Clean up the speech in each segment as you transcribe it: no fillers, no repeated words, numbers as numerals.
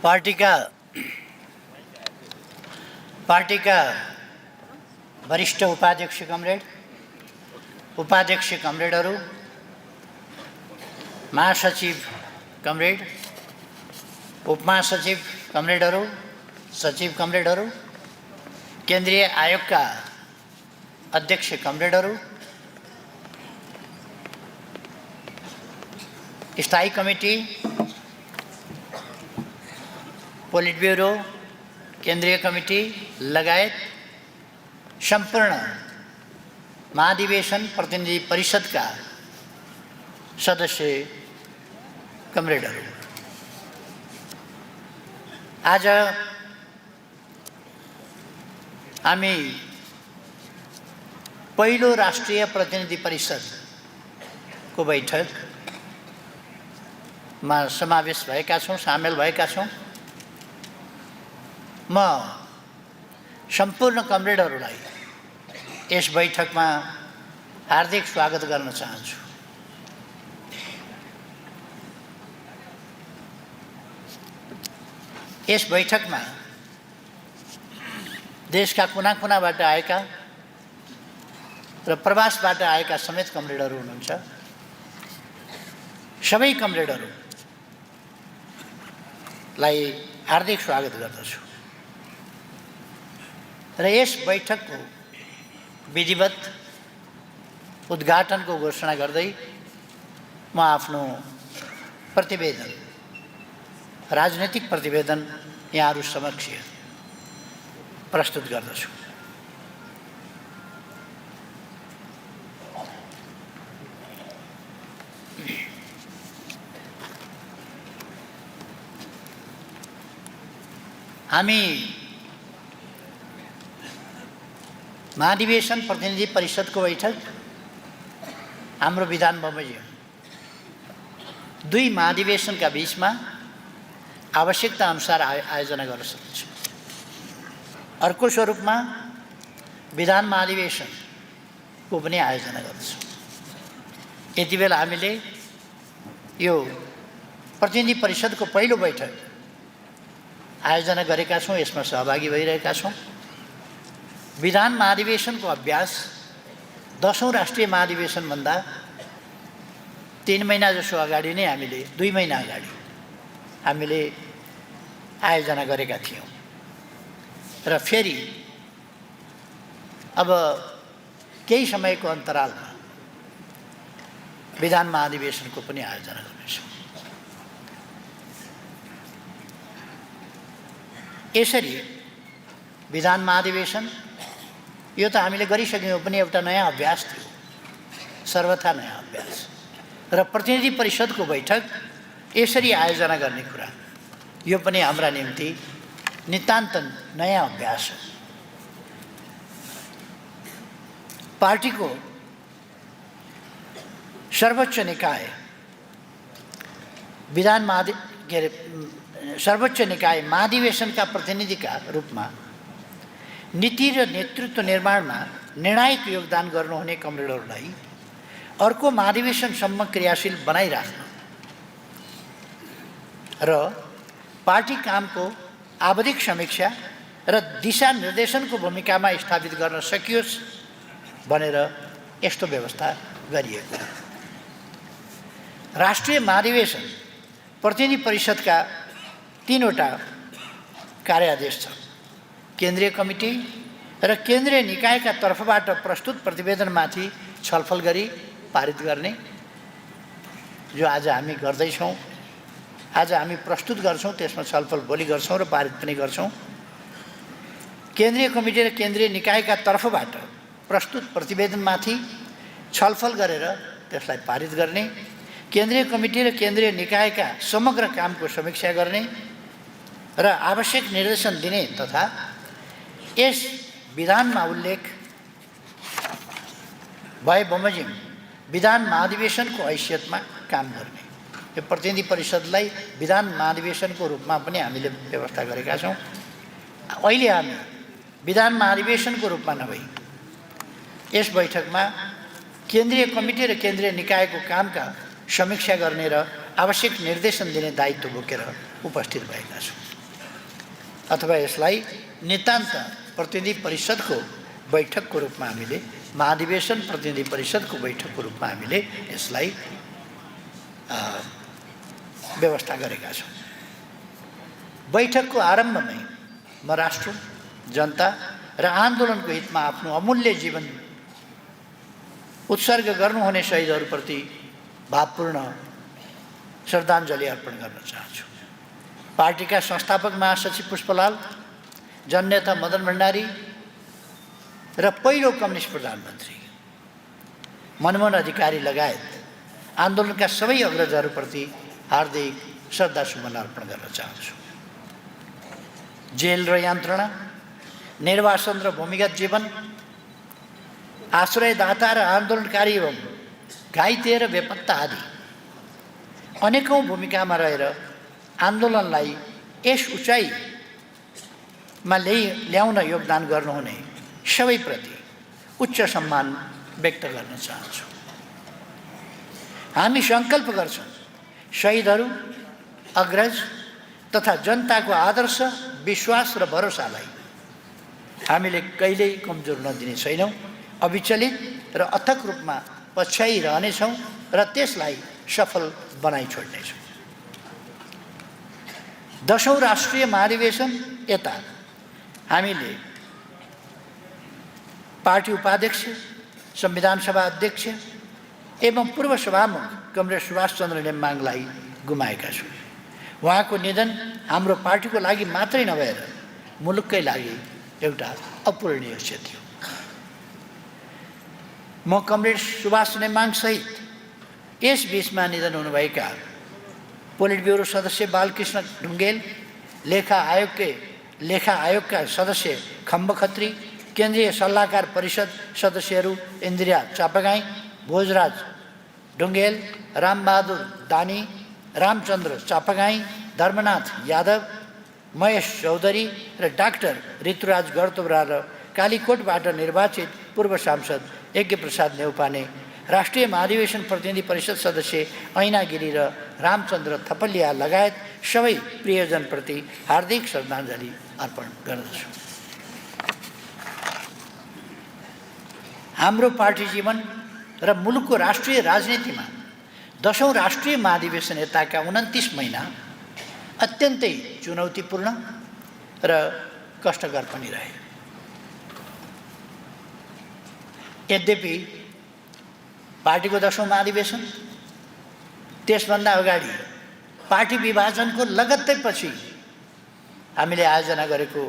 पार्टीका वरिष्ठ उपाध्यक्ष कमरेड, उपाध्यक्ष कमरेडहरू, महासचिव कमरेड, उपमहासचिव कमरेडहरू, सचिव कमरेडहरू, केन्द्रीय आयोगका अध्यक्ष कमरेडहरू, स्थायी कमिटी, पोलिट ब्युरो, केन्द्रीय कमिटी लगायत सम्पूर्ण महाधिवेशन प्रतिनिधि परिषदका सदस्य कमरेडहरू, आज हामी पहिलो राष्ट्रिय प्रतिनिधि परिषदको बैठकमा समावेश भएका छौँ, सामेल भएका छौँ। म सम्पूर्ण कमरेडहरूलाई यस बैठकमा हार्दिक स्वागत गर्न चाहन्छु। यस बैठकमा देशका कुना-कुनाबाट आएका र प्रवासबाट आएका समेत कमरेडहरू हुनुहुन्छ। सबै कमरेडहरूलाई हार्दिक स्वागत गर्दछु र यस बैठकको विधिवत उद्घाटनको घोषणा गर्दै म आफ्नो प्रतिवेदन, राजनीतिक प्रतिवेदन यहाँहरू समक्ष प्रस्तुत गर्दछु। हामी महाधिवेशन प्रतिनिधि परिषदको बैठक हाम्रो विधान बमोजिम दुई महाधिवेशनका बीचमा आवश्यकता अनुसार आयोजना गर्न सकिन्छ। अर्को स्वरूपमा विधान महाधिवेशनको पनि आयोजना गर्दछौँ। यति बेला हामीले यो प्रतिनिधि परिषदको पहिलो बैठक आयोजना गरेका छौँ, यसमा सहभागी भइरहेका छौँ। विधान महाधिवेशनको अभ्यास 10औं राष्ट्रिय महाधिवेशनभन्दा 3 महिना जसो अगाडि नै हामीले 2 महिना अगाडि हामीले आयोजना गरेका थियौँ र फेरि अब केही समयको अन्तरालमा विधान महाधिवेशनको पनि आयोजना गर्नेछौँ। यसरी विधान महाधिवेशन यो त हामीले गरिसक्यौँ, पनि एउटा नयाँ अभ्यास थियो, सर्वथा नयाँ अभ्यास। र प्रतिनिधि परिषदको बैठक यसरी आयोजना गर्ने कुरा यो पनि हाम्रा निम्ति नितान्त नयाँ अभ्यास हो। पार्टीको सर्वोच्च निकाय सर्वोच्च निकाय महाधिवेशनका प्रतिनिधिका रूपमा नीति र नेतृत्व निर्माणमा निर्णायक योगदान गर्नुहुने कमरेडहरूलाई अर्को महाधिवेशनसम्म क्रियाशील बनाइराख्न र पार्टी कामको आवधिक समीक्षा र दिशानिर्देशनको भूमिकामा स्थापित गर्न सकियोस् भनेर यस्तो व्यवस्था गरिएको। राष्ट्रिय महाधिवेशन प्रतिनिधि परिषदका 3वटा कार्यादेश छ। केन्द्रीय कमिटी र केन्द्रीय निकायका तर्फबाट प्रस्तुत प्रतिवेदनमाथि छलफल गरी पारित गर्ने, जो आज हामी गर्दैछौँ। आज हामी प्रस्तुत गर्छौँ, त्यसमा छलफल भोलि गर्छौँ र पारित पनि गर्छौँ। केन्द्रीय कमिटी र केन्द्रीय निकायका तर्फबाट प्रस्तुत प्रतिवेदनमाथि छलफल गरेर त्यसलाई पारित गर्ने, केन्द्रीय कमिटी र केन्द्रीय निकायका समग्र कामको समीक्षा गर्ने र आवश्यक निर्देशन दिने तथा यस विधानमा उल्लेख भए बमोजिम विधान महाधिवेशनको हैसियतमा काम गर्ने। यो प्रतिनिधि परिषदलाई विधान महाधिवेशनको रूपमा पनि हामीले व्यवस्था गरेका छौँ। अहिले हामी विधान महाधिवेशनको रूपमा नभई यस बैठकमा केन्द्रीय कमिटी र केन्द्रीय निकायको कामका समीक्षा गर्ने र आवश्यक निर्देशन दिने दायित्व बोकेर उपस्थित भएका छौँ। अथवा यसलाई नितान्त प्रतिनिधि परिषदको बैठकको रूपमा हामीले महाधिवेशन प्रतिनिधि परिषदको बैठकको रूपमा हामीले यसलाई व्यवस्था गरेका छौँ। बैठकको आरम्भमै म राष्ट्र, जनता र आन्दोलनको हितमा आफ्नो अमूल्य जीवन उत्सर्ग गर्नुहुने शहीदहरूप्रति भावपूर्ण श्रद्धाञ्जली अर्पण गर्न चाहन्छु। पार्टीका संस्थापक महासचिव पुष्पलाल, जननेता मदन भण्डारी र पहिलो कम्युनिस्ट प्रधानमन्त्री मनमोहन अधिकारी लगायत आन्दोलनका सबै अग्रजहरूप्रति हार्दिक श्रद्धासुमन अर्पण गर्न चाहन्छु। जेल र यन्त्रणा, निर्वासन र भूमिगत जीवन, आश्रयदाता र आन्दोलनकारी एवं घाइते र बेपत्ता आदि अनेकौं भूमिकामा रहेर आन्दोलनलाई यस उचाइमा ल्याउन योगदान गर्नुहुने सबैप्रति उच्च सम्मान व्यक्त गर्न चाहन्छु। हामी सङ्कल्प गर्छौँ शहीदहरू, अग्रज तथा जनताको आदर्श, विश्वास र भरोसालाई हामीले कहिल्यै कमजोर नदिने छैनौँ। अविचलित र अथक रूपमा पछ्याइरहनेछौँ र त्यसलाई सफल बनाइ छोड्नेछौँ। 10औं राष्ट्रिय महाधिवेशन यता हामीले पार्टी उपाध्यक्ष, संविधान सभा अध्यक्ष एवं पूर्व सभामुख कमरेड सुभाष चन्द्र नेम्बाङलाई गुमाएका छौँ। उहाँको निधन हाम्रो पार्टीको लागि मात्रै नभएर मुलुककै लागि एउटा अपूरणीय क्षति हो। म कमरेड सुभाष नेम्बाङसहित यस बीचमा निधन हुनुभएका पोलिट ब्युरो सदस्य बालकृष्ण ढुङ्गेल, लेखा आयोगका सदस्य खम्ब खत्री, केन्द्रीय सल्लाहकार परिषद सदस्यहरू इन्दिरा चापागाई, भोजराज ढुङ्गेल, रामबहादुर दानी, रामचन्द्र चापागाई, धर्मनाथ यादव, महेश चौधरी र डाक्टर ऋतुराज गर्तोबरा र कालीकोटबाट निर्वाचित पूर्व सांसद यज्ञप्रसाद नेउपाने, राष्ट्रिय महाधिवेशन प्रतिनिधि परिषद सदस्य ऐना गिरी र रामचन्द्र थपलिया लगायत सबै प्रियजनप्रति हार्दिक श्रद्धाञ्जली अर्पण गर्दछु। हाम्रो पार्टी जीवन र मुलुकको राष्ट्रिय राजनीतिमा 10औं राष्ट्रिय महाधिवेशन यताका 29 महिना अत्यन्तै चुनौतीपूर्ण र कष्टकर पनि रहे। यद्यपि पार्टीको 10औं महाधिवेशन, त्यसभन्दा अगाडि पार्टी विभाजनको लगत्तै पछि हामीले आयोजना गरेको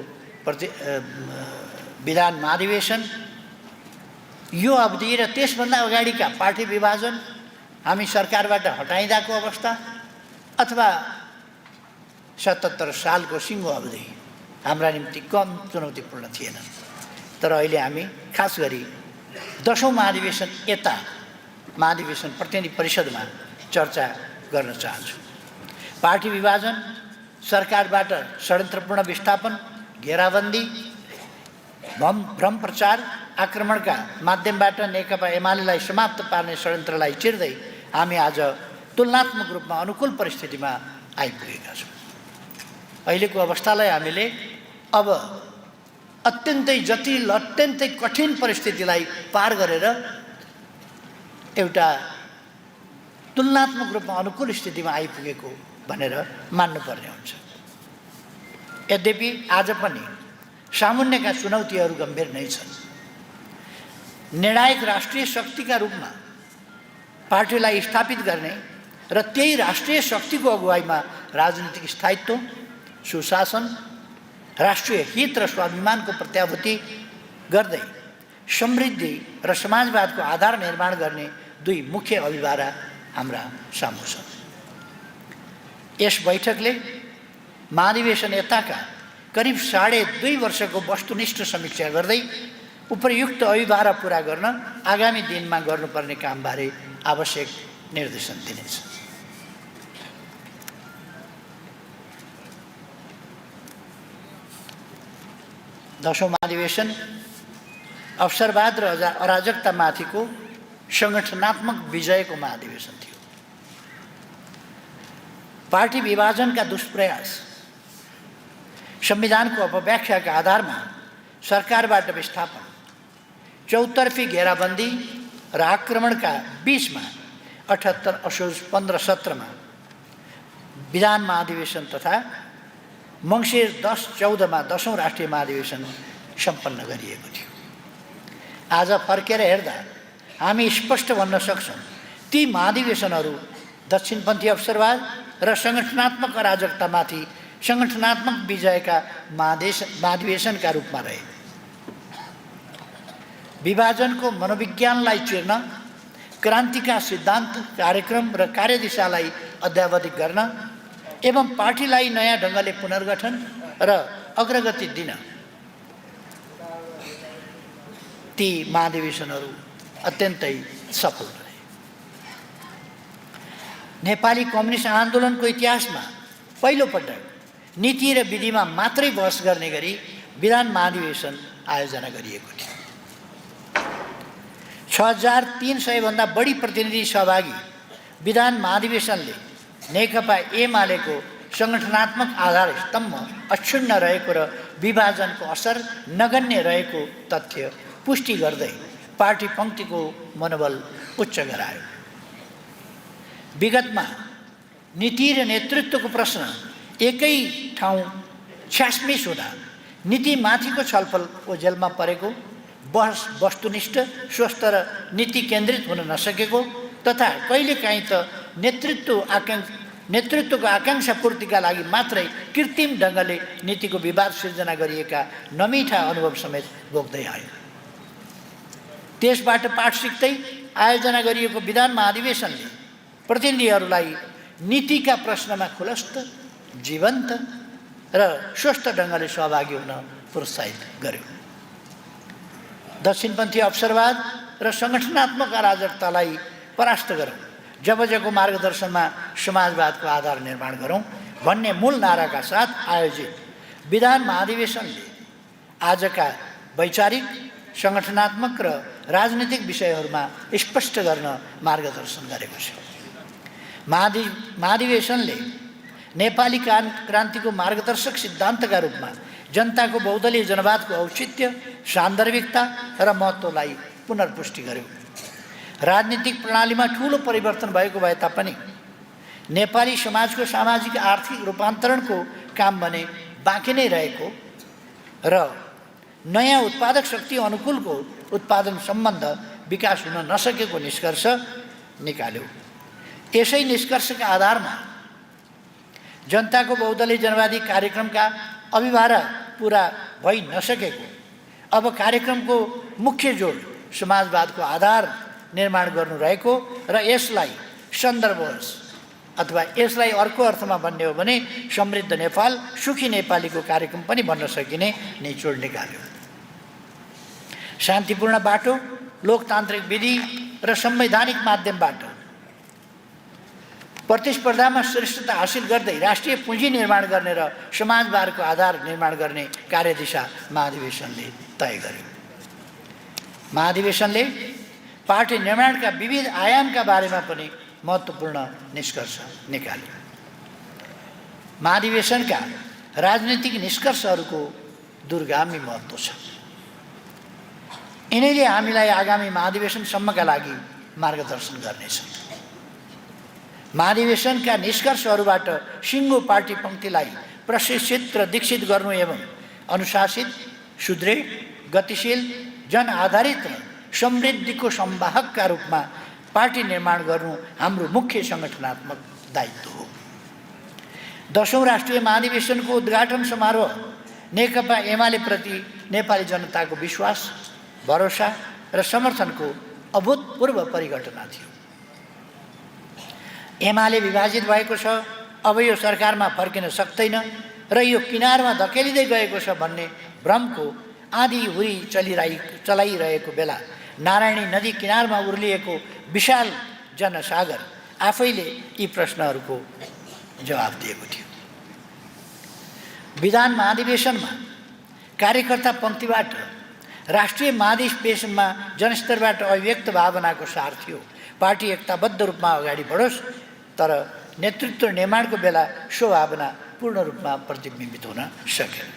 विधान महाधिवेशन, यो अवधि र त्यसभन्दा अगाडिका पार्टी विभाजन, हामी सरकारबाट हटाइँदाको अवस्था अथवा 77 सालको सिङ्गो अवधि हाम्रा निम्ति कम चुनौतीपूर्ण थिएन। तर अहिले हामी खास गरी 10औं महाधिवेशन यता महाधिवेशन प्रतिनिधि परिषदमा चर्चा गर्न चाहन्छु। पार्टी विभाजन, सरकारबाट षड्यन्त्रपूर्ण विस्थापन, घेराबन्दी, भ्रम प्रचार, आक्रमणका माध्यमबाट नेकपा एमालेलाई समाप्त पार्ने षड्यन्त्रलाई चिर्दै हामी आज तुलनात्मक रूपमा अनुकूल परिस्थितिमा आइपुगेका छौँ। अहिलेको अवस्थालाई हामीले अब अत्यन्तै जटिल, अत्यन्तै कठिन परिस्थितिलाई पार गरेर एउटा तुलनात्मक रूपमा अनुकूल स्थितिमा आइपुगेको भनेर मान्नुपर्ने हुन्छ। यद्यपि आज पनि सामुन्यका चुनौतीहरू गम्भीर नै छन्। निर्णायक राष्ट्रिय शक्तिका रूपमा पार्टीलाई स्थापित गर्ने र त्यही राष्ट्रिय शक्तिको अगुवाईमा राजनीतिक स्थायित्व, सुशासन, राष्ट्रिय हित र स्वाभिमानको प्रत्याभूति गर्दै समृद्धि र समाजवादको आधार निर्माण गर्ने दुई मुख्य अभिभारा हाम्रा सामु छन्। यस बैठकले महाधिवेशन यताका करिब 2.5 वर्षको वस्तुनिष्ठ समीक्षा गर्दै उपयुक्त अभिभारा पुरा गर्न आगामी दिनमा गर्नुपर्ने कामबारे आवश्यक निर्देशन दिनेछ। दशौं महाधिवेशन अवसरवाद र अराजकतामाथिको सङ्गठनात्मक विजयको महाधिवेशन थियो। पार्टी विभाजनका दुष्प्रयास, संविधानको अपव्याख्याका आधारमा सरकारबाट विस्थापन, चौतर्फी घेराबन्दी र आक्रमणका बीचमा 78 असोज 15-17 विधान महाधिवेशन तथा मङ्सिर 10-14 10औं राष्ट्रिय महाधिवेशन सम्पन्न गरिएको थियो। आज फर्केर हेर्दा हामी स्पष्ट भन्न सक्छौँ ती महाधिवेशनहरू दक्षिणपन्थी अवसरवाद र सङ्गठनात्मक अराजकतामाथि सङ्गठनात्मक विजयका महाधिवेशनका रूपमा रहे। विभाजनको मनोविज्ञानलाई चिर्न, क्रान्तिका सिद्धान्त, कार्यक्रम र कार्यदिशालाई अद्यावधिक गर्न एवं पार्टीलाई नयाँ ढङ्गले पुनर्गठन र अग्रगति दिन ती महाधिवेशनहरू अत्यन्तै सफल रहे। नेपाली कम्युनिस्ट आन्दोलनको इतिहासमा पहिलोपटक नीति र विधिमा मात्रै बहस गर्ने गरी विधान महाधिवेशन आयोजना गरिएको थियो। 6300 भन्दा बढी प्रतिनिधि सहभागी विधान महाधिवेशनले नेकपा एमालेको सङ्गठनात्मक आधार स्तम्भ अक्षुण्ण रहेको र विभाजनको असर नगण्य रहेको तथ्य पुष्टि गर्दै पार्टी पङ्क्तिको मनोबल उच्च गरायो। विगतमा नीति र नेतृत्वको प्रश्न एकै ठाउँ छ्यासमिस हुँदा नीतिमाथिको छलफल ओझेलमा परेको, बहस वस्तुनिष्ठ, स्वस्थ र नीति केन्द्रित हुन नसकेको तथा कहिलेकाहीँ त नेतृत्वको आकाङ्क्षा पूर्तिका लागि मात्रै कृत्रिम ढङ्गले नीतिको विवाद सिर्जना गरिएका नमिठा अनुभव समेत भोग्दै आयो। त्यसबाट पाठ सिक्दै आयोजना गरिएको विधान महाधिवेशनले प्रतिनिधिहरूलाई नीतिका प्रश्नमा खुलस्त, जीवन्त र स्वस्थ ढङ्गले सहभागी हुन प्रोत्साहित गर्यो। दक्षिणपन्थी अवसरवाद र सङ्गठनात्मक अराजकतालाई परास्त गरौँ, जबजको मार्गदर्शनमा समाजवादको आधार निर्माण गरौँ भन्ने मूल नाराका साथ आयोजित विधान महाधिवेशनले आजका वैचारिक, सङ्गठनात्मक र राजनीतिक विषयहरूमा स्पष्ट गर्न मार्गदर्शन गरेको छ। महाधिवेशनले नेपाली क्रान्तिको मार्गदर्शक सिद्धान्तका रूपमा जनताको बहुदलीय जनवादको औचित्य, सान्दर्भिकता र महत्त्वलाई पुनर्पुष्टि गर्यो। राजनीतिक प्रणालीमा ठुलो परिवर्तन भएको भए तापनि नेपाली समाजको सामाजिक आर्थिक रूपान्तरणको काम भने बाँकी नै रहेको र नयाँ उत्पादक शक्ति अनुकूलको उत्पादन सम्बन्ध विकास हुन नसकेको निष्कर्ष निकाल्यो। यसै निष्कर्षका आधारमा जनताको बहुदलीय जनवादी कार्यक्रमका अभिभारा पुरा भइ नसकेको, अब कार्यक्रमको मुख्य जोड समाजवादको आधार निर्माण गर्नु रहेको र यसलाई सन्दर्भवश अथवा यसलाई अर्को अर्थमा भन्ने हो भने समृद्ध नेपाल, सुखी नेपालीको कार्यक्रम पनि भन्न सकिने निचोड निकाल्यो। शान्तिपूर्ण बाटो, लोकतान्त्रिक विधि र संवैधानिक माध्यमबाट प्रतिस्पर्धामा श्रेष्ठता हासिल गर्दै राष्ट्रिय पुँजी निर्माण गर्ने र समाजवादको आधार निर्माण गर्ने कार्यदिशा महाधिवेशनले तय गर्यो। महाधिवेशनले पार्टी निर्माणका विविध आयामका बारेमा पनि महत्त्वपूर्ण निष्कर्ष निकाल्यो। महाधिवेशनका राजनीतिक निष्कर्षहरूको दूरगामी महत्त्व छ। यिनैले हामीलाई आगामी महाधिवेशनसम्मका लागि मार्गदर्शन गर्नेछ। महाधिवेशनका निष्कर्षहरूबाट सिङ्गो पार्टी पङ्क्तिलाई प्रशिक्षित र दीक्षित गर्नु एवं अनुशासित, सुदृढ, गतिशील, जनआधारित र समृद्धिको संवाहकका रूपमा पार्टी निर्माण गर्नु हाम्रो मुख्य सङ्गठनात्मक दायित्व हो। 10औं राष्ट्रिय महाधिवेशनको उद्घाटन समारोह नेकपा एमाले प्रति नेपाली जनताको विश्वास, भरोसा र समर्थनको अभूतपूर्व परिघटना थियो। एमाले विभाजित भएको छ, अब यो सरकारमा फर्किन सक्दैन र यो किनारमा धकेलिँदै गएको छ भन्ने भ्रमको आँधी हुरी चलाइरहेको बेला नारायणी नदी किनारमा उर्लिएको विशाल जनसागर आफैले यी प्रश्नहरूको जवाब दिएको थियो। विधान महाधिवेशनमा कार्यकर्ता पङ्क्तिबाट राष्ट्रिय महाधिवेशनमा जनस्तरबाट अभिव्यक्त भावनाको सार थियो पार्टी एकताबद्ध रूपमा अगाडि बढोस्, तर नेतृत्व निर्माणको बेला सो भावना पूर्ण रूपमा प्रतिबिम्बित हुन सकेन।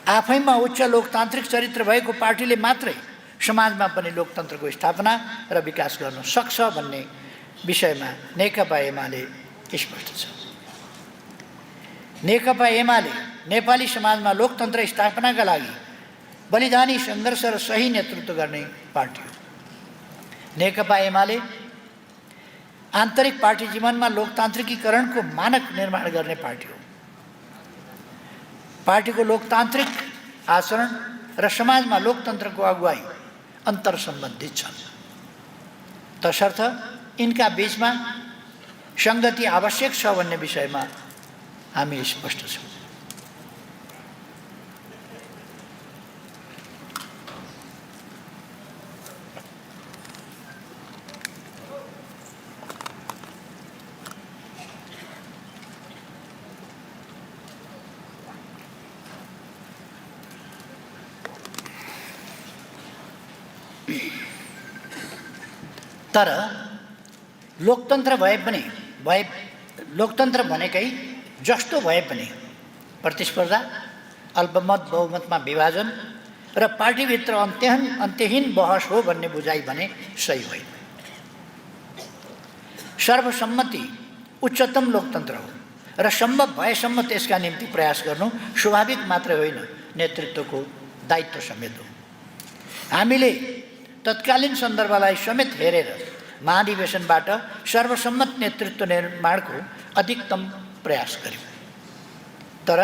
आफैमा उच्च लोकतान्त्रिक चरित्र भएको पार्टीले मात्रै समाजमा पनि लोकतन्त्रको स्थापना र विकास गर्न सक्छ भन्ने विषयमा नेकपा एमाले स्पष्ट छ। नेकपा एमाले नेपाली समाजमा लोकतन्त्र स्थापनाका लागि बलिदानी सङ्घर्ष र सही नेतृत्व गर्ने पार्टी हो। नेकपा एमाले आन्तरिक पार्टी जीवनमा लोकतान्त्रिकीकरणको मानक निर्माण गर्ने पार्टी हो। पार्टीको लोकतान्त्रिक आचरण र समाजमा लोकतन्त्रको अगुवाई अन्तर सम्बन्धित छन्, तसर्थ यिनका बीचमा सङ्गति आवश्यक छ भन्ने विषयमा हामी स्पष्ट छौँ। तर लोकतन्त्र भनेकै जस्तो भए पनि प्रतिस्पर्धा, अल्पमत बहुमतमा विभाजन र पार्टीभित्र अन्त्यहीन बहस हो भन्ने बुझाइ भने सही होइन। सर्वसम्मति उच्चतम लोकतन्त्र हो र सम्भव भएसम्म त्यसका निम्ति प्रयास गर्नु स्वाभाविक मात्रै होइन, नेतृत्वको दायित्व समेत हो। हामीले तत्कालीन सन्दर्भलाई समेत हेरेर महाधिवेशनबाट सर्वसम्मत नेतृत्व निर्माणको अधिकतम प्रयास गर्यौँ। तर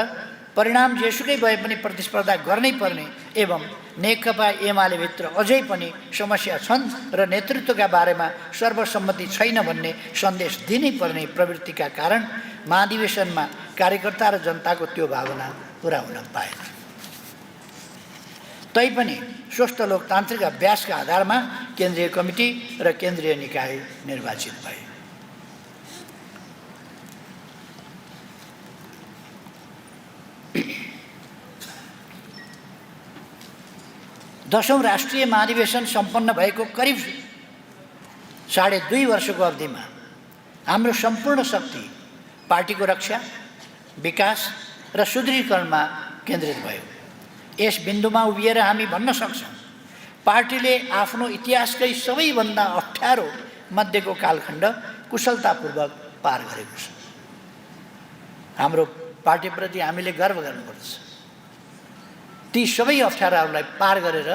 परिणाम जेसुकै भए पनि प्रतिस्पर्धा गर्नै पर्ने एवं नेकपा एमालेभित्र अझै पनि समस्या छन् र नेतृत्वका बारेमा सर्वसम्मति छैन भन्ने सन्देश दिनै पर्ने प्रवृत्तिका कारण महाधिवेशनमा कार्यकर्ता र जनताको त्यो भावना पुरा हुन पाएन। तैपनि स्वस्थ लोकतान्त्रिक अभ्यासका आधारमा केन्द्रीय कमिटी र केन्द्रीय निकाय निर्वाचित भए। दशौं राष्ट्रिय महाधिवेशन सम्पन्न भएको करिब 2.5 वर्षको अवधिमा हाम्रो सम्पूर्ण शक्ति पार्टीको रक्षा, विकास र सुदृढीकरणमा केन्द्रित भयो। यस बिन्दुमा उभिएर हामी भन्न सक्छौँ, पार्टीले आफ्नो इतिहासकै सबैभन्दा अप्ठ्यारो मध्येको कालखण्ड कुशलतापूर्वक पार गरेको छ। हाम्रो पार्टीप्रति हामीले गर्व गर्नुपर्छ। ती सबै अप्ठ्याराहरूलाई पार गरेर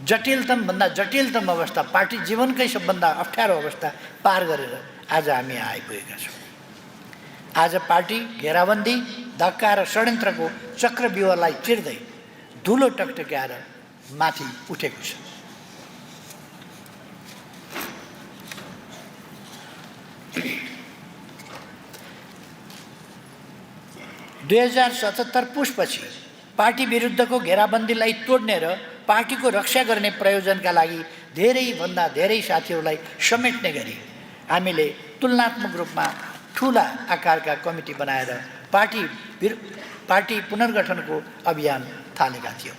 जटिलतमभन्दा जटिलतम अवस्था, पार्टी जीवनकै सबभन्दा अप्ठ्यारो अवस्था पार गरेर आज हामी आइपुगेका छौँ। आज पार्टी घेराबन्दी, धक्का र षड्यन्त्रको चक्रव्यूहलाई चिर्दै धुलो टकटक्याएर माथि उठेको छ। दुई 2077 पुसपछि पार्टी विरुद्धको घेराबन्दीलाई तोड्ने र पार्टीको रक्षा गर्ने प्रयोजनका लागि धेरैभन्दा धेरै साथीहरूलाई समेट्ने गरी हामीले तुलनात्मक रूपमा ठुला आकारका कमिटी बनाएर पार्टी पुनर्गठनको अभियान थालेका थियौँ।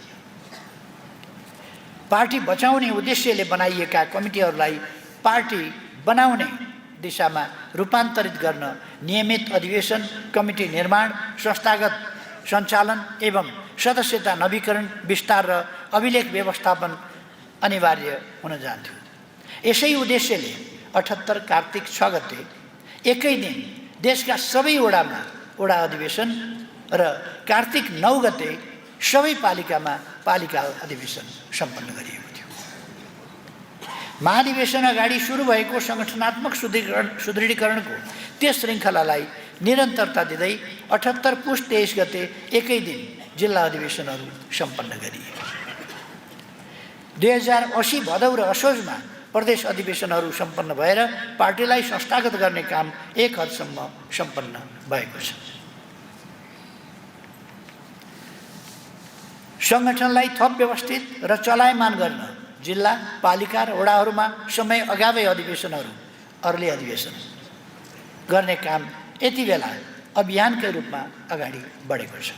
पार्टी बचाउने उद्देश्यले बनाइएका कमिटीहरूलाई पार्टी बनाउने दिशामा रूपान्तरित गर्न नियमित अधिवेशन, कमिटी निर्माण, संस्थागत सञ्चालन एवं सदस्यता नवीकरण, विस्तार र अभिलेख व्यवस्थापन अनिवार्य हुन जान्थ्यो। यसै उद्देश्यले 78 कार्तिक 6 गते एकै दिन देशका सबै वडा अधिवेशन र कार्तिक 9 गते सबै पालिकामा पालिका अधिवेशन सम्पन्न गरिएको थियो। महाधिवेशन अगाडि सुरु भएको सङ्गठनात्मक सुदृढीकरणको त्यस श्रृङ्खलालाई निरन्तरता दिँदै 78 पुस 23 गते एकै दिन जिल्ला अधिवेशनहरू सम्पन्न गरिए। 2080 भदौ र असोजमा प्रदेश अधिवेशनहरू सम्पन्न भएर पार्टीलाई संस्थागत गर्ने काम एक हदसम्म सम्पन्न भएको छ। सङ्गठनलाई थप व्यवस्थित र चलायमान गर्न जिल्ला, पालिका र वडाहरूमा समय अगावै अधिवेशनहरू, अर्ली अधिवेशन गर्ने काम यति बेला अभियानकै रूपमा अगाडि बढेको छ।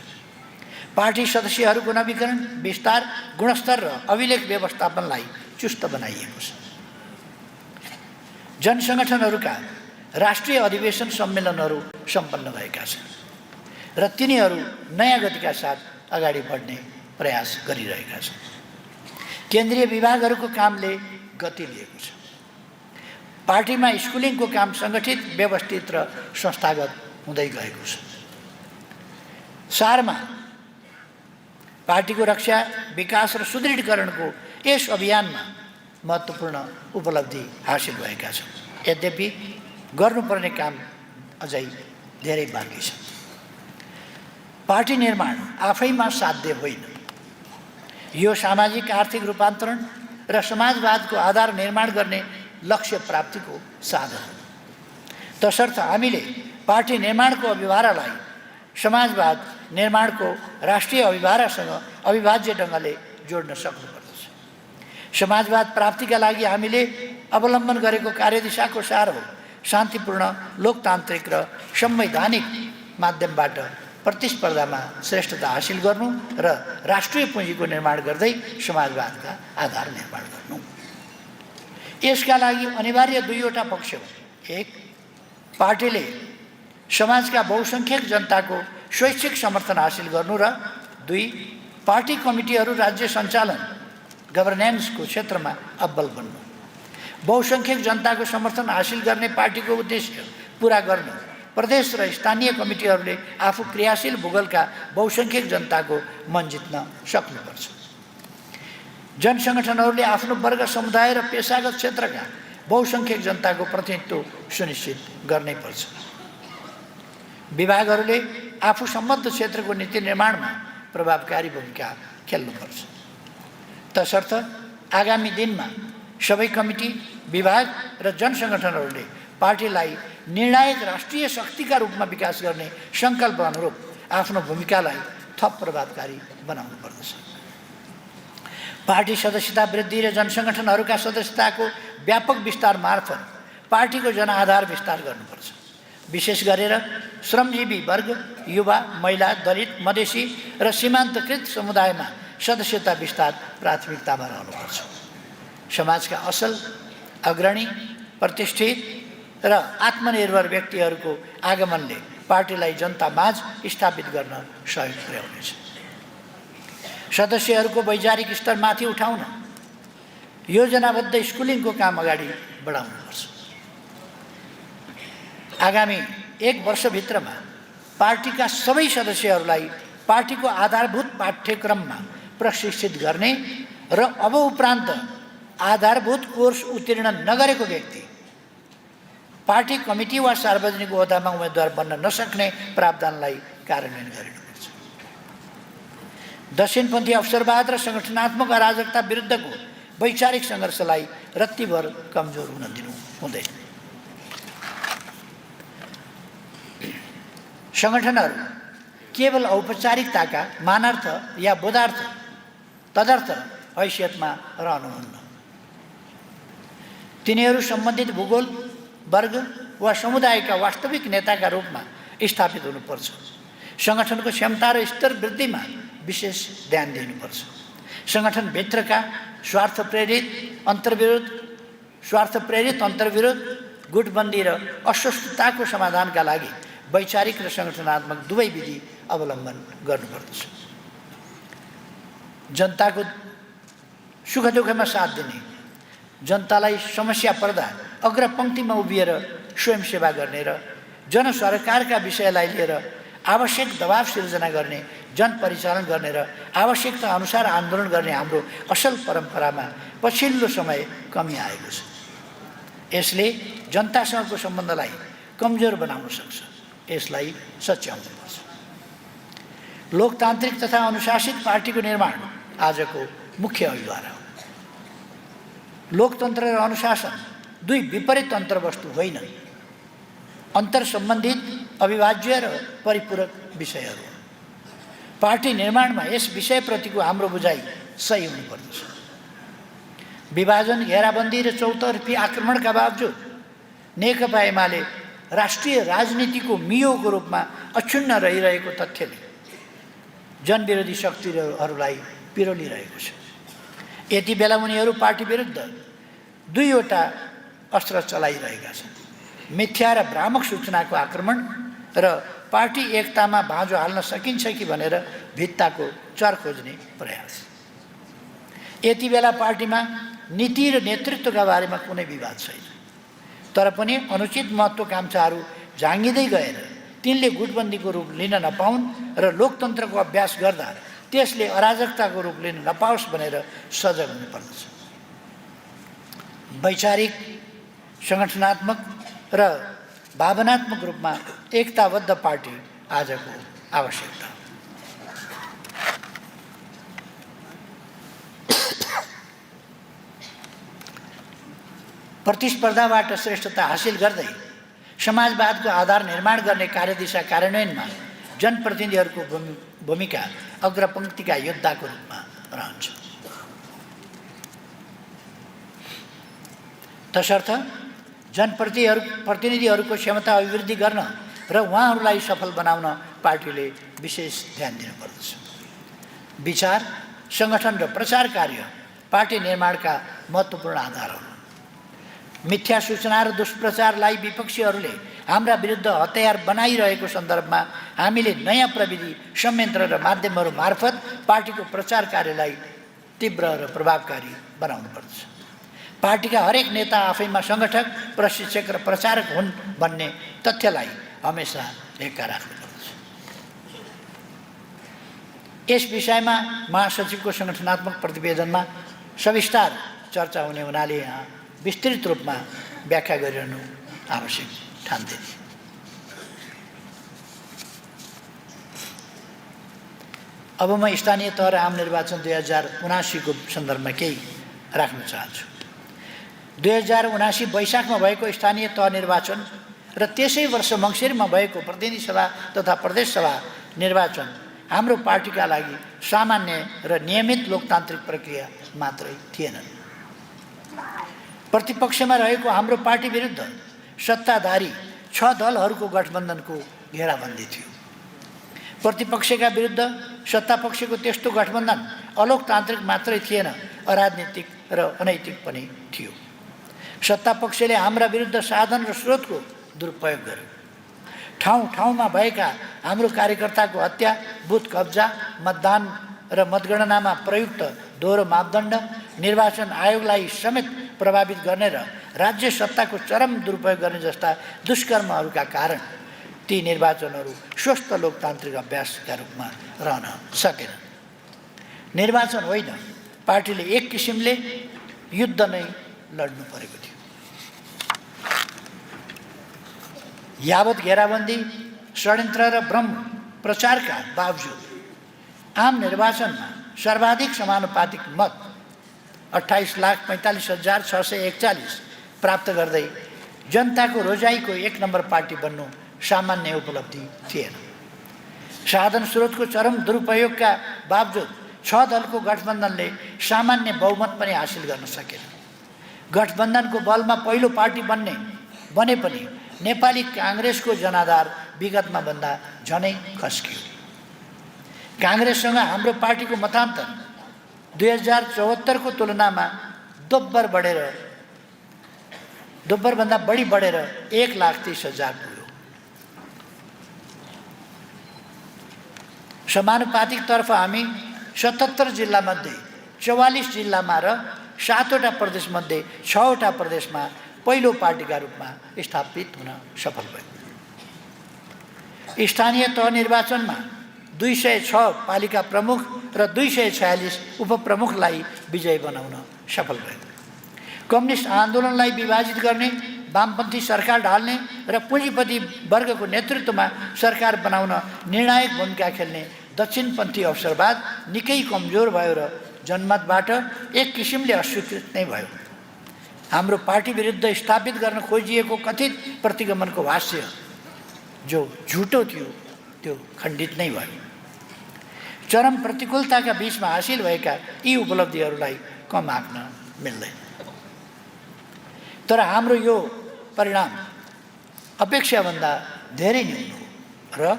पार्टी सदस्यहरूको नवीकरण, विस्तार, गुणस्तर र अभिलेख व्यवस्थापनलाई चुस्त बनाइएको छ। जनसङ्गठनहरूका राष्ट्रिय अधिवेशन सम्मेलनहरू सम्पन्न भएका छन् र तिनीहरू नयाँ गतिका साथ अगाडि बढ्ने प्रयास गरिरहेका छन्। केन्द्रीय विभागहरूको कामले गति लिएको छ। पार्टीमा स्कुलिङको काम सङ्गठित, व्यवस्थित र संस्थागत हुँदै गएको छ। सारमा पार्टीको रक्षा, विकास र सुदृढीकरणको यस अभियानमा महत्त्वपूर्ण उपलब्धि हासिल भएका छन्। यद्यपि गर्नुपर्ने काम अझै धेरै बाँकी छ। पार्टी निर्माण आफैमा साध्य होइन। यो सामाजिक आर्थिक रूपान्तरण र समाजवादको आधार निर्माण गर्ने लक्ष्य प्राप्तिको साधन हो। तसर्थ हामीले पार्टी निर्माणको अभिभारालाई समाजवाद निर्माणको राष्ट्रिय अभिभारासँग अविभाज्य ढङ्गले जोड्न सक्नुपर्दछ। समाजवाद प्राप्तिका लागि हामीले अवलम्बन गरेको कार्यदिशाको सार हो शान्तिपूर्ण, लोकतान्त्रिक र संवैधानिक माध्यमबाट प्रतिस्पर्धामा श्रेष्ठता हासिल गर्नु र राष्ट्रिय पुँजीको निर्माण गर्दै समाजवादका आधार निर्माण गर्नु। यसका लागि अनिवार्य दुईवटा पक्ष हो। एक, पार्टीले समाजका बहुसङ्ख्यक जनताको स्वैच्छिक समर्थन हासिल गर्नु र दुई, पार्टी कमिटीहरू राज्य सञ्चालन गभर्नेन्सको क्षेत्रमा अब्बल बन्नु। बहुसङ्ख्यक जनताको समर्थन हासिल गर्ने पार्टीको उद्देश्य पुरा गर्नु प्रदेश र स्थानीय कमिटीहरूले आफू क्रियाशील भूगोलका बहुसङ्ख्यक जनताको मन जित्न सक्नुपर्छ। जनसङ्गठनहरूले आफ्नो वर्ग, समुदाय र पेसागत क्षेत्रका बहुसङ्ख्यक जनताको प्रतिनिधित्व सुनिश्चित गर्नैपर्छ। विभागहरूले आफू सम्बद्ध क्षेत्रको नीति निर्माणमा प्रभावकारी भूमिका खेल्नुपर्छ। तसर्थ आगामी दिनमा सबै कमिटी, विभाग र जनसङ्गठनहरूले पार्टीलाई निर्णायक राष्ट्रिय शक्तिका रूपमा विकास गर्ने सङ्कल्प अनुरूप आफ्नो भूमिकालाई थप प्रभावकारी बनाउनु पर्दछ। पार्टी सदस्यता वृद्धि र जनसङ्गठनहरूका सदस्यताको व्यापक विस्तार मार्फत पार्टीको जनआधार विस्तार गर्नुपर्छ। विशेष गरेर श्रमजीवी वर्ग, युवा, महिला, दलित, मधेसी र सीमान्तकृत समुदायमा सदस्यता विस्तार प्राथमिकतामा रहनुपर्छ। समाजका असल, अग्रणी, प्रतिष्ठित र आत्मनिर्भर व्यक्तिहरूको आगमनले पार्टीलाई जनतामाझ स्थापित गर्न सहयोग पुर्याउनेछ। सदस्यहरूको वैचारिक स्तर माथि उठाउन योजनाबद्ध स्कुलिङको काम अगाडि बढाउनुपर्छ। आगामी 1 वर्षभित्रमा पार्टीका सबै सदस्यहरूलाई पार्टीको आधारभूत पाठ्यक्रममा प्रशिक्षित गर्ने र अब उपरान्त आधारभूत कोर्स उत्तीर्ण नगरेको व्यक्ति पार्टी कमिटी वा सार्वजनिक ओहदामा उम्मेदवार बन्न नसक्ने प्रावधानलाई कार्यान्वयन गरिनुपर्छ। दक्षिणपन्थी अवसरवाद र सङ्गठनात्मक अराजकता विरुद्धको वैचारिक सङ्घर्षलाई रत्तिभर कमजोर हुन दिनु हुँदैन। सङ्गठनहरू केवल औपचारिकताका मानार्थ या बोधार्थ, तदर्थ हैसियतमा रहनुहुन्न। तिनीहरू सम्बन्धित भूगोल, वर्ग वा समुदायका वास्तविक नेताका रूपमा स्थापित हुनुपर्छ। सङ्गठनको क्षमता र स्तर वृद्धिमा विशेष ध्यान दिनुपर्छ। सङ्गठनभित्रका स्वार्थ प्रेरित अन्तर्विरोध, गुटबन्दी र अस्वस्थताको समाधानका लागि वैचारिक र सङ्गठनात्मक दुवै विधि अवलम्बन गर्नुपर्दछ। जनताको सुख दुःखमा साथ दिने, जनतालाई समस्या पर्दा अग्रपङ्क्तिमा उभिएर स्वयंसेवा गर्ने र जनसरकारका विषयलाई लिएर आवश्यक दबाव सिर्जना गर्ने, जनपरिचालन गर्ने र आवश्यकता अनुसार आन्दोलन गर्ने हाम्रो असल परम्परामा पछिल्लो समय कमी आएको छ। यसले जनतासँगको सम्बन्धलाई कमजोर बनाउन सक्छ। यसलाई सच्याउनुपर्छ। लोकतान्त्रिक तथा अनुशासित पार्टीको निर्माण आजको मुख्य अभिभारा हो। लोकतन्त्र र अनुशासन दुई विपरीत अन्तर्वस्तु होइनन्, अन्तर्सम्बन्धित, अविभाज्य र परिपूरक विषयहरू। पार्टी निर्माणमा यस विषयप्रतिको हाम्रो बुझाइ सही हुनुपर्दछ। विभाजन, घेराबन्दी र चौतर्फी आक्रमणका बावजुद नेकपा एमाले राष्ट्रिय राजनीतिको मियोको रूपमा अक्षुण्ण रहिरहेको तथ्यले जनविरोधी शक्तिहरूलाई पिरोलिरहेको छ। यति बेला उनीहरू पार्टी विरुद्ध दुईवटा अस्त्र चलाइरहेका छन्। मिथ्या र भ्रामक सूचनाको आक्रमण र पार्टी एकतामा भाँजो हाल्न सकिन्छ कि भनेर भित्ताको चर खोज्ने प्रयास। यति बेला पार्टीमा नीति र नेतृत्वका बारेमा कुनै विवाद छैन, तर पनि अनुचित महत्त्वाकांक्षाहरू झाँगिँदै गएर तिनले गुटबन्दीको रूप लिन नपाउन् र लोकतन्त्रको अभ्यास गर्दा त्यसले अराजकताको रूप लिन नपाओस् भनेर सजग हुनुपर्दछ। वैचारिक, सङ्गठनात्मक र भावनात्मक रूपमा एकताबद्ध पार्टी आजको आवश्यकता। प्रतिस्पर्धाबाट श्रेष्ठता हासिल गर्दै समाजवादको आधार निर्माण गर्ने कार्यदिशा कार्यान्वयनमा जनप्रतिनिधिहरूको भूमिका अग्रपङ्क्तिका योद्धाको रूपमा रहन्छ। तसर्थ जनप्रतिनिधिहरूको क्षमता अभिवृद्धि गर्न र उहाँहरूलाई सफल बनाउन पार्टीले विशेष ध्यान दिनुपर्दछ। विचार, सङ्गठन र प्रचार कार्य पार्टी निर्माणका महत्त्वपूर्ण आधारहरू। मिथ्या सूचना र दुष्प्रचारलाई विपक्षीहरूले हाम्रा विरुद्ध हतियार बनाइरहेको सन्दर्भमा हामीले नयाँ प्रविधि, संयन्त्र र माध्यमहरू मार्फत पार्टीको प्रचार कार्यलाई तीव्र र प्रभावकारी बनाउनुपर्छ। पार्टीका हरेक नेता आफैमा सङ्गठक, प्रशिक्षक र प्रचारक हुन् भन्ने तथ्यलाई हमेसा ढेक्का राख्नुपर्छ। यस विषयमा महासचिवको सङ्गठनात्मक प्रतिवेदनमा सविस्तार चर्चा हुने हुनाले यहाँ विस्तृत रूपमा व्याख्या गरिरहनु आवश्यक ठान्दिने। अब म स्थानीय तह र आम निर्वाचन 2079 को सन्दर्भमा केही राख्न चाहन्छु। 2079 वैशाखमा भएको स्थानीय तह निर्वाचन र त्यसै वर्ष मङ्सिरमा भएको प्रतिनिधि सभा तथा प्रदेश सभा निर्वाचन हाम्रो पार्टीका लागि सामान्य र नियमित लोकतान्त्रिक प्रक्रिया मात्रै थिएनन्। प्रतिपक्षमा रहेको हाम्रो पार्टी विरुद्ध सत्ताधारी 6 दलहरूको गठबन्धनको घेराबन्दी थियो। प्रतिपक्षका विरुद्ध सत्तापक्षको त्यस्तो गठबन्धन अलोकतान्त्रिक मात्रै थिएन, अराजनीतिक र अनैतिक पनि थियो। सत्तापक्षले हाम्रा विरुद्ध साधन र स्रोतको दुरुपयोग गर्यो। ठाउँ ठाउँमा भएका हाम्रो कार्यकर्ताको हत्या, बुथ कब्जा, मतदान र मतगणनामा प्रयुक्त दोहोरो मापदण्ड, निर्वाचन आयोगलाई समेत प्रभावित गर्ने र राज्य सत्ताको चरम दुरुपयोग गर्ने जस्ता दुष्कर्महरूका कारण ती निर्वाचनहरू स्वस्थ लोकतान्त्रिक अभ्यासका रूपमा रहन सकेन। निर्वाचन होइन, पार्टीले एक किसिमले युद्ध नै लड्नु परेको थियो। यावत घेराबन्दी, षड्यन्त्र र भ्रम प्रचारका बावजुद आम निर्वाचनमा सर्वाधिक समानुपातिक मत 28,45,641 प्राप्त गर्दै जनताको रोजाइको 1 नम्बर पार्टी बन्नु सामान्य उपलब्धि थिएन। साधन स्रोतको चरम दुरुपयोगका बावजुद 6 दलको गठबन्धनले सामान्य बहुमत पनि हासिल गर्न सकेन। गठबन्धनको बलमा पहिलो पार्टी बने पनि नेपाली काङ्ग्रेसको जनाधार विगतमा भन्दा झनै खस्कियो। काङ्ग्रेससँग हाम्रो पार्टीको मतान्तर 2074 को तुलनामा दोब्बरभन्दा बढी बढेर 1,30,000 पुग्यो। समानुपातिकतर्फ हामी 77 जिल्लामध्ये 44 जिल्लामा र 7वटा प्रदेशमध्ये 6वटा प्रदेशमा पहिलो पार्टीका रूपमा स्थापित हुन सफल भयो। स्थानीय तह निर्वाचनमा 206 पालिका प्रमुख र 246 उपप्रमुखलाई विजयी बनाउन सफल भयो। कम्युनिस्ट आन्दोलनलाई विभाजित गर्ने, वामपन्थी सरकार ढाल्ने र पुँजीपति वर्गको नेतृत्वमा सरकार बनाउन निर्णायक भूमिका खेल्ने दक्षिणपन्थी अवसरवाद निकै कमजोर भयो र जनमतबाट एक किसिमले अस्वीकृत नै भयो। हाम्रो पार्टी विरुद्ध स्थापित गर्न खोजिएको कथित प्रतिगमनको भाष्य जो झुटो थियो त्यो खण्डित नै भयो। चरम प्रतिकूलताका बीचमा हासिल भएका यी उपलब्धिहरूलाई कम आँक्न मिल्दैन। तर हाम्रो यो परिणाम अपेक्षाभन्दा धेरै न्यून हो र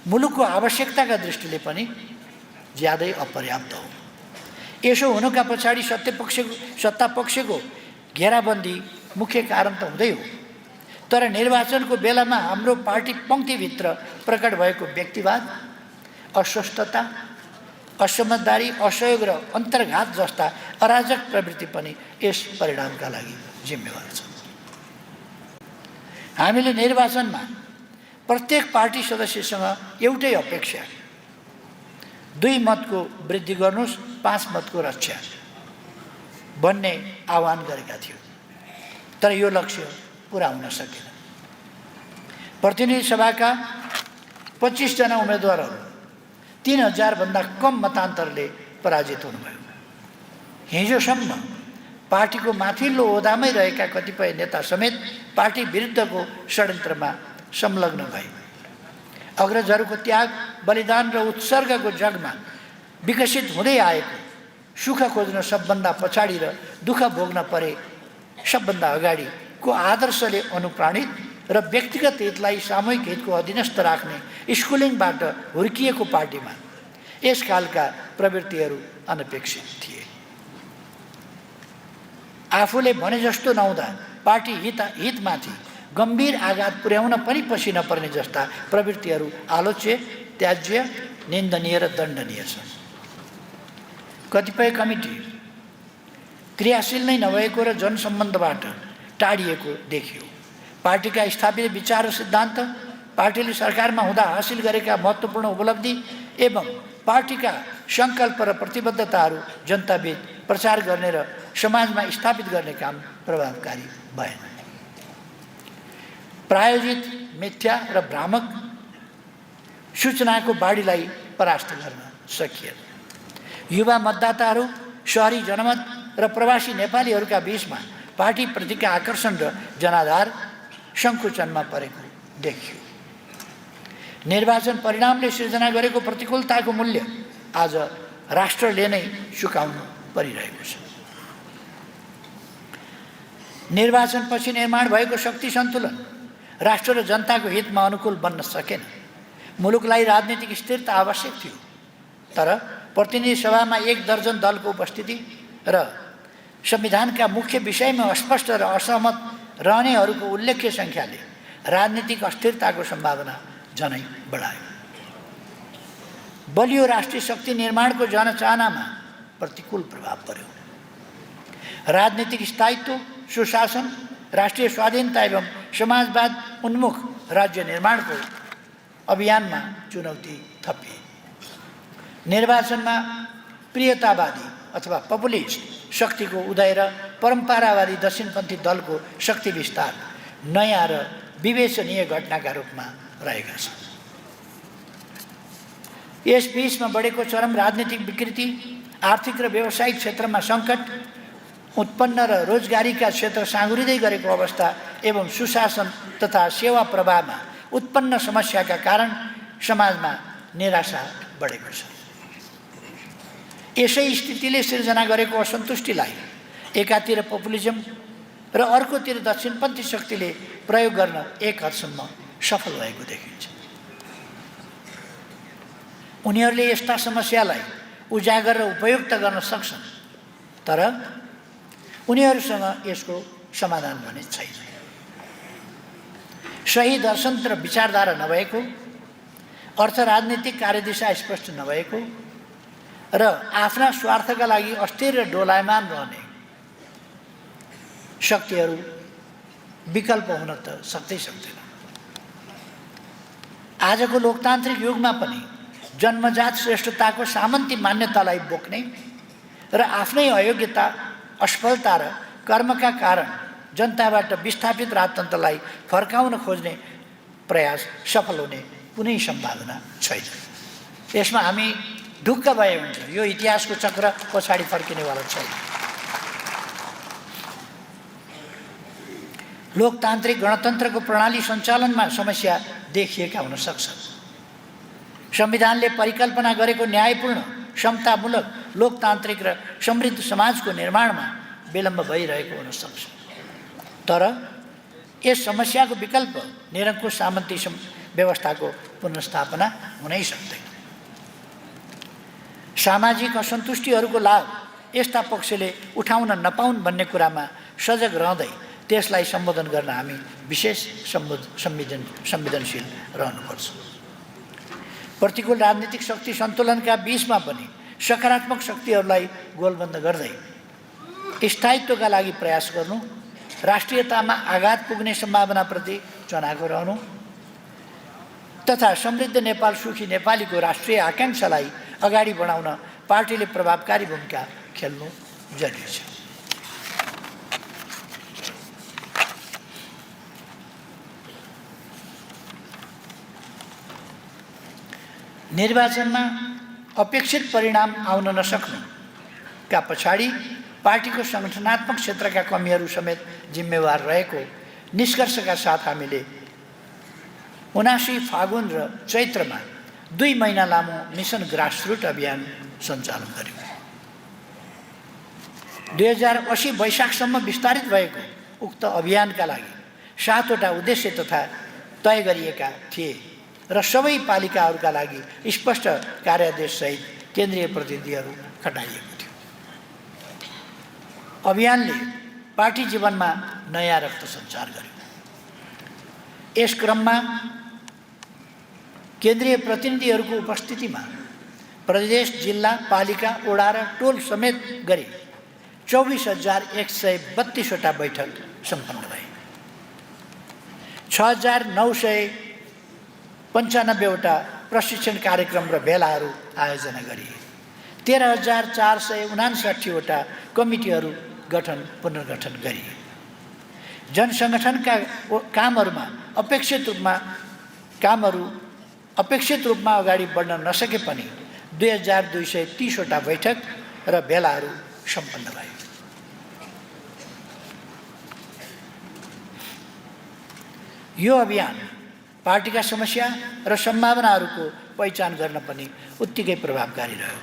मुलुकको आवश्यकताका दृष्टिले पनि ज्यादै अपर्याप्त हो। यसो हुनुका पछाडि सत्तापक्षको घेराबन्दी मुख्य कारण त हुँदै हो, तर निर्वाचनको बेलामा हाम्रो पार्टी पङ्क्तिभित्र प्रकट भएको व्यक्तिवाद, अस्वस्थता, असमझदारी, असहयोग र अन्तर्घात जस्ता अराजक प्रवृत्ति पनि यस परिणामका लागि जिम्मेवार छ। हामीले निर्वाचनमा प्रत्येक पार्टी सदस्यसँग एउटै अपेक्षा, 2 मतको वृद्धि गर्नुहोस्, 5 मतको रक्षा भन्ने आह्वान गरेका थियौँ। तर यो लक्ष्य पुरा हुन सकेन। प्रतिनिधि सभाका 25 जना उम्मेदवारहरू 3000 भन्दा कम मतान्तरले पराजित हुनुभयो। हिजोसम्म पार्टीको माथिल्लो ओहदामै रहेका कतिपय नेता समेत पार्टी विरुद्धको षड्यन्त्रमा संलग्न भए। अग्रजहरूको त्याग, बलिदान र उत्सर्गको जगमा विकसित हुँदै आएको सुख खोज्न सबभन्दा पछाडि र दुःख भोग्न परे सबभन्दा अगाडिको आदर्शले अनुप्राणित र व्यक्तिगत हितलाई सामूहिक हितको अधीनस्थ राख्ने स्कुलिङबाट हुर्किएको पार्टीमा यसकालका प्रवृत्तिहरू अनपेक्षित थिए। आफूले भने जस्तो नहुँदा पार्टी हितमाथि गम्भीर आघात पुर्याउन पनि पछि नपर्ने जस्ता प्रवृत्तिहरू आलोच्य, त्याज्य, निन्दनीय र दण्डनीय छन्। कतिपय कमिटी क्रियाशील नै नभएको र जनसम्बन्धबाट टाढिएको देखियो। पार्टीका स्थापित विचार र सिद्धान्त, पार्टीले सरकारमा हुँदा हासिल गरेका महत्त्वपूर्ण उपलब्धि एवं पार्टीका सङ्कल्प र प्रतिबद्धताहरू जनताबीच प्रचार गर्ने र समाजमा स्थापित गर्ने काम प्रभावकारी भएन। प्रायोजित मिथ्या र भ्रामक सूचनाको बाढीलाई परास्त गर्न सकिएन। युवा मतदाताहरू, शहरी जनमत र प्रवासी नेपालीहरूका बीचमा पार्टीप्रतिका आकर्षण र जनाधार सङ्कुचनमा परेको देखियो। निर्वाचन परिणामले सिर्जना गरेको प्रतिकूलताको मूल्य आज राष्ट्रले नै चुकाउनु परिरहेको छ। निर्वाचनपछि निर्माण भएको शक्ति सन्तुलन राष्ट्र र जनताको हितमा अनुकूल बन्न सकेन। मुलुकलाई राजनीतिक स्थिरता आवश्यक थियो, तर प्रतिनिधि सभामा 1 दर्जन दलको उपस्थिति र संविधानका मुख्य विषयमा अस्पष्ट र असहमत रहनेहरूको उल्लेख्य सङ्ख्याले राजनीतिक अस्थिरताको सम्भावना झनै बढायो। बलियो राष्ट्रिय शक्ति निर्माणको जनचाहनामा प्रतिकूल प्रभाव पर्यो। राजनीतिक स्थायित्व, सुशासन, राष्ट्रिय स्वाधीनता एवं समाजवाद उन्मुख राज्य निर्माणको अभियानमा चुनौती थपिए। निर्वाचनमा प्रियतावादी अथवा पपुलिस्ट शक्तिको उदय र परम्परावादी दक्षिणपन्थी दलको शक्ति विस्तार नयाँ र विवेचनीय घटनाका रूपमा रहेका छन्। यस बीचमा बढेको चरम राजनीतिक विकृति, आर्थिक र व्यावसायिक क्षेत्रमा सङ्कट उत्पन्न र रोजगारीका क्षेत्र साँघुरिँदै गरेको अवस्था एवं सुशासन तथा सेवा प्रवाहमा उत्पन्न समस्याका कारण समाजमा निराशा बढेको छ। यसै स्थितिले सिर्जना गरेको असन्तुष्टिलाई एकातिर पपुलिजम र अर्कोतिर दक्षिणपन्थी शक्तिले प्रयोग गर्न एक हदसम्म सफल भएको देखिन्छ। उनीहरूले यस्ता समस्यालाई उजागर र उपयुक्त गर्न सक्छन्, तर उनीहरूसँग यसको समाधान भने छैन। सही दर्शन र विचारधारा नभएको, अर्थ राजनीतिक कार्यदिशा स्पष्ट नभएको र आफ्ना स्वार्थका लागि अस्थिर र डोलायमान रहने शक्तिहरू विकल्प हुन त सक्दैन। आजको लोकतान्त्रिक युगमा पनि जन्मजात श्रेष्ठताको सामन्ती मान्यतालाई बोक्ने र आफ्नै अयोग्यता, असफलता र कर्मका कारण जनताबाट विस्थापित राजतन्त्रलाई फर्काउन खोज्ने प्रयास सफल हुने कुनै सम्भावना छैन। यसमा हामी ढुक्क भए हुन्छ, यो इतिहासको चक्र पछाडि फर्किनेवाला छैन। लोकतान्त्रिक गणतन्त्रको प्रणाली सञ्चालनमा समस्या देखिएका हुन सक्छन्। संविधानले परिकल्पना गरेको न्यायपूर्ण, समतामूलक, लोकतान्त्रिक र समृद्ध समाजको निर्माणमा विलम्ब भइरहेको हुन सक्छ। तर यस समस्याको विकल्प निरङ्कुश सामन्ती व्यवस्थाको पुनर्स्थापना हुनै सक्दैन। सामाजिक असन्तुष्टिहरूको लाभ यस्ता पक्षले उठाउन नपाउन् भन्ने कुरामा सजग रहँदै त्यसलाई सम्बोधन गर्न हामी विशेष संवेदनशील रहनुपर्छ। प्रतिकूल राजनीतिक शक्ति सन्तुलनका बीचमा पनि सकारात्मक शक्तिहरूलाई गोलबन्द गर्दै स्थायित्वका लागि प्रयास गर्नु, राष्ट्रियतामा आघात पुग्ने सम्भावनाप्रति चनाखो रहनु तथा समृद्ध नेपाल सुखी नेपालीको राष्ट्रिय आकांक्षालाई अगाडि बढाउन पार्टीले प्रभावकारी भूमिका खेल्नु जरुरी छ। निर्वाचनमा अपेक्षित परिणाम आउन नसक्नुका पछाडि पार्टीको संगठनात्मक क्षेत्रका कमीहरू समेत जिम्मेवार रहेको निष्कर्षका साथ हामीले 79 फागुन र चैत्रमा 2 महिना लामो मिसन ग्रासरुट अभियान सञ्चालन गर्यो। 2080 वैशाखसम्म विस्तारित भएको उक्त अभियानका लागि 7 वटा उद्देश्य तथा तय गरिएका थिए र सबै पालिकाहरूका लागि स्पष्ट कार्यादेशसहित केन्द्रीय प्रतिनिधिहरू खटाइएको थियो। अभियानले पार्टी जीवनमा नयाँ रक्त सञ्चार गर्यो। यस क्रममा केन्द्रीय प्रतिनिधिहरूको उपस्थितिमा प्रदेश, जिल्ला, पालिका, वडा र टोल समेत गरी 24,132 वटा बैठक सम्पन्न भए। 6,995 वटा प्रशिक्षण कार्यक्रम र भेलाहरू आयोजना गरिए। 13,459 वटा कमिटीहरू पुनर्गठन गरिए। जनसङ्गठनका कामहरू अपेक्षित रूपमा अगाडि बढ्न नसके पनि 2,230 वटा बैठक र भेलाहरू सम्पन्न भए। यो अभियान पार्टीका समस्या र सम्भावनाहरूको पहिचान गर्न पनि उत्तिकै प्रभावकारी रह्यो।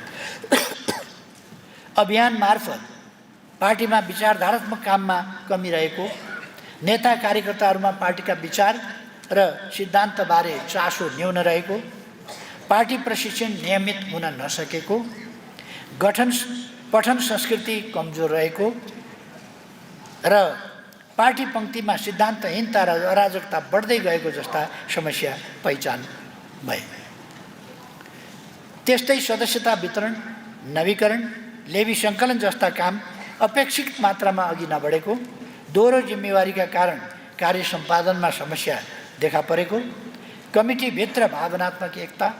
अभियान मार्फत पार्टीमा विचारधारात्मक काममा कमी रहेको, नेता कार्यकर्ताहरूमा पार्टीका विचार र सिद्धान्तबारे चासो न्यून रहेको, पार्टी प्रशिक्षण नियमित हुन नसकेको, पठन संस्कृति कमजोर रहेको र पार्टी पङ्क्तिमा सिद्धान्तहीनता र अराजकता बढ्दै गएको जस्ता समस्या पहिचान भए। त्यस्तै सदस्यता वितरण, नवीकरण, लेवी सङ्कलन जस्ता काम अपेक्षित मात्रामा अघि नबढेको, दोहोरो जिम्मेवारीका कारण कार्य सम्पादनमा समस्या देखा परेको, कमिटीभित्र भावनात्मक एकता,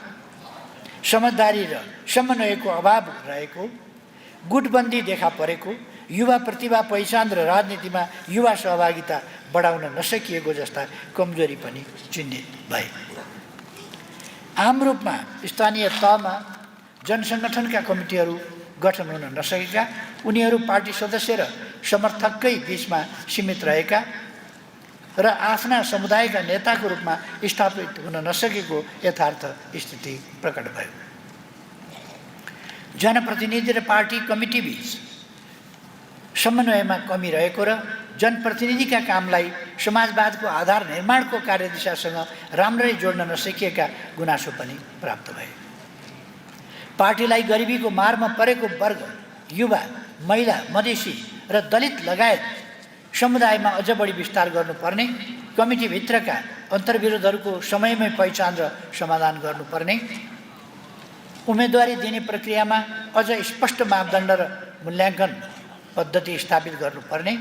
समझदारी र समन्वयको अभाव रहेको, गुटबन्दी देखा परेको, युवा प्रतिभा पहिचान र राजनीतिमा युवा सहभागिता बढाउन नसकिएको जस्ता कमजोरी पनि चिन्हित भए। आम रूपमा स्थानीय तहमा जनसङ्गठनका कमिटीहरू गठन हुन नसकेका, उनीहरू पार्टी सदस्य र समर्थककै बीचमा सीमित रहेका र आफ्ना समुदायका नेताको रूपमा स्थापित हुन नसकेको यथार्थ स्थिति प्रकट भयो। जनप्रतिनिधि र पार्टी कमिटी बीच समन्वयमा कमी रहेको र जनप्रतिनिधिका कामलाई समाजवादको आधार निर्माणको कार्यदिशासँग राम्ररी जोड्न नसकिएका गुनासो पनि प्राप्त भए। पार्टीलाई गरिबीको मारमा परेको वर्ग, युवा, महिला, मधेसी र दलित लगायत समुदायमा अझ बढी विस्तार गर्नुपर्ने, कमिटीभित्रका अन्तर्विरोधहरूको समयमै पहिचान र समाधान गर्नुपर्ने, उम्मेदवारी दिने प्रक्रियामा अझ स्पष्ट मापदण्ड र मूल्याङ्कन पद्धति स्थापित गर्नुपर्ने,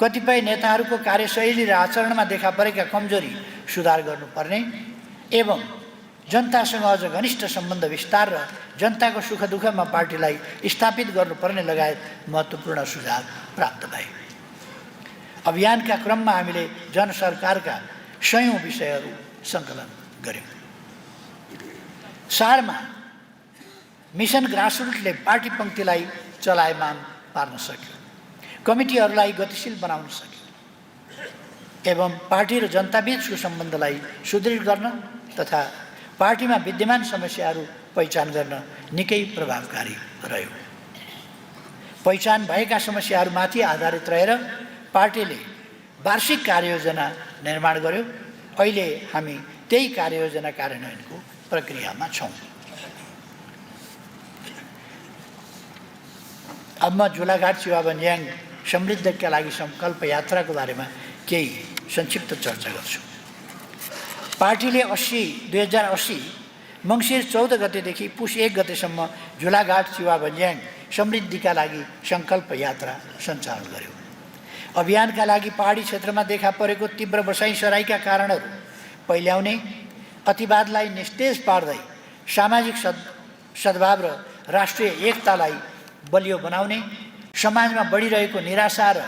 कतिपय नेताहरूको कार्यशैली र आचरणमा देखा परेका कमजोरी सुधार गर्नुपर्ने एवं जनतासँग अझ घनिष्ठ सम्बन्ध विस्तार र जनताको सुख दुःखमा पार्टीलाई स्थापित गर्नुपर्ने लगायत महत्त्वपूर्ण सुझाव प्राप्त भए। अभियानका क्रममा हामीले जनसरकारका 100औं विषयहरू सङ्कलन गर्यौँ। सारमा मिसन ग्रासरुटले पार्टी पङ्क्तिलाई चलायमान पार्न सक्यो, कमिटीहरूलाई गतिशील बनाउन सक्यो एवं पार्टी र जनताबीचको सम्बन्धलाई सुदृढ गर्न तथा पार्टीमा विद्यमान समस्याहरू पहिचान गर्न निकै प्रभावकारी रह्यो। पहिचान भएका समस्याहरूमाथि आधारित रहेर पार्टीले वार्षिक कार्ययोजना निर्माण गर्यो। अहिले हामी त्यही कार्ययोजना कार्यान्वयनको प्रक्रियामा छौँ। अब म झुलाघाट चिवाबन्ज्याङ समृद्धिका लागि सङ्कल्प यात्राको बारेमा केही संक्षिप्त चर्चा गर्छु। पार्टीले 2080 मङ्सिर 14 गतेदेखि पुस 1 गतेसम्म झुलाघाट चिवा भन्ज्याङ समृद्धिका लागि सङ्कल्प यात्रा सञ्चालन गर्यो। अभियानका लागि पहाडी क्षेत्रमा देखा परेको तीव्र बसाइसराईका कारणहरू पहिल्याउने, अतिवादलाई निस्तेज पार्दै सामाजिक सद्भाव र राष्ट्रिय एकतालाई बलियो बनाउने, समाजमा बढिरहेको निराशा र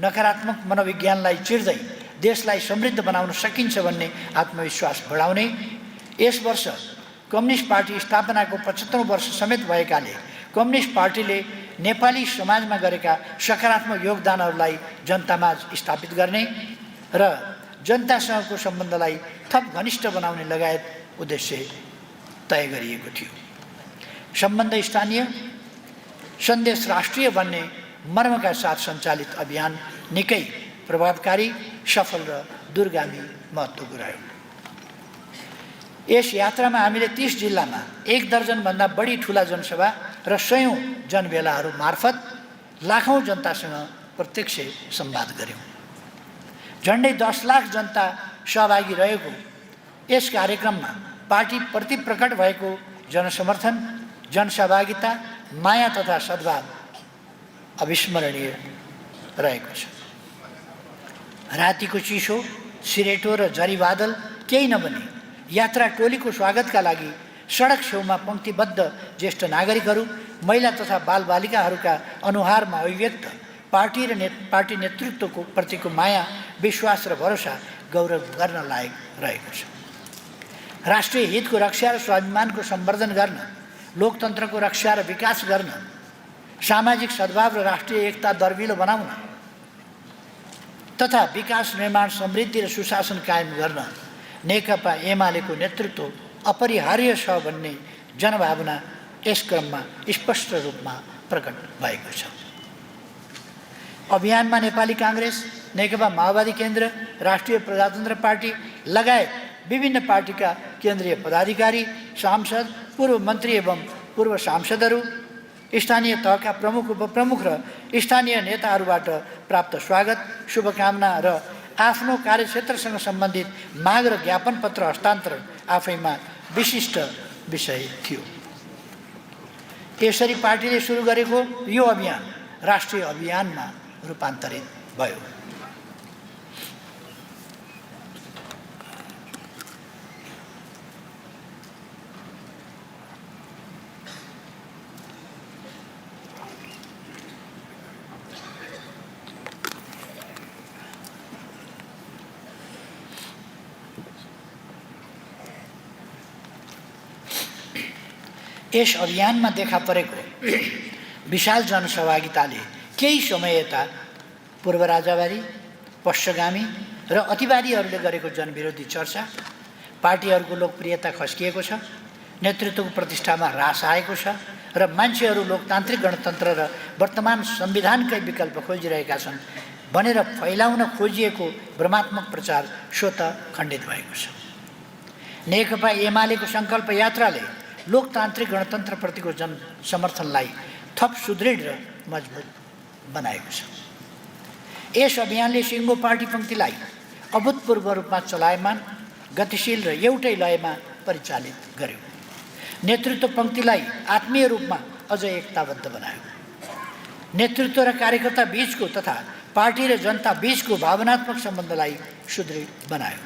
नकारात्मक मनोविज्ञानलाई चिर्दै देशलाई समृद्ध बनाउन सकिन्छ भन्ने आत्मविश्वास बढाउने, यस वर्ष कम्युनिस्ट पार्टी स्थापनाको 75औं वर्ष समेत भएकाले कम्युनिस्ट पार्टीले नेपाली समाजमा गरेका सकारात्मक योगदानहरूलाई जनतामा स्थापित गर्ने र जनतासँगको सम्बन्धलाई थप घनिष्ठ बनाउने लगायत उद्देश्य तय गरिएको थियो। सम्बन्ध स्थानीय, सन्देश राष्ट्रिय भन्ने मर्मका साथ सञ्चालित अभियान निकै प्रभावकारी, सफल र दूरगामी महत्त्वको रह्यो। यस यात्रामा हामीले 30 जिल्लामा 1 दर्जनभन्दा बढी ठुला जनसभा र 100औं जनभेलाहरू मार्फत लाखौं जनतासँग प्रत्यक्ष संवाद गर्यौं। झन्डै 10 लाख जनता सहभागी रहेको यस कार्यक्रममा पार्टीप्रति प्रकट भएको जनसमर्थन, जनसहभागिता, माया तथा सद्भाव अविस्मरणीय रहेको छ। रातिको चिसो, सिरेटो र झरीबादल केही नबनी यात्रा टोलीको स्वागतका लागि सडक छेउमा पंक्तिबद्ध ज्येष्ठ नागरिकहरू, महिला तथा बालबालिकाहरूका अनुहारमा अभिव्यक्त पार्टी नेतृत्वको प्रतिको माया, विश्वास र भरोसा गौरव गर्न लायक रहेको छ। राष्ट्रिय हितको रक्षा र स्वाभिमानको सम्वर्धन गर्न, लोकतन्त्रको रक्षा र विकास गर्न, सामाजिक सद्भाव र राष्ट्रिय एकता दर्विलो बनाउन तथा विकास निर्माण, समृद्धि र सुशासन कायम गर्न नेकपा एमालेको नेतृत्व अपरिहार्य छ भन्ने जनभावना यस क्रममा स्पष्ट रूपमा प्रकट भएको छ। अभियानमा नेपाली काङ्ग्रेस, नेकपा माओवादी केन्द्र, राष्ट्रिय प्रजातन्त्र पार्टी लगायत विभिन्न पार्टीका केन्द्रीय पदाधिकारी, सांसद, पूर्व मन्त्री एवं पूर्व सांसदहरू, स्थानीय तहका प्रमुख, उपप्रमुख र स्थानीय नेताहरूबाट प्राप्त स्वागत, शुभकामना र आफ्नो कार्यक्षेत्रसँग सम्बन्धित माग र ज्ञापन पत्र हस्तान्तरण आफैमा विशिष्ट विषय थियो। यसरी पार्टीले सुरु गरेको यो अभियान राष्ट्रिय अभियानमा रूपान्तरित भयो। यस अभियानमा देखा परेको विशाल जनसहभागिताले केही समय यता पूर्व राजावादी, पश्चगामी र अतिवादीहरूले गरेको जनविरोधी चर्चा, पार्टीहरूको लोकप्रियता खस्किएको छ, नेतृत्वको प्रतिष्ठामा ह्रास आएको छ र मान्छेहरू लोकतान्त्रिक गणतन्त्र र वर्तमान संविधानकै विकल्प खोजिरहेका छन् भनेर फैलाउन खोजिएको भ्रमात्मक प्रचार स्वतः खण्डित भएको छ। नेकपा एमालेको सङ्कल्प यात्राले लोकतान्त्रिक गणतन्त्रप्रतिको जन समर्थनलाई थप सुदृढ र मजबुत बनाएको छ। यस अभियानले सिङ्गो पार्टी पङ्क्तिलाई अभूतपूर्व रूपमा चलायमान, गतिशील र एउटै लयमा परिचालित गर्यो। नेतृत्व पङ्क्तिलाई आत्मीय रूपमा अझ एकताबद्ध बनायो। नेतृत्व र कार्यकर्ता बीचको तथा पार्टी र जनता बीचको भावनात्मक सम्बन्धलाई सुदृढ बनायो।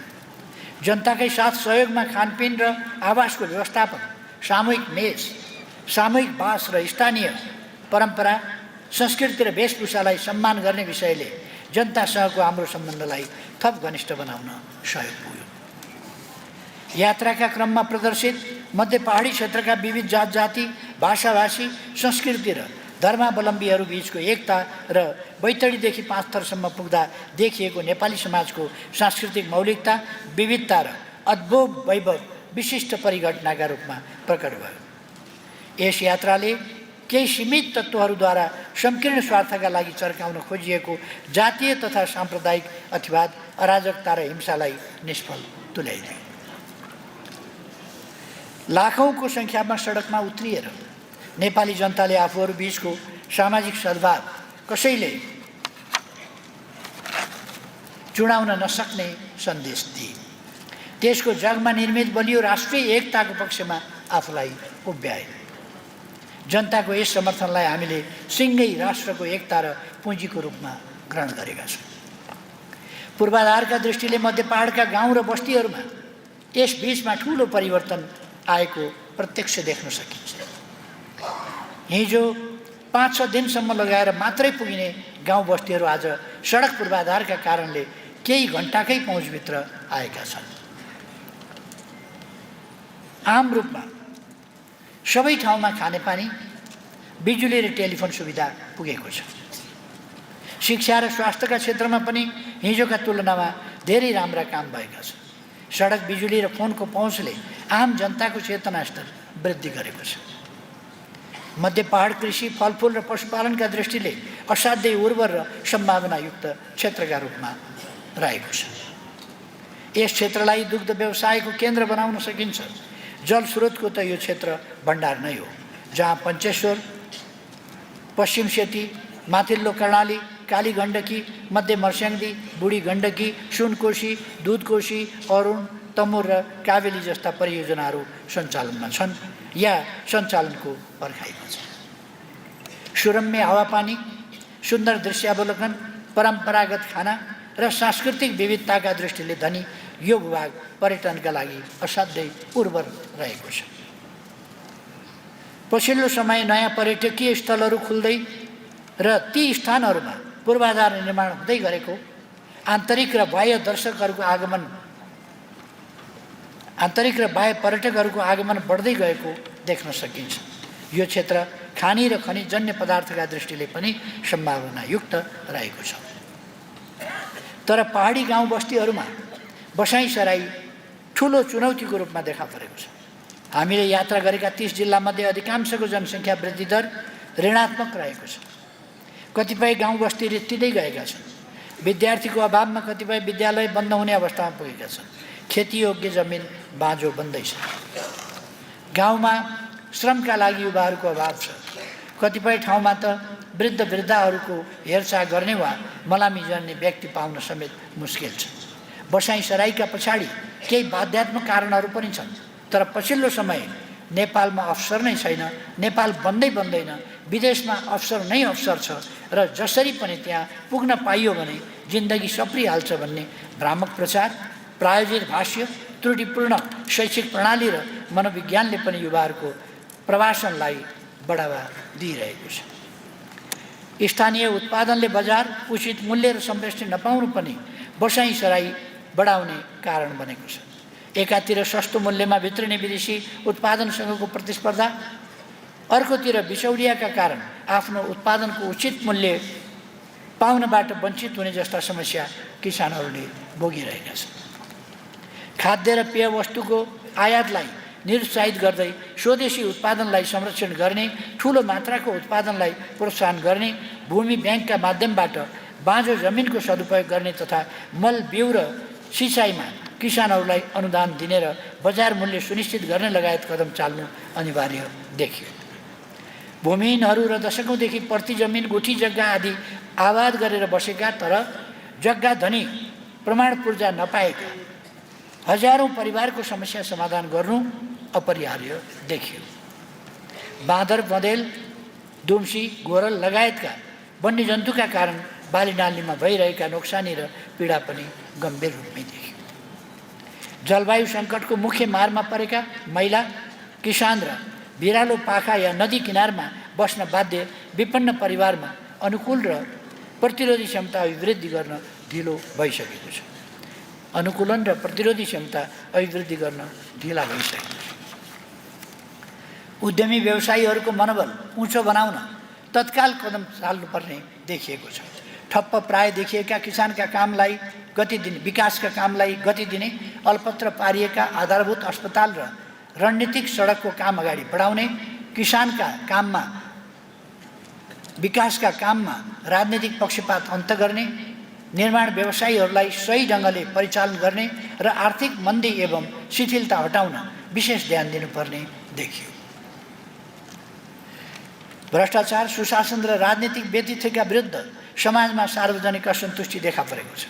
जनताकै साथ सहयोगमा खानपिन र आवासको व्यवस्थापन, सामूहिक मेज, सामूहिक बास र स्थानीय परम्परा, संस्कृति र वेशभूषालाई सम्मान गर्ने विषयले जनतासँगको हाम्रो सम्बन्धलाई थप घनिष्ठ बनाउन सहयोग पुग्यो। यात्राका क्रममा प्रदर्शित मध्य पहाडी क्षेत्रका विविध जात जाति, भाषाभाषी, संस्कृति र धर्मावलम्बीहरू बीचको एकता र बैतडीदेखि पाँचथरसम्म पुग्दा देखिएको नेपाली समाजको सांस्कृतिक मौलिकता, विविधता र अद्भुत वैभव विशिष्ट परिघटनाका रूपमा प्रकट भयो। यस यात्राले केही सीमित तत्त्वहरूद्वारा संकीर्ण स्वार्थका लागि चर्काउन खोजिएको जातीय तथा साम्प्रदायिक अतिवाद, अराजकता र हिंसालाई निष्फल तुल्याइदियो। लाखौंको सङ्ख्यामा सडकमा उत्रिएर नेपाली जनताले आफूहरू बीचको सामाजिक सद्भाव कसैले चुडाउन नसक्ने सन्देश दिए। देशको जगमा निर्मित बलियो राष्ट्रिय एकताको पक्षमा आफूलाई उभ्याए। जनताको यस समर्थनलाई हामीले सिङ्गै राष्ट्रको एकता र पुँजीको रूपमा ग्रहण गरेका छौँ। पूर्वाधारका दृष्टिले मध्य पहाडका गाउँ र बस्तीहरूमा यस बीचमा ठुलो परिवर्तन आएको प्रत्यक्ष देख्न सकिन्छ। हिजो 5-6 दिनसम्म लगाएर मात्रै पुगिने गाउँ बस्तीहरू आज सडक पूर्वाधारका कारणले केही घण्टाकै पहुँचभित्र आएका छन्। आम रूपमा सबै ठाउँमा खानेपानी, बिजुली र टेलिफोन सुविधा पुगेको छ। शिक्षा र स्वास्थ्यका क्षेत्रमा पनि हिजोका तुलनामा धेरै राम्रा काम भएका छन्। सडक, बिजुली र फोनको पहुँचले आम जनताको चेतना स्तर वृद्धि गरेको छ। मध्य पहाड कृषि, फलफुल र पशुपालनका दृष्टिले असाध्यै उर्वर र सम्भावनायुक्त क्षेत्रका रूपमा रहेको छ। यस क्षेत्रलाई दुग्ध व्यवसायको केन्द्र बनाउन सकिन्छ। जल स्रोतको त यो क्षेत्र भण्डार नै हो, जहाँ पञ्चेश्वर, पश्चिम सेती, माथिल्लो कर्णाली, काली गण्डकी, मध्य मर्स्याङ्दी, बुढी गण्डकी, सुनकोशी, दुधकोशी, अरुण, तमुर र कावेली जस्ता परियोजनाहरू सञ्चालनमा छन् या सञ्चालनको पर्खाइमा छन्। सुरम्य हावापानी, सुन्दर दृश्यावलोकन, परम्परागत खाना र सांस्कृतिक विविधताका दृष्टिले धनी यो भूभाग पर्यटनका लागि असाध्यै उर्वर रहेको छ। पछिल्लो समय नयाँ पर्यटकीय स्थलहरू खुल्दै र ती स्थानहरूमा पूर्वाधार निर्माण हुँदै गरेको, आन्तरिक र बाह्य पर्यटकहरूको आगमन बढ्दै गएको देख्न सकिन्छ। यो क्षेत्र खानी र खनिजजन्य पदार्थका दृष्टिले पनि सम्भावनायुक्त रहेको छ। तर पहाडी गाउँ बस्तीहरूमा बसाइसराई ठुलो चुनौतीको रूपमा देखा परेको छ। हामीले यात्रा गरेका 30 जिल्लामध्ये अधिकांशको जनसङ्ख्या वृद्धि दर ऋणात्मक रहेको छ। कतिपय गाउँ बस्ती रित्तिँदै गएका छन्। विद्यार्थीको अभावमा कतिपय विद्यालय बन्द हुने अवस्थामा पुगेका छन्। खेतीयोग्य जमिन बाँझो बन्दैछ। गाउँमा श्रमका लागि युवाहरूको अभाव छ। कतिपय ठाउँमा त वृद्धहरूको हेरचाह गर्ने वा मलामी गर्ने व्यक्ति पाउन समेत मुस्किल छ। बसाइसराईका पछाडि केही बाध्यात्मक कारणहरू पनि छन्, तर पछिल्लो समय नेपालमा अवसर नै छैन, नेपाल बन्दैन, विदेशमा अवसर नै अवसर छ र जसरी पनि त्यहाँ पुग्न पाइयो भने जिन्दगी सप्रिहाल्छ भन्ने भ्रामक प्रचार, प्रायोजित भाष्य, त्रुटिपूर्ण शैक्षिक प्रणाली र मनोविज्ञानले पनि युवाहरूको प्रवासनलाई बढावा दिइरहेको छ। स्थानीय उत्पादनले बजार, उचित मूल्य र सम्प्रेषण नपाउनु पनि बसाइसराई बढाउने कारण बनेको छ। एकातिर सस्तो मूल्यमा भित्रिने विदेशी उत्पादनसँगको प्रतिस्पर्धा, अर्कोतिर बिचौलियाका कारण आफ्नो उत्पादनको उचित मूल्य पाउनबाट वञ्चित हुने जस्ता समस्या किसानहरूले भोगिरहेका छन्। खाद्य र पेय वस्तुको आयातलाई निरुत्साहित गर्दै स्वदेशी उत्पादनलाई संरक्षण गर्ने, ठुलो मात्राको उत्पादनलाई प्रोत्साहन गर्ने, भूमि ब्याङ्कका माध्यमबाट बाँझो जमिनको सदुपयोग गर्ने तथा मल बिउ र सिँचाइमा किसानहरूलाई अनुदान दिने र बजार मूल्य सुनिश्चित गर्ने लगायत कदम चाल्नु अनिवार्य देखियो। भूमिहीनहरू र दशकौँदेखि प्रति जमिन, गुठी जग्गा आदि आबाद गरेर बसेका तर जग्गा धनी प्रमाण पूर्जा नपाएका हजारौँ परिवारको समस्या समाधान गर्नु अपरिहार्य देखियो। बाँदर, बँदेल, दुम्सी, गोरल लगायतका वन्यजन्तुका कारण बालीनालीमा भइरहेका नोक्सानी र पीडा पनि गम्भीर रूपमै देखियो। जलवायु सङ्कटको मुख्य मारमा परेका महिला, किसान र बिरालो पाखा या नदी किनारमा बस्न बाध्य विपन्न परिवारमा अनुकूल र प्रतिरोधी क्षमता अभिवृद्धि गर्न ढिलो भइसकेको छ। अनुकूलन र प्रतिरोधी क्षमता अभिवृद्धि गर्न ढिला भइसकेको छ। उद्यमी व्यवसायीहरूको मनोबल उँचो बनाउन तत्काल कदम चाल्नुपर्ने देखिएको छ। ठप्प प्राय देखिएका किसानका कामलाई गति दिने, विकासका कामलाई गति दिने, अल्पत्र पारिएका आधारभूत अस्पताल र रणनीतिक सडकको काम अगाडि बढाउने, किसानका काममा, विकासका काममा राजनीतिक पक्षपात अन्त गर्ने, निर्माण व्यवसायीहरूलाई सही ढङ्गले परिचालन गर्ने र आर्थिक मन्दी एवं शिथिलता हटाउन विशेष ध्यान दिनुपर्ने देखियो। भ्रष्टाचार, सुशासन र राजनीतिक व्यतिथिका विरुद्ध समाजमा सार्वजनिक असन्तुष्टि देखा परेको छ।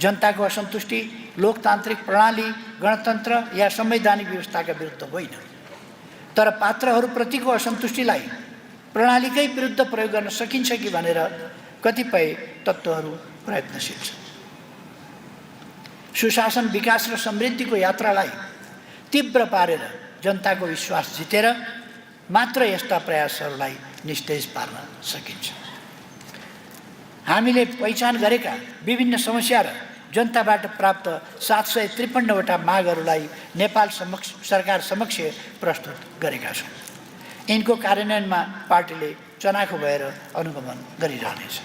जनताको असन्तुष्टि लोकतान्त्रिक प्रणाली, गणतन्त्र या संवैधानिक व्यवस्थाका विरुद्ध होइन, तर पात्रहरूप्रतिको असन्तुष्टिलाई प्रणालीकै विरुद्ध प्रयोग गर्न सकिन्छ कि भनेर कतिपय तत्त्वहरू प्रयत्नशील छन्। सुशासन, विकास र समृद्धिको यात्रालाई तीव्र पारेर जनताको विश्वास जितेर मात्र यस्ता प्रयासहरूलाई निस्तेज पार्न सकिन्छ। हामीले पहिचान गरेका विभिन्न समस्या र जनताबाट प्राप्त 753वटा मागहरूलाई नेपाल सरकार समक्ष प्रस्तुत गरेका छौँ। यिनको कार्यान्वयनमा पार्टीले चनाखो भएर अनुगमन गरिरहनेछ।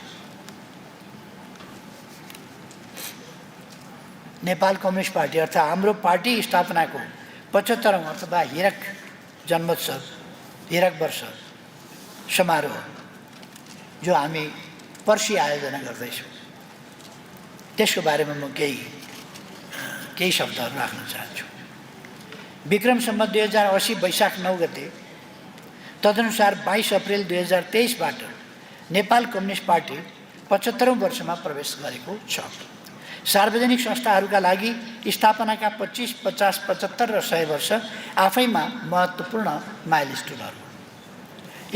नेपाल कम्युनिस्ट पार्टी अर्थात् हाम्रो पार्टी स्थापनाको 75औं अथवा हीरक जन्मोत्सव, हीरक वर्ष समारोह जो हामी पर्सि आयोजना गर्दैछौँ, त्यसको बारेमा म केही शब्दहरू राख्न चाहन्छु। विक्रम सम्वत 2080 वैशाख 9 गते, तदनुसार 22 अप्रिल 2023बाट नेपाल कम्युनिस्ट पार्टी 75औं वर्षमा प्रवेश गरेको छ। सार्वजनिक संस्थाहरूका लागि स्थापनाका 25, 50, 75 र 100 वर्ष आफैमा महत्त्वपूर्ण माइलस्टोनहरू।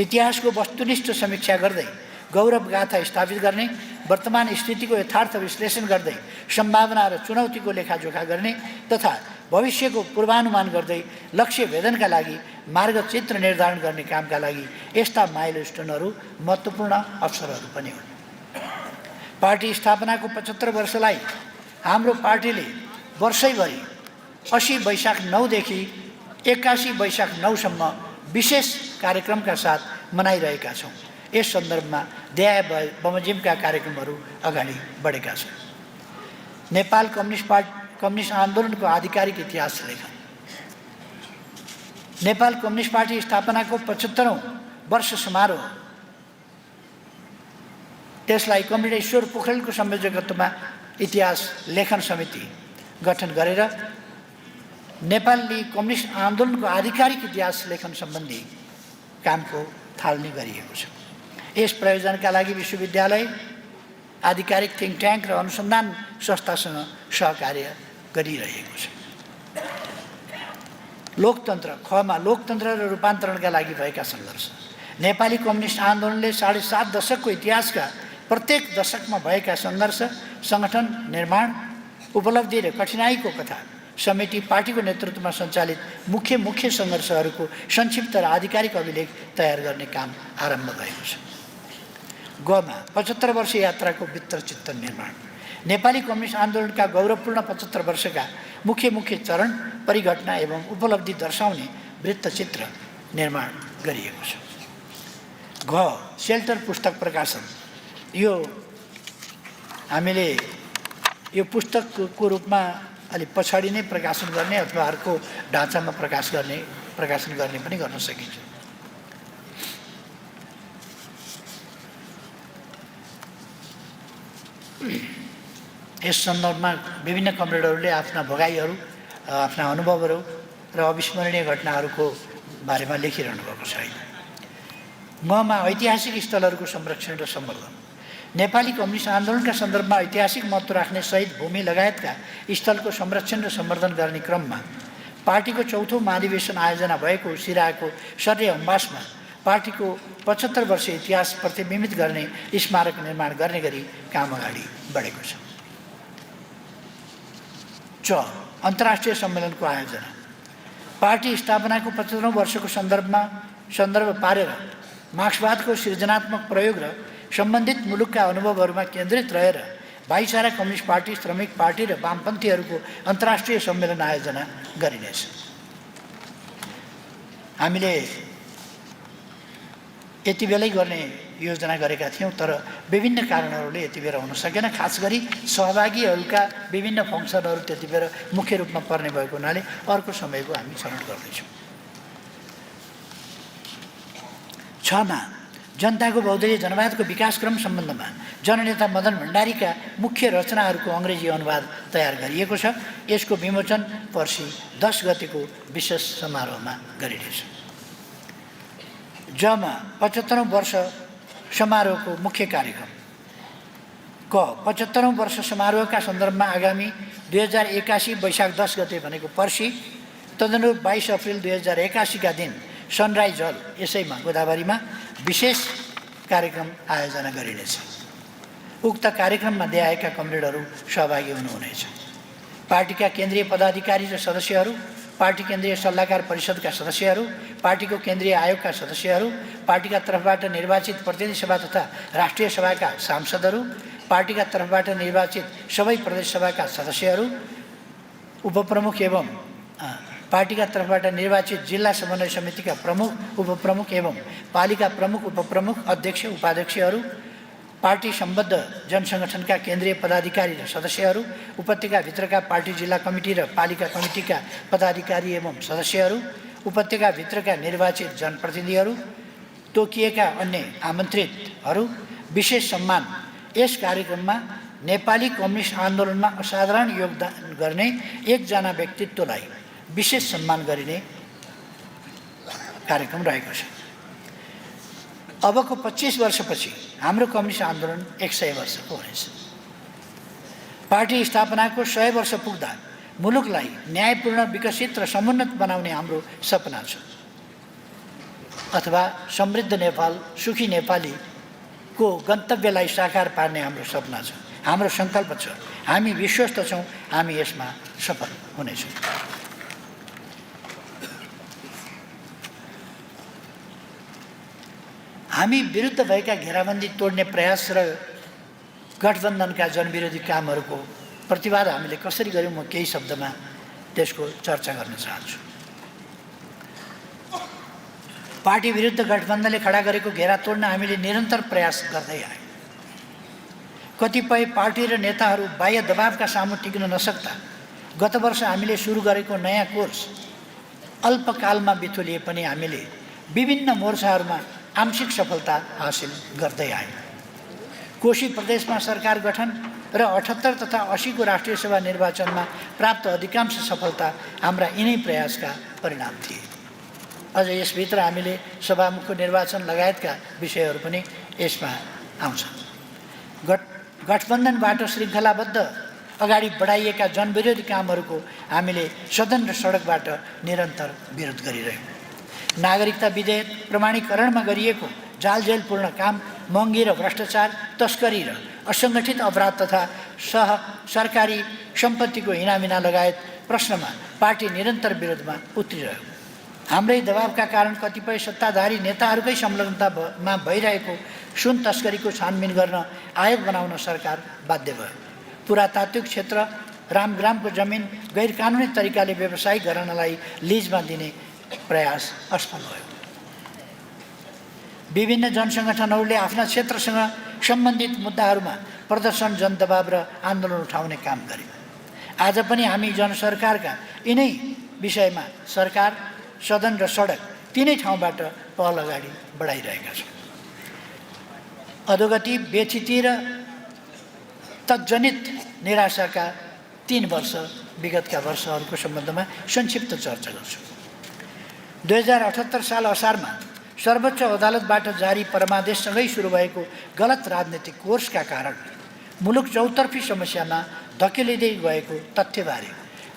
इतिहासको वस्तुनिष्ठ समीक्षा गर्दै गौरव गाथा स्थापित गर्ने, वर्तमान स्थितिको यथार्थ विश्लेषण गर्दै सम्भावना र चुनौतीको लेखाजोखा गर्ने तथा भविष्यको पूर्वानुमान गर्दै लक्ष्य भेदनका लागि मार्गचित्र निर्धारण गर्ने कामका लागि यस्ता माइलस्टोनहरू महत्त्वपूर्ण अवसरहरू पनि हुन्। पार्टी स्थापनाको 75 वर्षलाई हाम्रो पार्टीले वर्षैभरि 80 वैशाख 9 देखि 81 वैशाख 9 सम्म विशेष कार्यक्रमका साथ मनाइरहेका छौँ। यस सन्दर्भमा देहाय बमोजिमका कार्यक्रमहरू अगाडि बढेका छन्। नेपाल कम्युनिस्ट आन्दोलनको आधिकारिक इतिहास लेखन। नेपाल कम्युनिस्ट पार्टी स्थापनाको 75औं वर्ष समारोह, त्यसलाई कमरेड ईश्वर पोखरेलको संयोजकत्वमा इतिहास लेखन समिति गठन गरेर नेपाली कम्युनिस्ट आन्दोलनको आधिकारिक इतिहास लेखन सम्बन्धी कामको थालनी गरिएको छ। यस प्रयोजनका लागि विश्वविद्यालय, आधिकारिक थिङ्क ट्याङ्क र अनुसन्धान संस्थासँग सहकार्य गरिरहेको छ। लोकतन्त्र खमा लोकतन्त्र र रूपान्तरणका लागि भएका सङ्घर्ष। नेपाली कम्युनिस्ट आन्दोलनले 7.5 दशकको इतिहासका प्रत्येक दशकमा भएका सङ्घर्ष, सङ्गठन निर्माण, उपलब्धि र कठिनाइको कथा समेटी पार्टीको नेतृत्वमा सञ्चालित मुख्य सङ्घर्षहरूको संक्षिप्त र आधिकारिक अभिलेख तयार गर्ने काम आरम्भ भएको छ। गमा 75 वर्ष यात्राको वृत्तचित्र निर्माण। नेपाली कम्युनिस्ट आन्दोलनका गौरवपूर्ण 75 वर्षका मुख्य चरण, परिघटना एवं उपलब्धि दर्शाउने वृत्तचित्र निर्माण गरिएको छ। घ सेल्टर पुस्तक प्रकाशन। यो हामीले यो पुस्तकको रूपमा अलि पछाडि नै प्रकाशन गर्ने अथवा अर्को ढाँचामा प्रकाशन गर्ने पनि गर्न सकिन्छ। यस सन्दर्भमा विभिन्न कमरेडहरूले आफ्ना भोगाईहरू, आफ्ना अनुभवहरू र अविस्मरणीय घटनाहरूको बारेमा लेखिरहनु भएको छ। ममा ऐतिहासिक स्थलहरूको संरक्षण र सम्वर्धन। नेपाली कम्युनिस्ट आन्दोलनका सन्दर्भमा ऐतिहासिक महत्त्व राख्ने शहीद भूमि लगायतका स्थलको संरक्षण र सम्वर्धन गर्ने क्रममा पार्टीको 4औं महाधिवेशन आयोजना भएको सिराहाको सर्य अम्बासमा पार्टीको 75 वर्ष इतिहास प्रतिबिम्बित गर्ने स्मारक निर्माण गर्ने गरी काम अगाडि बढेको छ। च अन्तर्राष्ट्रिय सम्मेलनको आयोजना। पार्टी स्थापनाको 75औं वर्षको सन्दर्भ पारेर मार्क्सवादको सृजनात्मक प्रयोग र सम्बन्धित मुलुकका अनुभवहरूमा केन्द्रित रहेर भाइचारा कम्युनिस्ट पार्टी, श्रमिक पार्टी र वामपन्थीहरूको अन्तर्राष्ट्रिय सम्मेलन आयोजना गरिनेछ। हामीले यति बेलै गर्ने योजना गरेका थियौँ, तर विभिन्न कारणहरूले यति बेला हुन सकेन। खास गरी सहभागीहरूका विभिन्न फङ्सनहरू त्यति बेला मुख्य रूपमा पर्ने भएको हुनाले अर्को समयको हामी छनौट गर्दैछौँ। 6मा जनताको बहुदलीय जनवादको विकासक्रम सम्बन्धमा जननेता मदन भण्डारीका मुख्य रचनाहरूको अङ्ग्रेजी अनुवाद तयार गरिएको छ। यसको विमोचन पर्सि 10 गतेको विशेष समारोहमा गरिनेछ। जमा 75औं वर्ष समारोहको मुख्य कार्यक्रम। 75औं वर्ष समारोहका सन्दर्भमा आगामी 2081 वैशाख 10 गते भनेको पर्सि तदनुरूप 22 अप्रिल 2081 का दिन सनराइज हल यसैमा गोदावरीमा विशेष कार्यक्रम आयोजना गरिनेछ। उक्त कार्यक्रममा देआएका कमरेडहरू सहभागी हुनुहुनेछ। पार्टीका केन्द्रीय पदाधिकारी र सदस्यहरू, पार्टी केन्द्रीय सल्लाहकार परिषदका सदस्यहरू, पार्टीको केन्द्रीय आयोगका सदस्यहरू, पार्टीका तर्फबाट निर्वाचित प्रतिनिधि सभा तथा राष्ट्रिय सभाका सांसदहरू, पार्टीका तर्फबाट निर्वाचित सबै प्रदेश सभाका सदस्यहरू, उपप्रमुख एवं पार्टीका तर्फबाट निर्वाचित जिल्ला समन्वय समितिका प्रमुख, उपप्रमुख एवं पालिका प्रमुख, उपप्रमुख, अध्यक्ष, उपाध्यक्षहरू, पार्टी सम्बद्ध जनसङ्गठनका केन्द्रीय पदाधिकारी र सदस्यहरू, उपत्यकाभित्रका पार्टी जिल्ला कमिटी र पालिका कमिटीका पदाधिकारी एवं सदस्यहरू, उपत्यकाभित्रका निर्वाचित जनप्रतिनिधिहरू, तोकिएका अन्य आमन्त्रितहरू, विशेष सम्मान। यस कार्यक्रममा नेपाली कम्युनिस्ट आन्दोलनमा असाधारण योगदान गर्ने एकजना व्यक्तित्वलाई विशेष सम्मान गरिने कार्यक्रम रहेको छ। अबको 25 वर्षपछि हाम्रो कम्युनिस्ट आन्दोलन 100 वर्षको हुनेछ। पार्टी स्थापनाको 100 वर्ष पुग्दा मुलुकलाई न्यायपूर्ण, विकसित र समुन्नत बनाउने हाम्रो सपना छ, अथवा समृद्ध नेपाल, सुखी नेपालीको गन्तव्यलाई साकार पार्ने हाम्रो सपना छ, हाम्रो सङ्कल्प छ। हामी विश्वस्त छौँ हामी यसमा सफल हुनेछौँ। हामी विरुद्ध भएका घेराबन्दी तोड्ने प्रयास र गठबन्धनका जनविरोधी कामहरूको प्रतिवाद हामीले कसरी गर्यौँ, म केही शब्दमा त्यसको चर्चा गर्न चाहन्छु। पार्टी विरुद्ध गठबन्धनले खडा गरेको घेरा तोड्न हामीले निरन्तर प्रयास गर्दै आयौँ। कतिपय पार्टी र नेताहरू बाह्य दबावका सामु टिक्न नसक्दा गत वर्ष हामीले सुरु गरेको नयाँ कोर्स अल्पकालमा बिथोलिए पनि हामीले विभिन्न मोर्चाहरूमा आंशिक सफलता हासिल गर्दै आयौँ। कोशी प्रदेशमा सरकार गठन र 78 तथा 80 को राष्ट्रिय सभा निर्वाचनमा प्राप्त अधिकांश सफलता हाम्रा यिनै प्रयासका परिणाम थिए। अझ यसभित्र हामीले सभामुखको निर्वाचन लगायतका विषयहरू पनि यसमा आउँछ। गठबन्धनबाट श्रृङ्खलाबद्ध अगाडि बढाइएका जनविरोधी कामहरूको हामीले सदन र सडकबाट निरन्तर विरोध गरिरह्यौँ। नागरिकता विधेयक प्रमाणीकरणमा गरिएको जालझेलपूर्ण काम, महँगी र भ्रष्टाचार, तस्करी र असङ्गठित अपराध तथा सरकारी सम्पत्तिको हिनामिना लगायत प्रश्नमा पार्टी निरन्तर विरोधमा उत्रिरह्यो। हाम्रै दबावका कारण कतिपय सत्ताधारी नेताहरूकै संलग्नतामा भइरहेको सुन तस्करीको छानबिन गर्न आयोग बनाउन सरकार बाध्य भयो। पुरातात्विक क्षेत्र, रामग्रामको जमिन गैर कानुनी तरिकाले व्यवसायिक घरानालाई लिजमा दिने प्रयास असफल भयो। विभिन्न जनसङ्गठनहरूले आफ्ना क्षेत्रसँग सम्बन्धित मुद्दाहरूमा प्रदर्शन, जनदबाव र आन्दोलन उठाउने काम गरे। आज पनि हामी जनसरकारका यिनै विषयमा सरकार, सदन र सडक तीनै ठाउँबाट पहल अगाडि बढाइरहेका छौँ। अधोगति, व्यथिति र तत्जनित निराशाका 3 वर्ष विगतका वर्षहरूको सम्बन्धमा संक्षिप्त चर्चा गर्छु। 2078 साल असारमा सर्वोच्च अदालतबाट जारी परमादेशसँगै सुरु भएको गलत राजनीतिक कोर्सका कारण मुलुक चौतर्फी समस्यामा धकेलिँदै गएको तथ्यबारे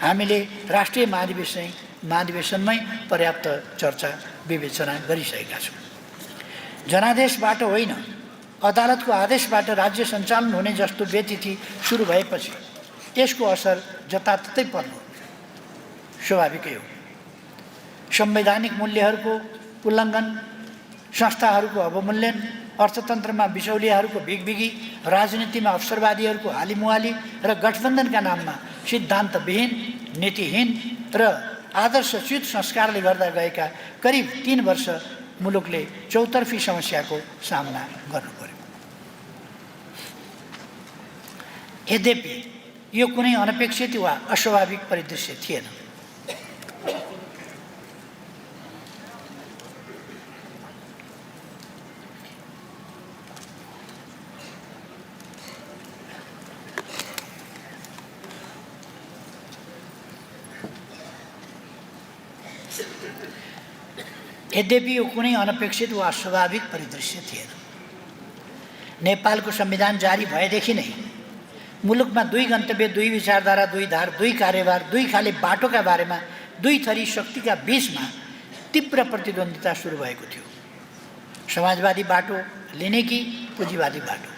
हामीले राष्ट्रिय महाधिवेशनमै पर्याप्त चर्चा विवेचना गरिसकेका छौँ। जनादेशबाट होइन, अदालतको आदेशबाट राज्य सञ्चालन हुने जस्तो व्यतिथि सुरु भएपछि यसको असर जताततै पर्नु स्वाभाविकै हो। संवैधानिक मूल्यहरूको उल्लङ्घन, संस्थाहरूको अवमूल्यन, अर्थतन्त्रमा बिचौलियाहरूको भिगभिगी, राजनीतिमा अवसरवादीहरूको हालिमुहाली र गठबन्धनका नाममा सिद्धान्तविहीन, नीतिहीन र आदर्शच्युत संस्कारले गर्दा गएका करिब 3 वर्ष मुलुकले चौतर्फी समस्याको सामना गर्नु पर्यो। यद्यपि यो कुनै अनपेक्षित वा अस्वाभाविक परिदृश्य थिएन। यद्यपि यो कुनै अनपेक्षित वा अस्वाभाविक परिदृश्य थिएन। नेपालको संविधान जारी भएदेखि नै मुलुकमा दुई गन्तव्य, दुई विचारधारा, दुई धार, दुई कार्यभार, दुई खाले बाटोका बारेमा दुई थरी शक्तिका बीचमा तीव्र प्रतिद्वन्दिता सुरु भएको थियो। समाजवादी बाटो लिने कि पुँजीवादी बाटो,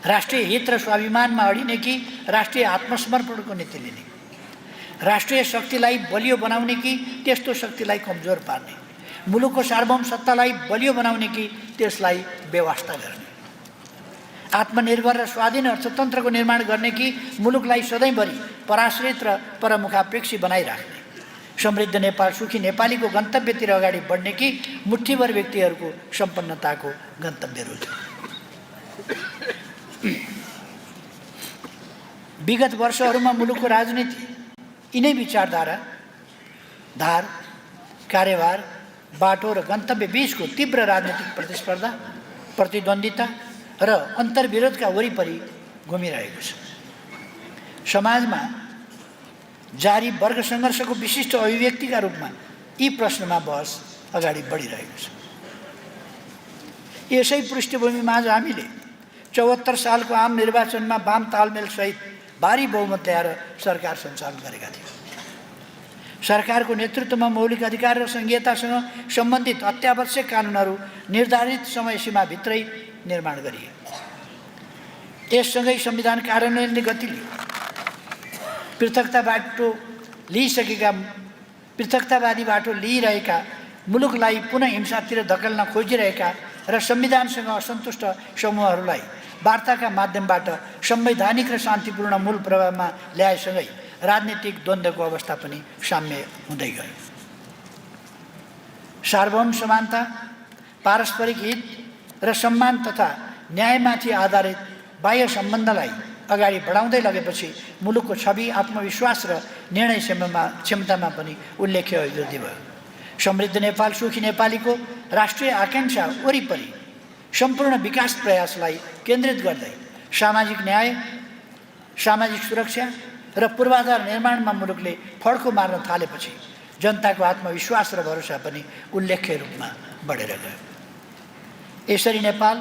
राष्ट्रिय हित र स्वाभिमानमा अडिने कि राष्ट्रिय आत्मसमर्पणको नीति लिने, राष्ट्रिय शक्तिलाई बलियो बनाउने कि त्यस्तो शक्तिलाई कमजोर पार्ने, मुलुकको सार्वभौम सत्तालाई बलियो बनाउने कि त्यसलाई बेवास्ता गर्ने, आत्मनिर्भर र स्वाधीन अर्थतन्त्रको निर्माण गर्ने कि मुलुकलाई सधैँभरि पराश्रित र परमुखापेक्षी बनाइराख्ने, समृद्ध नेपाल, सुखी नेपालीको गन्तव्यतिर अगाडि बढ्ने कि मुठ्ठीभर व्यक्तिहरूको सम्पन्नताको गन्तव्य रोज्ने। विगत वर्षहरूमा मुलुकको राजनीति यिनै विचारधारा, धार, कार्यभार, बाटो र गन्तव्य बीचको तीव्र राजनीतिक प्रतिस्पर्धा, प्रतिद्वन्दिता र अन्तर्विरोधका वरिपरि घुमिरहेको छ। समाजमा जारी वर्ग सङ्घर्षको विशिष्ट अभिव्यक्तिका रूपमा यी प्रश्नमा बहस अगाडि बढिरहेको छ। यसै पृष्ठभूमिमा आज हामीले 74 सालको आम निर्वाचनमा वाम तालमेलसहित भारी बहुमत ल्याएर सरकार सञ्चालन गरेका थियौँ। सरकारको नेतृत्वमा मौलिक अधिकार र संहितासँग सम्बन्धित अत्यावश्यक कानुनहरू निर्धारित समयसीमाभित्रै निर्माण गरिए। यससँगै संविधान कार्यान्वयनले गति लियो। पृथकतावादी बाटो लिइरहेका, मुलुकलाई पुनः हिंसातिर धकेल्न खोजिरहेका र संविधानसँग असन्तुष्ट समूहहरूलाई वार्ताका माध्यमबाट संवैधानिक र शान्तिपूर्ण मूल प्रभावमा ल्याएसँगै राजनीतिक द्वन्द्वको अवस्था पनि साम्य हुँदै गयो। सार्वभौम समानता, पारस्परिक हित र सम्मान तथा न्यायमाथि आधारित बाह्य सम्बन्धलाई अगाडि बढाउँदै लगेपछि मुलुकको छवि, आत्मविश्वास र निर्णय क्षमतामा पनि उल्लेख्य अभिवृद्धि भयो। समृद्ध नेपाल, सुखी नेपालीको राष्ट्रिय आकांक्षा वरिपरि सम्पूर्ण विकास प्रयासलाई केन्द्रित गर्दै सामाजिक न्याय, सामाजिक सुरक्षा र पूर्वाधार निर्माणमा मुलुकले फड्को मार्न थालेपछि जनताको आत्मविश्वास र भरोसा पनि उल्लेख्य रूपमा बढेर गयो। यसरी नेपाल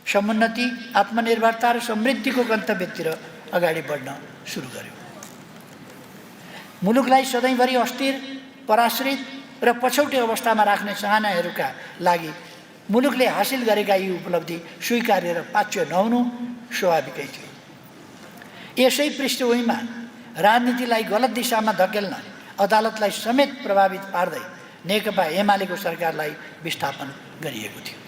समुन्नति, आत्मनिर्भरता र समृद्धिको गन्तव्यतिर अगाडि बढ्न सुरु गर्यो। मुलुकलाई सधैँभरि अस्थिर, पराश्रित र पछौटे अवस्थामा राख्ने चाहनाहरूका लागि मुलुकले हासिल गरेका यी उपलब्धि स्वीकार्य र पाच्य नहुनु स्वाभाविकै थियो। यसै पृष्ठभूमिमा राजनीतिलाई गलत दिशामा धकेल्न अदालतलाई समेत प्रभावित पार्दै नेकपा एमालेको सरकारलाई विस्थापन गरिएको थियो।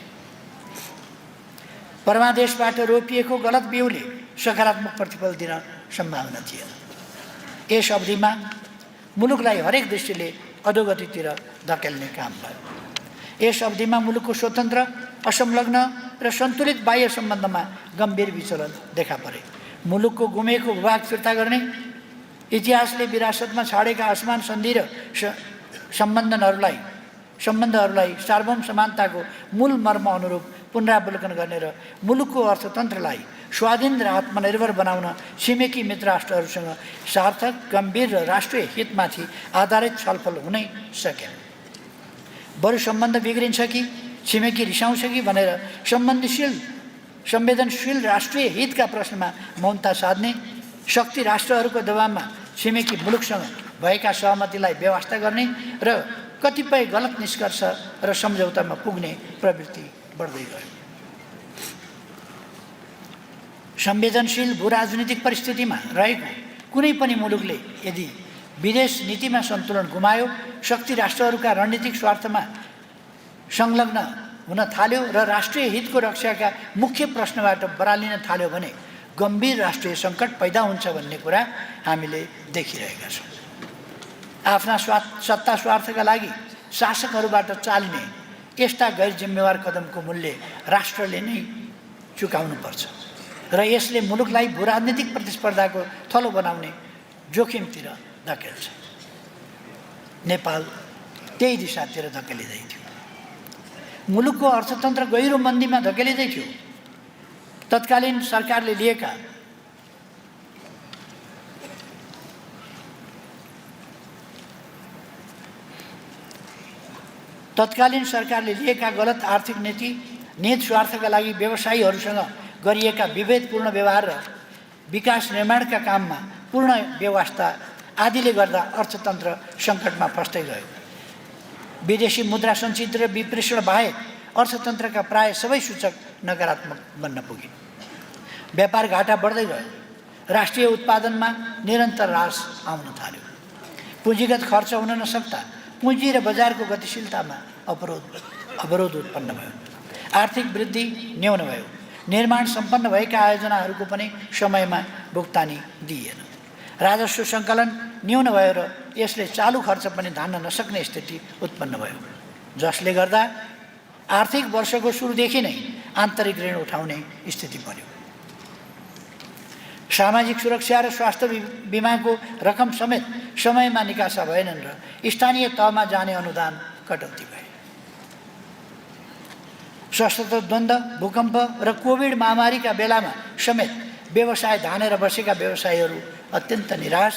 परमादेशबाट रोपिएको गलत बिउले सकारात्मक प्रतिफल दिन सम्भावना थिएन। यस अवधिमा मुलुकलाई हरेक दृष्टिले अधोगतितिर धकेल्ने काम भयो। यस अवधिमा मुलुकको स्वतन्त्र, असंलग्न र सन्तुलित बाह्य सम्बन्धमा गम्भीर विचलन देखा परे। मुलुकको गुमेको भूभाग फिर्ता गर्ने, इतिहासले विरासतमा छाडेका आसमान सन्धि र सम्बन्धहरूलाई सार्वभौम समानताको मूल मर्म अनुरूप पुनरावलोकन गर्ने र मुलुकको अर्थतन्त्रलाई स्वाधीन र आत्मनिर्भर बनाउन छिमेकी मित्र राष्ट्रहरूसँग सार्थक, गम्भीर र राष्ट्रिय हितमाथि आधारित छलफल हुनै सकेन। बरु सम्बन्ध बिग्रिन्छ कि छिमेकी रिसाउँछ कि भनेर संवेदनशील राष्ट्रिय हितका प्रश्नमा मौनता साध्ने, शक्ति राष्ट्रहरूको दबावमा छिमेकी मुलुकसँग भएका सहमतिलाई बेवास्ता गर्ने र कतिपय गलत निष्कर्ष र सम्झौतामा पुग्ने प्रवृत्ति बढ्दै गयो। संवेदनशील भूराजनीतिक परिस्थितिमा रहेको कुनै पनि मुलुकले यदि विदेश नीतिमा सन्तुलन गुमायो, शक्ति राष्ट्रहरूका रणनीतिक स्वार्थमा संलग्न हुन थाल्यो र राष्ट्रिय हितको रक्षाका मुख्य प्रश्नबाट बरालिन थाल्यो भने गम्भीर राष्ट्रिय सङ्कट पैदा हुन्छ भन्ने कुरा हामीले देखिरहेका छौँ। आफ्ना सत्ता स्वार्थका लागि शासकहरूबाट चालिने यस्ता गैर जिम्मेवार कदमको मूल्य राष्ट्रले नै चुकाउनुपर्छ र यसले मुलुकलाई भूराजनीतिक प्रतिस्पर्धाको थलो बनाउने जोखिमतिर धकेल्छ। नेपाल त्यही दिशातिर धकेलिँदै थियो। मुलुकको अर्थतन्त्र गहिरो मन्दीमा धकेलिँदै थियो। तत्कालीन सरकारले लिएका गलत आर्थिक नीति, निहित स्वार्थका लागि व्यवसायीहरूसँग गरिएका विभेदपूर्ण व्यवहार र विकास निर्माणका काममा पूर्ण व्यवस्था आदिले गर्दा अर्थतन्त्र सङ्कटमा फस्दै गयो। विदेशी मुद्रा सञ्चित र विप्रेषण बाहेक अर्थतन्त्रका प्राय सबै सूचक नकारात्मक बन्न पुगे। व्यापार घाटा बढ्दै गयो। राष्ट्रिय उत्पादनमा निरन्तर ह्रास आउन थाल्यो। पुँजीगत खर्च हुन नसक्दा पुँजी र बजारको गतिशीलतामा अवरोध उत्पन्न भयो। आर्थिक वृद्धि न्यून भयो। निर्माण सम्पन्न भएका आयोजनाहरूको पनि समयमा भुक्तानी दिइएन। राजस्व सङ्कलन न्यून भयो र यसले चालु खर्च पनि धान्न नसक्ने स्थिति उत्पन्न भयो, जसले गर्दा आर्थिक वर्षको सुरुदेखि नै आन्तरिक ऋण उठाउने स्थिति बन्यो। सामाजिक सुरक्षा र स्वास्थ्य बिमाको रकम समेत समयमा निकासा भएनन् र स्थानीय तहमा जाने अनुदान कटौती भए। सशस्त्र द्वन्द्व, भूकम्प र कोभिड महामारीका बेलामा समेत व्यवसाय धानेर बसेका व्यवसायीहरू अत्यन्त निराश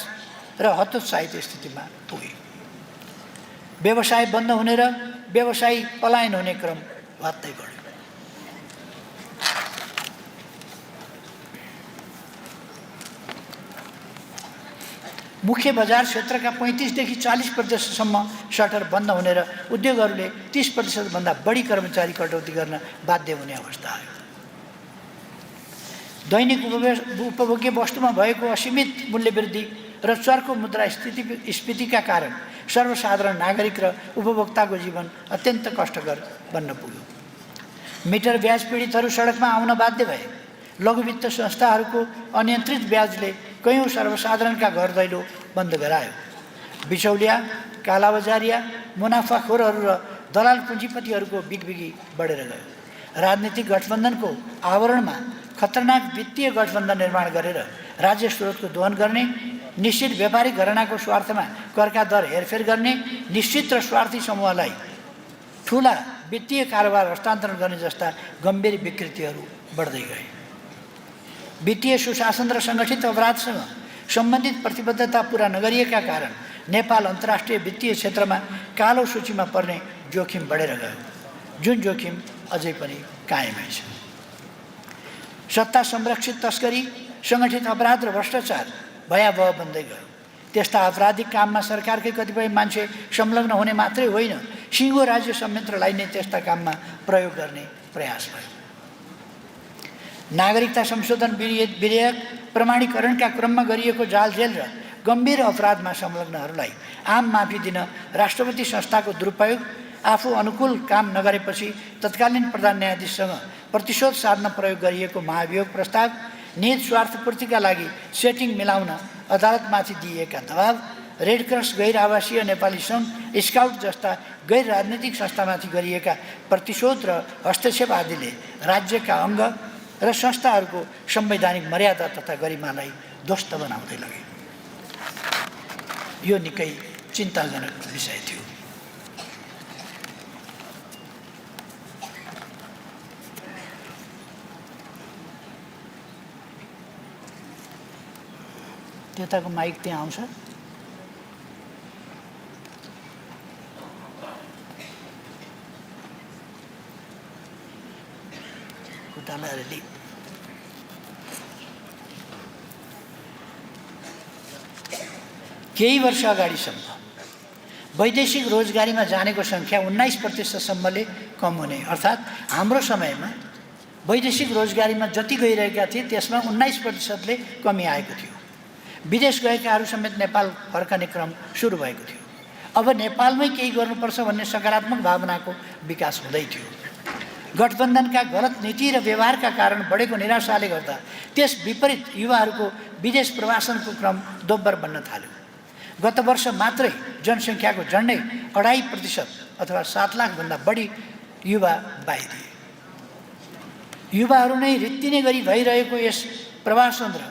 र हतोत्साहित स्थितिमा पुगे। व्यवसाय बन्द हुने र व्यवसायी पलायन हुने क्रम बढ्दै गयो। मुख्य बजार क्षेत्रका 35देखि 40% सटर बन्द हुने र उद्योगहरूले 30% भन्दा बढी कर्मचारी कटौती गर्न बाध्य हुने अवस्था आयो। दैनिक उपभोग्य वस्तुमा भएको असीमित मूल्यवृद्धि र चर्को मुद्रास्फीतिका कारण सर्वसाधारण नागरिक र उपभोक्ताको जीवन अत्यन्त कष्टकर बन्न पुग्यो। मिटर ब्याज पीडितहरू सडकमा आउन बाध्य भए। लघुवित्त संस्थाहरूको अनियन्त्रित ब्याजले कयौं सर्वसाधारणका घर दैलो बन्द गरायो। बिचौलिया, कालाबजारिया, मुनाफाखोरहरू र दलाल पुँजीपतिहरूको बिगबिगी बढेर गयो। राजनीतिक गठबन्धनको आवरणमा खतरनाक वित्तीय गठबन्धन निर्माण गरेर राज्य स्रोतको दोहन गर्ने, निश्चित व्यापारिक घरानाको स्वार्थमा करका दर हेरफेर गर्ने, निश्चित र स्वार्थी समूहलाई ठुला वित्तीय कारोबार हस्तान्तरण गर्ने जस्ता गम्भीर विकृतिहरू बढ्दै गए। वित्तीय सुशासन र सङ्गठित अपराधसँग सम्बन्धित प्रतिबद्धता पुरा नगरिएका कारण नेपाल अन्तर्राष्ट्रिय वित्तीय क्षेत्रमा कालो सूचीमा पर्ने जोखिम बढेर गयो, जुन जोखिम अझै पनि कायमै छ। सत्ता संरक्षित तस्करी, सङ्गठित अपराध र भ्रष्टाचार भयावह बन्दै गयो। त्यस्ता आपराधिक काममा सरकारकै कतिपय मान्छे संलग्न हुने मात्रै होइन, सिङ्गो राज्य संयन्त्रलाई नै त्यस्ता काममा प्रयोग गर्ने प्रयास भयो। नागरिकता संशोधन विधेयक प्रमाणीकरणका क्रममा गरिएको जालझेल र गम्भीर अपराधमा संलग्नहरूलाई आम माफी दिन राष्ट्रपति संस्थाको दुरुपयोग, आफू अनुकूल काम नगरेपछि तत्कालीन प्रधान न्यायाधीशसँग प्रतिशोध साध्न प्रयोग गरिएको महाभियोग प्रस्ताव, निज स्वार्थपूर्तिका लागि सेटिङ मिलाउन अदालतमाथि दिइएका दबाव, रेड क्रस गैर आवासीय नेपाली सङ्घ, स्काउट जस्ता गैर राजनीतिक संस्थामाथि गरिएका प्रतिशोध र हस्तक्षेप आदिले राज्यका अङ्ग र संस्थाहरूको संवैधानिक मर्यादा तथा गरिमालाई ध्वस्त बनाउँदै लगे। यो निकै चिन्ताजनक विषय थियो। त्यताको माइक त्यहाँ आउँछ। केही वर्ष अगाडिसम्म वैदेशिक रोजगारीमा जानेको सङ्ख्या 19%सम्मले कम हुने, अर्थात् हाम्रो समयमा वैदेशिक रोजगारीमा जति गइरहेका थिए त्यसमा 19%ले कमी आएको थियो। विदेश गएकाहरू समेत नेपाल फर्कने क्रम सुरु भएको थियो। अब नेपालमै केही गर्नुपर्छ भन्ने सकारात्मक भावनाको विकास हुँदै थियो। गठबन्धनका गलत नीति र व्यवहारका कारण बढेको निराशाले गर्दा त्यस विपरीत युवाहरूको विदेश प्रवासनको क्रम दोब्बर बन्न थाल्यो। गत वर्ष मात्रै जनसङ्ख्याको झन्डै 2.5% अथवा 7 लाखभन्दा बढी युवा बाहिरिए। युवाहरू नै रित्तिने गरी भइरहेको यस प्रवासन र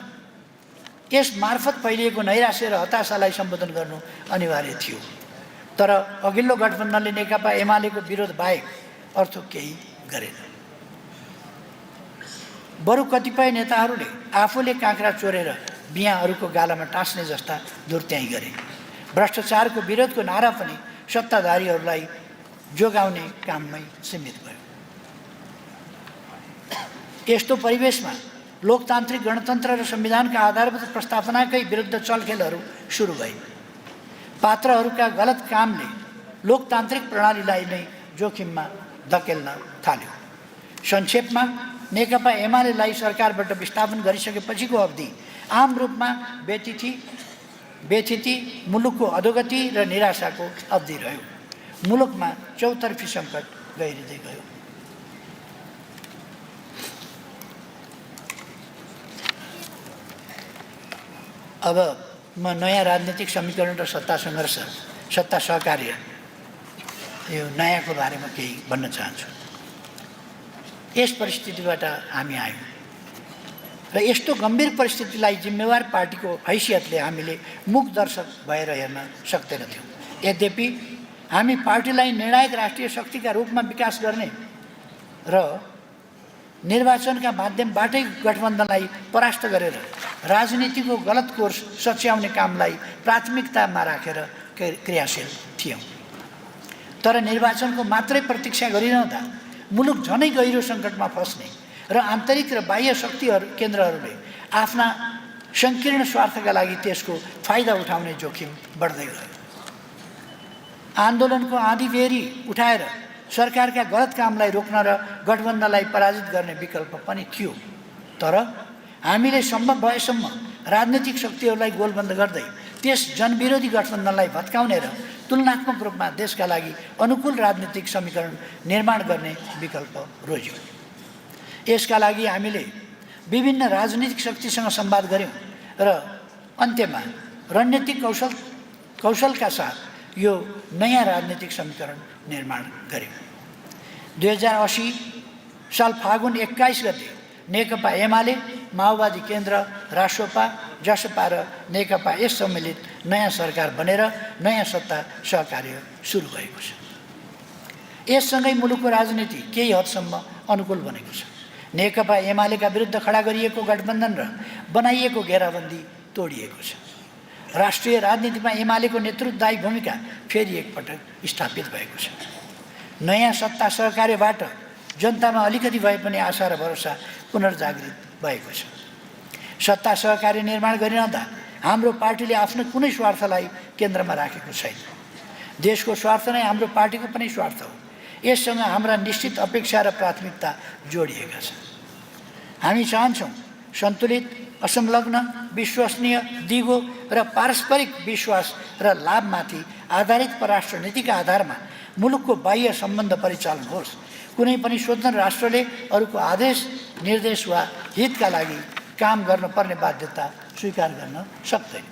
यस मार्फत फैलिएको नैराश्य र हताशालाई सम्बोधन गर्नु अनिवार्य थियो। तर अघिल्लो गठबन्धनले नेकपा एमालेको विरोध बाहेक अर्थ केही गरेन। बरु कतिपय नेताहरूले आफूले काँक्रा चोरेर बिहाहरूको गालामा टाँस्ने जस्ता धुर्त्याइ गरे। भ्रष्टाचारको विरोधको नारा पनि सत्ताधारीहरूलाई जोगाउने काममै सीमित भयो। यस्तो परिवेशमा लोकतान्त्रिक गणतन्त्र र संविधानका आधारभूत प्रस्तावनाकै विरुद्ध चलखेलहरू सुरु भए। पात्रहरूका गलत कामले लोकतान्त्रिक प्रणालीलाई नै जोखिममा धकेल्न थाल्यो। संक्षेपमा नेकपा एमालेलाई सरकारबाट विस्थापन गरिसकेपछिको अवधि आम रूपमा व्यथिति, मुलुकको अधोगति र निराशाको अवधि रह्यो। मुलुकमा चौतर्फी सङ्कट गहिरिँदै गयो। अब म नयाँ राजनीतिक समीकरण र सत्ता सङ्घर्ष, सत्ता सहकार्य, यो नयाँको बारेमा केही भन्न चाहन्छु। यस परिस्थितिबाट हामी आयौँ र यस्तो गम्भीर परिस्थितिलाई जिम्मेवार पार्टीको हैसियतले हामीले मुख दर्शक भएर हेर्न सक्दैनथ्यौँ। यद्यपि हामी पार्टीलाई निर्णायक राष्ट्रिय शक्तिका रूपमा विकास गर्ने र निर्वाचनका माध्यमबाटै गठबन्धनलाई परास्त गरेर राजनीतिको गलत कोर्स सच्याउने कामलाई प्राथमिकतामा राखेर क्रियाशील थियौँ। तर निर्वाचनको मात्रै प्रतीक्षा गरिरहँदा मुलुक झनै गहिरो सङ्कटमा फस्ने र आन्तरिक र बाह्य केन्द्रहरूले आफ्ना सङ्कीर्ण स्वार्थका लागि त्यसको फाइदा उठाउने जोखिम बढ्दै गयो। आन्दोलनको आँधीबेहरी उठाएर सरकारका गलत कामलाई रोक्न र गठबन्धनलाई पराजित गर्ने विकल्प पनि थियो। तर हामीले सम्भव भएसम्म राजनीतिक शक्तिहरूलाई गोलबन्द गर्दै त्यस जनविरोधी गठबन्धनलाई भत्काउने र तुलनात्मक रूपमा देशका लागि अनुकूल राजनीतिक समीकरण निर्माण गर्ने विकल्प रोज्यौँ। यसका लागि हामीले विभिन्न राजनीतिक शक्तिसँग संवाद गऱ्यौँ र अन्त्यमा रणनीतिक कौशलका साथ यो नयाँ राजनीतिक समीकरण निर्माण गऱ्यौँ। 2080 साल फागुन 21 गते नेकपा एमाले, माओवादी केन्द्र, रासोपा, जसपा र नेकपा यस सम्मिलित नयाँ सरकार बनेर नयाँ सत्ता सहकार्य सुरु भएको छ। यससँगै मुलुकको राजनीति केही हदसम्म अनुकूल बनेको छ। नेकपा एमालेका विरुद्ध खडा गरिएको गठबन्धन र बनाइएको घेराबन्दी तोडिएको छ। राष्ट्रिय राजनीतिमा एमालेको नेतृत्वदायी भूमिका फेरि एकपटक स्थापित भएको छ। नयाँ सत्ता सहकार्यबाट जनतामा अलिकति भए पनि आशा र भरोसा पुनर्जागृत भएको छ। सत्ता सहकार्य निर्माण गरिरहँदा हाम्रो पार्टीले आफ्नो कुनै स्वार्थलाई केन्द्रमा राखेको छैन। देशको स्वार्थ नै हाम्रो पार्टीको पनि स्वार्थ हो। यससँग हाम्रा निश्चित अपेक्षा र प्राथमिकता जोडिएका छन्। हामी चाहन्छौँ सन्तुलित, असंलग्न, विश्वसनीय, दिगो र पारस्परिक विश्वास र लाभमाथि आधारित परराष्ट्र नीतिका आधारमा मुलुकको बाह्य सम्बन्ध परिचालन होस्। कुनै पनि स्वतन्त्र राष्ट्रले अरूको आदेश, निर्देश वा हितका लागि काम गर्नुपर्ने बाध्यता स्वीकार गर्न सक्दैन।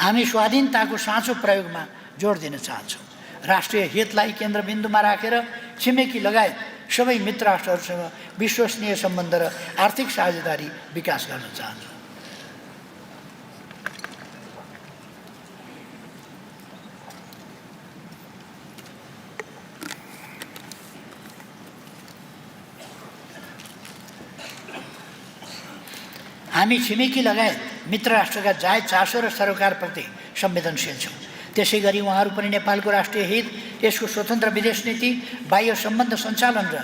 हामी स्वाधीनताको साँचो प्रयोगमा जोड दिन चाहन्छौँ। राष्ट्रिय हितलाई केन्द्रबिन्दुमा राखेर छिमेकी लगायत सबै मित्र राष्ट्रहरूसँग विश्वसनीय सम्बन्ध र आर्थिक साझेदारी विकास गर्न चाहन्छौँ। हामी छिमेकी लगायत मित्र राष्ट्रका जायज चासो र सरोकारप्रति संवेदनशील छौँ। त्यसै गरी उहाँहरू पनि नेपालको राष्ट्रिय हित, यसको स्वतन्त्र विदेश नीति, बाह्य सम्बन्ध सञ्चालन र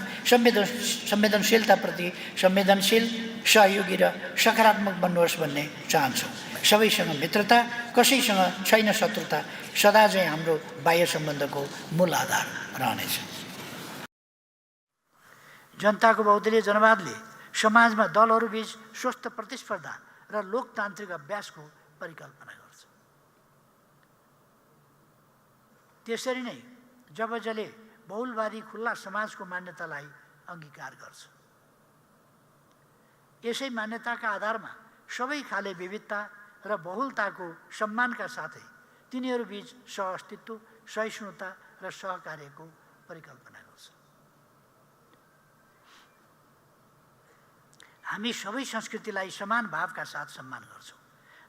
संवेदनशीलताप्रति संवेदनशील, सहयोगी र सकारात्मक बन्नुहोस् भन्ने चाहन्छौँ। सबैसँग मित्रता, कसैसँग छैन शत्रुता सदा चाहिँ हाम्रो बाह्य सम्बन्धको मूल आधार रहनेछ। जनताको बहुदलीय जनवादले समाजमा दलहरूबीच स्वस्थ प्रतिस्पर्धा र लोकतान्त्रिक अभ्यासको परिकल्पना गर्छ। त्यसरी नै जसले बहुलवादी खुल्ला समाजको मान्यतालाई अङ्गीकार गर्छ। यसै मान्यताका आधारमा सबै खाले विविधता र बहुलताको सम्मानका साथै तिनीहरूबीच सहअस्तित्व, सहिष्णुता र सहकार्यको परिकल्पना गर्छ। हामी सबै संस्कृतिलाई समान भावका साथ सम्मान गर्छौँ।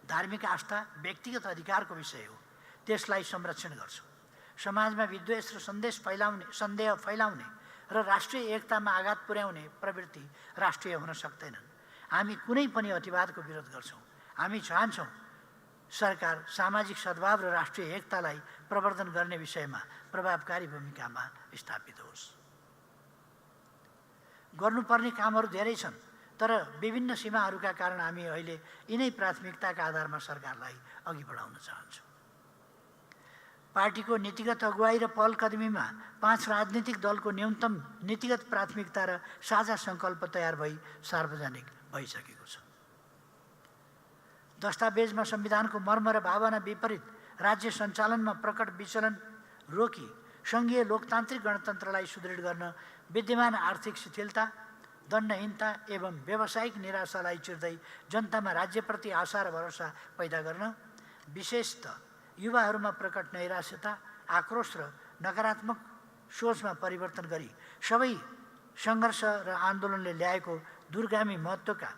धार्मिक आस्था व्यक्तिगत अधिकारको विषय हो, त्यसलाई संरक्षण गर्छौँ। समाजमा विद्वेष र सन्देह फैलाउने र राष्ट्रिय एकतामा आघात पुर्याउने प्रवृत्ति राष्ट्रिय हुन सक्दैनन्। हामी कुनै पनि अतिवादको विरोध गर्छौँ। हामी चाहन्छौँ सरकार सामाजिक सद्भाव र राष्ट्रिय एकतालाई प्रवर्धन गर्ने विषयमा प्रभावकारी भूमिकामा स्थापित होस्। गर्नुपर्ने कामहरू धेरै छन्, तर विभिन्न सीमाहरूका कारण हामी अहिले यिनै प्राथमिकताका आधारमा सरकारलाई अघि बढाउन चाहन्छौँ। पार्टीको नीतिगत अगुवाई र पहलकदमीमा 5 राजनीतिक दलको न्यूनतम नीतिगत प्राथमिकता र साझा सङ्कल्प तयार भई सार्वजनिक भइसकेको छ। दस्तावेजमा संविधानको मर्म र भावना विपरीत राज्य सञ्चालनमा प्रकट विचलन रोकी सङ्घीय लोकतान्त्रिक गणतन्त्रलाई सुदृढ गर्न विद्यमान आर्थिक शिथिलता, दण्डहीनता एवं व्यावसायिक निराशालाई चिर्दै जनतामा राज्यप्रति आशा र भरोसा पैदा गर्न, विशेषतः युवाहरूमा प्रकट नैराश्यता, आक्रोश र नकारात्मक सोचमा परिवर्तन गरी सबै सङ्घर्ष र आन्दोलनले ल्याएको दूरगामी महत्त्वका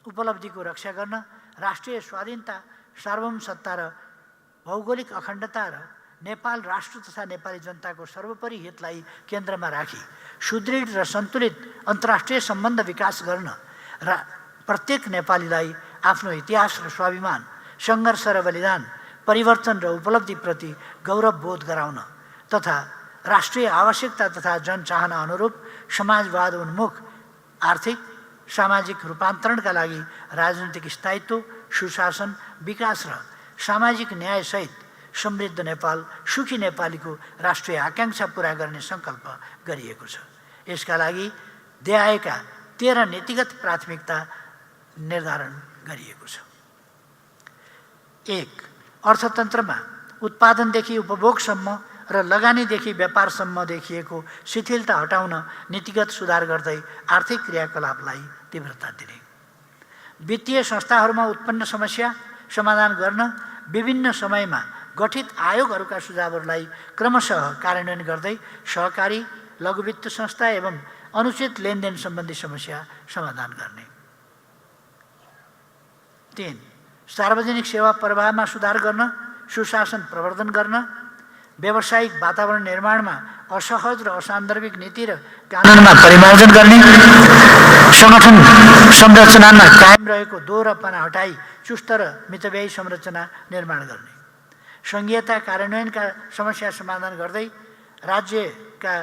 उपलब्धिको रक्षा गर्न, राष्ट्रिय स्वाधीनता, सार्वभौमसत्ता र भौगोलिक अखण्डता र नेपाल राष्ट्र तथा नेपाली जनताको सर्वोपरि हितलाई केन्द्रमा राखी सुदृढ र सन्तुलित अन्तर्राष्ट्रिय सम्बन्ध विकास गर्न र प्रत्येक नेपालीलाई आफ्नो इतिहास र स्वाभिमान, सङ्घर्ष र बलिदान, परिवर्तन र उपलब्धिप्रति गौरवबोध गराउन तथा राष्ट्रिय आवश्यकता तथा जनचाहना अनुरूप समाजवाद उन्मुख आर्थिक सामाजिक रूपान्तरणका लागि राजनीतिक स्थायित्व, सुशासन, विकास र सामाजिक न्यायसहित समृद्ध नेपाल, सुखी नेपालीको राष्ट्रिय आकाङ्क्षा पुरा गर्ने सङ्कल्प गरिएको छ। यसका लागि देखाएका 13 नीतिगत प्राथमिकता निर्धारण गरिएको छ। 1. अर्थतन्त्रमा उत्पादनदेखि उपभोगसम्म र लगानीदेखि व्यापारसम्म देखिएको शिथिलता हटाउन नीतिगत सुधार गर्दै आर्थिक क्रियाकलापलाई तीव्रता दिने। वित्तीय संस्थाहरूमा उत्पन्न समस्या समाधान गर्न विभिन्न समयमा गठित आयोगहरूका सुझावहरूलाई क्रमशः कार्यान्वयन गर्दै सहकारी, लघुवित्त संस्था एवं अनुचित लेनदेन सम्बन्धी समस्या समाधान गर्ने। 3. सार्वजनिक सेवा प्रवाहमा सुधार गर्न, सुशासन प्रवर्धन गर्न, व्यावसायिक वातावरण निर्माणमा असहज र असान्दर्भिक नीति र कानुनमा परिमार्जन गर्ने, सङ्गठन संरचनामा कायम रहेको दोहोरोपना हटाई चुस्त र मितव्ययी संरचना निर्माण गर्ने, सङ्घीयता कार्यान्वयनका समस्या समाधान गर्दै राज्यका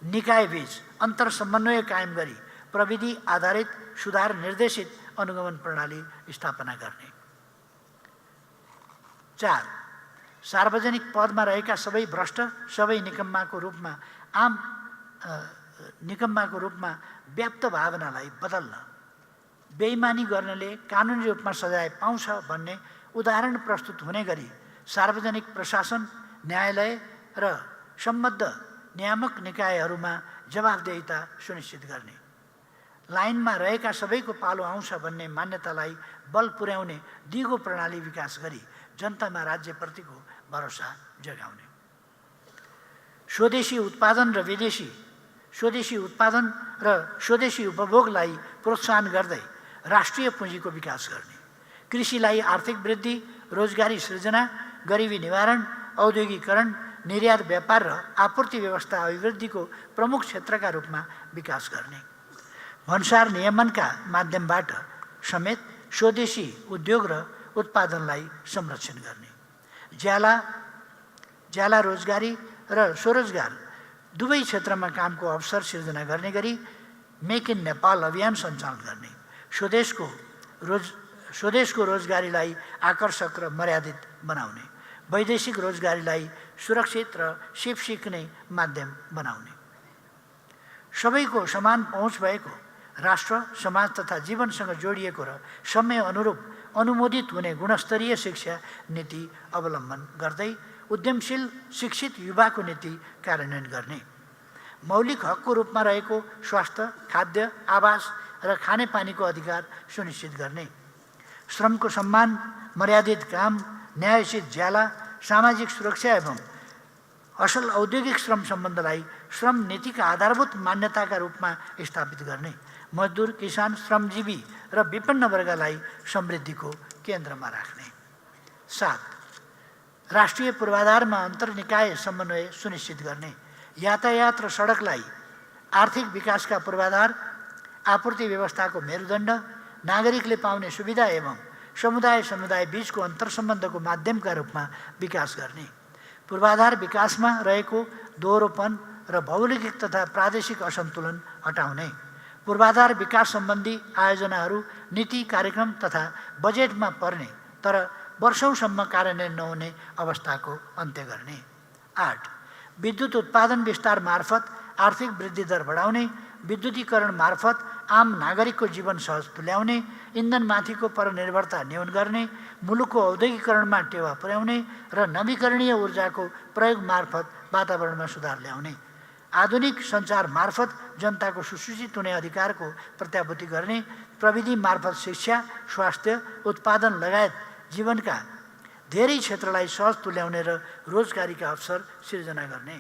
निकायबीच अन्तर समन्वय कायम गरी प्रविधि आधारित सुधार निर्देशित अनुगमन प्रणाली स्थापना गर्ने। 4. सार्वजनिक पदमा रहेका सबै भ्रष्ट, सबै निकम्माको रूपमा व्याप्त भावनालाई बदल्न, बेइमानी गर्नेले कानुनी रूपमा सजाय पाउँछ भन्ने उदाहरण प्रस्तुत हुने गरी सार्वजनिक प्रशासन, न्यायालय र सम्बद्ध नियामक निकायहरूमा जवाफदेहिता सुनिश्चित गर्ने, लाइनमा रहेका सबैको पालो आउँछ भन्ने मान्यतालाई बल पुर्याउने दिगो प्रणाली विकास गरी जनतामा राज्यप्रतिको भरोसा जगाउने। स्वदेशी उत्पादन र स्वदेशी उपभोगलाई प्रोत्साहन गर्दै राष्ट्रिय पुँजीको विकास गर्ने, कृषिलाई आर्थिक वृद्धि, रोजगारी सृजना, गरिबी निवारण, औद्योगिकरण, निर्यात व्यापार र आपूर्ति व्यवस्था अभिवृद्धिको प्रमुख क्षेत्रका रूपमा विकास गर्ने, भन्सार नियमनका माध्यमबाट समेत स्वदेशी उद्योग र उत्पादनलाई संरक्षण गर्ने, ज्याला रोजगारी र स्वरोजगार दुवै क्षेत्रमा कामको अवसर सिर्जना गर्ने गरी मेक इन नेपाल अभियान सञ्चालन गर्ने, स्वदेशको रोजगारीलाई आकर्षक र मर्यादित बनाउने, वैदेशिक रोजगारीलाई सुरक्षित र सिक्ने माध्यम बनाउने, सबैको समान पहुँच भएको राष्ट्र, समाज तथा जीवनसँग जोडिएको र समय अनुरूप अनुमोदित हुने गुणस्तरीय शिक्षा नीति अवलम्बन गर्दै उद्यमशील शिक्षित युवाको नीति कार्यान्वयन गर्ने, मौलिक हकको रूपमा रहेको स्वास्थ्य, खाद्य, आवास र खानेपानीको अधिकार सुनिश्चित गर्ने, श्रमको सम्मान, मर्यादित काम, न्यायोचित ज्याला, सामाजिक सुरक्षा एवं असल औद्योगिक श्रम सम्बन्धलाई श्रम नीतिका आधारभूत मान्यताका रूपमा स्थापित गर्ने, मजदुर, किसान, श्रमजीवी र विपन्न वर्गलाई समृद्धिको केन्द्रमा राख्ने। 7. राष्ट्रिय पूर्वाधारमा अन्तर्निकाय समन्वय सुनिश्चित गर्ने, यातायात र सडकलाई आर्थिक विकासका पूर्वाधार, आपूर्ति व्यवस्थाको मेरुदण्ड, नागरिकले पाउने सुविधा एवं समुदाय बीचको अन्तर्सम्बन्धको माध्यमका रूपमा विकास गर्ने, पूर्वाधार विकासमा रहेको दोहोरोपन र भौगोलिक तथा प्रादेशिक असन्तुलन हटाउने, पूर्वाधार विकास सम्बन्धी आयोजनाहरू नीति कार्यक्रम तथा बजेटमा पर्ने तर वर्षौंसम्म कार्यान्वयन नहुने अवस्थाको अन्त्य गर्ने। 8. विद्युत उत्पादन विस्तार मार्फत आर्थिक वृद्धि दर बढाउने, विद्युतीकरण मार्फत आम नागरिकको जीवन सहज तुल्याउने, इन्धनमाथिको परनिर्भरता न्यून गर्ने, मुलुकको औद्योगिकरणमा टेवा पुर्याउने र नवीकरणीय ऊर्जाको प्रयोग मार्फत वातावरणमा सुधार ल्याउने, आधुनिक सञ्चार मार्फत जनताको सुसूचित हुने अधिकारको प्रत्याभूति गर्ने, प्रविधि मार्फत शिक्षा, स्वास्थ्य, उत्पादन लगायत जीवनका धेरै क्षेत्रलाई सहज तुल्याउने र रोजगारीका अवसर सिर्जना गर्ने।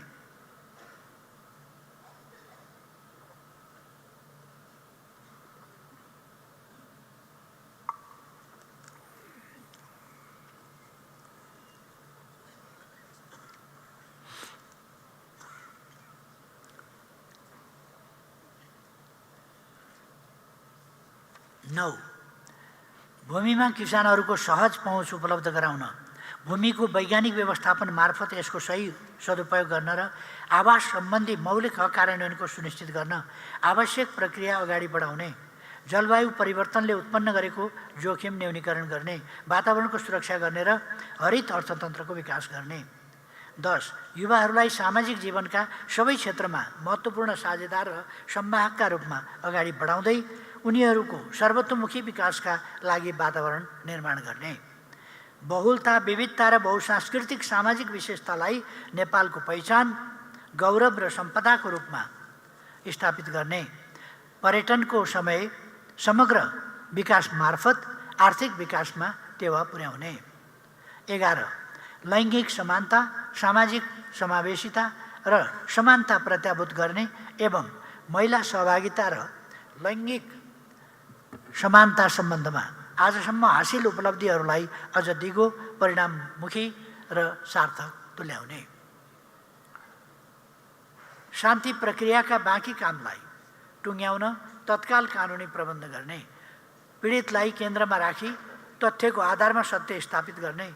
नौ, भूमिमा किसानहरूको सहज पहुँच उपलब्ध गराउन, भूमिको वैज्ञानिक व्यवस्थापन मार्फत यसको सही सदुपयोग गर्न र आवास सम्बन्धी मौलिक हक कार्यान्वयनको सुनिश्चित गर्न आवश्यक प्रक्रिया अगाडि बढाउने, जलवायु परिवर्तनले उत्पन्न गरेको जोखिम न्यूनीकरण गर्ने, वातावरणको सुरक्षा गर्ने र हरित अर्थतन्त्रको विकास गर्ने। 10. युवाहरूलाई सामाजिक जीवनका सबै क्षेत्रमा महत्त्वपूर्ण साझेदार र संवाहकका रूपमा अगाडि बढाउँदै उनीहरूको सर्वतोमुखी विकासका लागि वातावरण निर्माण गर्ने, बहुलता, विविधता र बहुसांस्कृतिक सामाजिक विशेषतालाई नेपालको पहिचान, गौरव र सम्पदाको रूपमा स्थापित गर्ने, पर्यटनको समय समग्र विकास मार्फत आर्थिक विकासमा टेवा पुर्याउने। 11. लैङ्गिक समानता, सामाजिक समावेशिता र समानता प्रत्याभूत गर्ने एवं महिला सहभागिता र लैङ्गिक समानता सम्बन्धमा आजसम्म हासिल उपलब्धिहरूलाई अझ दिगो, परिणाममुखी र सार्थक तुल्याउने। शान्ति प्रक्रियाका बाँकी कामलाई टुङ्ग्याउन तत्काल कानुनी प्रबन्ध गर्ने, पीडितलाई केन्द्रमा राखी तथ्यको आधारमा सत्य स्थापित गर्ने,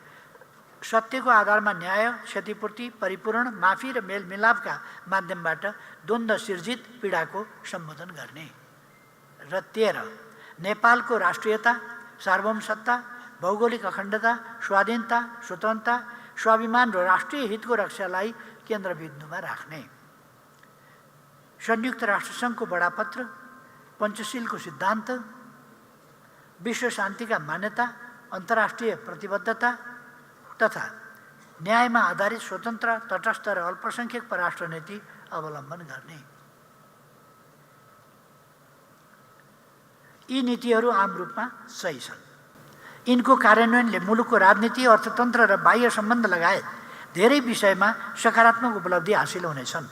सत्यको आधारमा न्याय, क्षतिपूर्ति, परिपूरण, माफी र मेलमिलापका माध्यमबाट द्वन्द्व सिर्जित पीडाको सम्बोधन गर्ने। र 13. नेपालको राष्ट्रियता, सार्वभौमसत्ता, भौगोलिक अखण्डता, स्वाधीनता, स्वतन्त्रता, स्वाभिमान र राष्ट्रिय हितको रक्षालाई केन्द्रबिन्दुमा राख्ने। संयुक्त राष्ट्रसङ्घको बडापत्र, पञ्चशीलको सिद्धान्त, विश्व शान्तिका मान्यता, अन्तर्राष्ट्रिय प्रतिबद्धता तथा न्यायमा आधारित स्वतन्त्र, तटस्थ र अल्पसङ्ख्यक परराष्ट्र नीति अवलम्बन गर्ने। यी नीतिहरू आम रूपमा सही छन्। यिनको कार्यान्वयनले मुलुकको राजनीति, अर्थतन्त्र र बाह्य सम्बन्ध लगायत धेरै विषयमा सकारात्मक उपलब्धि हासिल हुनेछन्।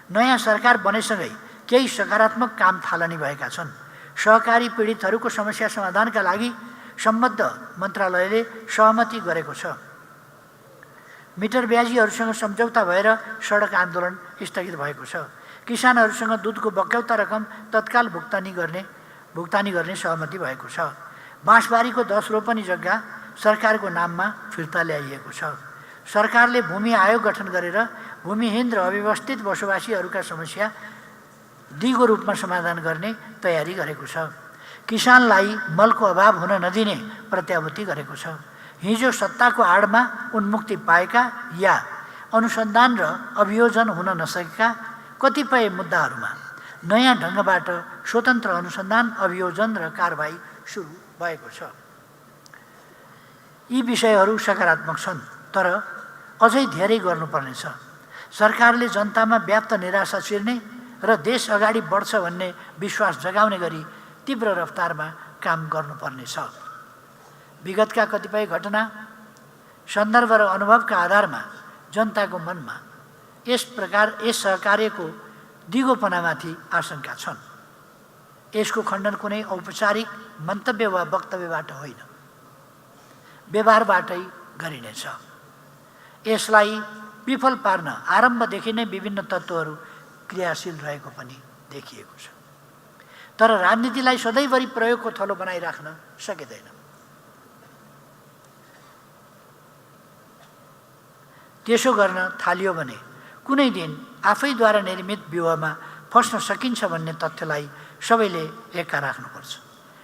नयाँ सरकार बनेसँगै केही सकारात्मक काम थालनी भएका छन्। सहकारी पीडितहरूको समस्या समाधानका लागि सम्बद्ध मन्त्रालयले सहमति गरेको छ। मिटर ब्याजीहरूसँग सम्झौता भएर सडक आन्दोलन स्थगित भएको छ। किसानहरूसँग दुधको बक्यौता रकम तत्काल भुक्तानी गर्ने सहमति भएको छ। बाँसबारीको 10 रोपनी जग्गा सरकारको नाममा फिर्ता ल्याइएको छ। सरकारले भूमि आयोग गठन गरेर भूमिहीन र अव्यवस्थित बसोबासीहरूका समस्या दिगो रूपमा समाधान गर्ने तयारी गरेको छ। किसानलाई मलको अभाव हुन नदिने प्रत्याभूति गरेको छ। हिजो सत्ताको आडमा उन्मुक्ति पाएका या अनुसन्धान र अभियोजन हुन नसकेका कतिपय मुद्दाहरूमा नयाँ ढङ्गबाट स्वतन्त्र अनुसन्धान, अभियोजन र कारबाही सुरु भएको छ। यी विषयहरू सकारात्मक छन्, तर अझै धेरै गर्नुपर्नेछ। सरकारले जनतामा व्याप्त निराशा छिर्ने र देश अगाडि बढ्छ भन्ने विश्वास जगाउने गरी तीव्र रफ्तारमा काम गर्नुपर्नेछ। विगतका कतिपय घटना, सन्दर्भ र अनुभवका आधारमा जनताको मनमा यस सहकार्यको दिगोपनामाथि आशंका छन्। यसको खण्डन कुनै औपचारिक मन्तव्य वा वक्तव्यबाट होइन, व्यवहारबाटै गरिनेछ। यसलाई विफल पार्न आरम्भदेखि नै विभिन्न तत्त्वहरू क्रियाशील रहेको पनि देखिएको छ। तर राजनीतिलाई सधैँभरि प्रयोगको थलो बनाइराख्न सकिँदैन। त्यसो गर्न थालियो भने कुनै दिन आफैद्वारा निर्मित व्यूहमा फस्न सकिन्छ भन्ने तथ्यलाई सबैले एकता राख्नुपर्छ।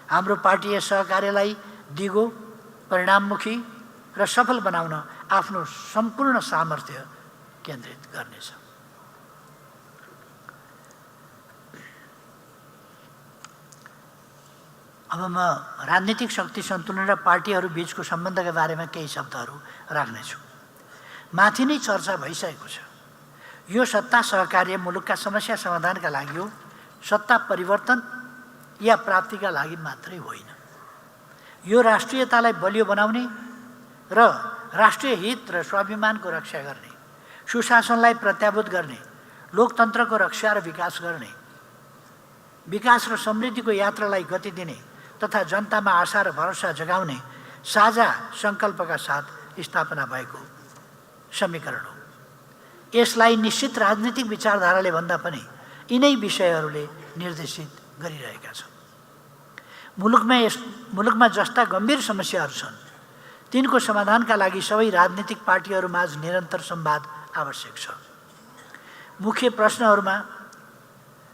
हाम्रो पार्टी यस सहकार्यलाई दिगो, परिणाममुखी र सफल बनाउन आफ्नो सम्पूर्ण सामर्थ्य केन्द्रित गर्नेछ। अब म राजनीतिक शक्ति सन्तुलन र पार्टीहरू बीचको सम्बन्धका बारेमा केही शब्दहरू राख्नेछु। माथि नै चर्चा भइसकेको छ। यो सत्ता सहकार्य मुलुकका समस्या समाधानका लागि हो, सत्ता परिवर्तन या प्राप्तिका लागि मात्रै होइन। यो राष्ट्रियतालाई बलियो बनाउने र राष्ट्रिय हित र स्वाभिमानको रक्षा गर्ने, सुशासनलाई प्रत्याभूत गर्ने, लोकतन्त्रको रक्षा र विकास गर्ने, विकास र समृद्धिको यात्रालाई गति दिने तथा जनतामा आशा र भरोसा जगाउने साझा सङ्कल्पका साथ स्थापना भएको समीकरण हो। यसलाई निश्चित राजनीतिक विचारधाराले भन्दा पनि यिनै विषयहरूले निर्देशित गरिरहेका छन्। मुलुकमा जस्ता गम्भीर समस्याहरू छन् तिनको समाधानका लागि सबै राजनीतिक पार्टीहरूमाझ निरन्तर संवाद आवश्यक छ। मुख्य प्रश्नहरूमा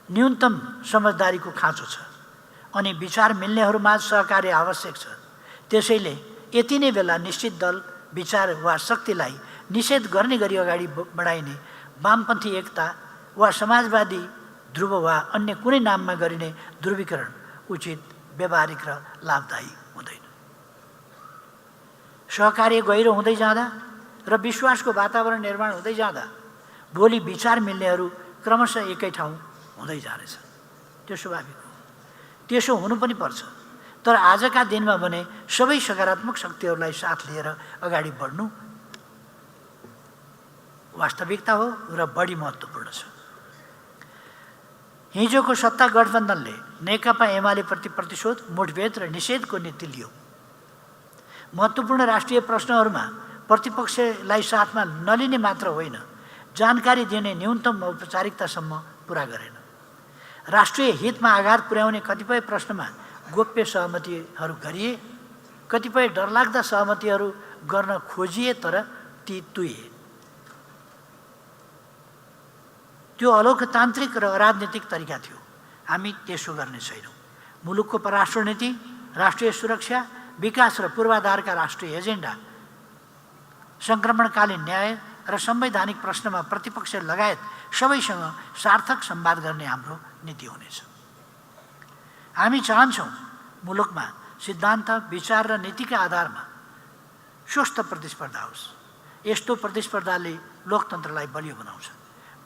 न्यूनतम समझदारीको खाँचो छ अनि विचार मिल्नेहरूमाझ सहकार्य आवश्यक छ। त्यसैले यति नै बेला निश्चित दल, विचार वा शक्तिलाई निषेध गर्ने गरी अगाडि बढाइने वामपन्थी एकता वा समाजवादी ध्रुव वा अन्य कुनै नाममा गरिने ध्रुवीकरण उचित, व्यावहारिक र लाभदायी हुँदैन। सहकार्य गहिरो हुँदै जाँदा र विश्वासको वातावरण निर्माण हुँदै जाँदा भोलि विचार मिल्नेहरू क्रमशः एकै ठाउँ हुँदै जानेछ। त्यो स्वाभाविक हो, त्यसो हुनु पनि पर्छ। तर आजका दिनमा भने सबै सकारात्मक शक्तिहरूलाई साथ लिएर अगाडि बढ्नु वास्तविकता हो र बढी महत्त्वपूर्ण छ। हिजोको सत्ता गठबन्धनले नेकपा एमालेप्रति प्रतिशोध, मुठभेड र निषेधको नीति लियो। महत्त्वपूर्ण राष्ट्रिय प्रश्नहरूमा प्रतिपक्षलाई साथमा नलिने मात्र होइन, जानकारी दिने न्यूनतम औपचारिकतासम्म पुरा गरेन। राष्ट्रिय हितमा आघात पुर्याउने कतिपय प्रश्नमा गोप्य सहमतिहरू गरिए, कतिपय डरलाग्दा सहमतिहरू गर्न खोजिए तर ती तुइए। त्यो अलोकतान्त्रिक र अराजनीतिक तरिका थियो। हामी त्यसो गर्ने छैनौँ। मुलुकको परराष्ट्र नीति, राष्ट्रिय सुरक्षा, विकास र पूर्वाधारका राष्ट्रिय एजेन्डा, सङ्क्रमणकालीन न्याय र संवैधानिक प्रश्नमा प्रतिपक्ष लगायत सबैसँग सार्थक संवाद गर्ने हाम्रो नीति हुनेछ। हामी चाहन्छौँ मुलुकमा सिद्धान्त, विचार र नीतिका आधारमा स्वस्थ प्रतिस्पर्धा होस्। यस्तो प्रतिस्पर्धाले लोकतन्त्रलाई बलियो बनाउँछ।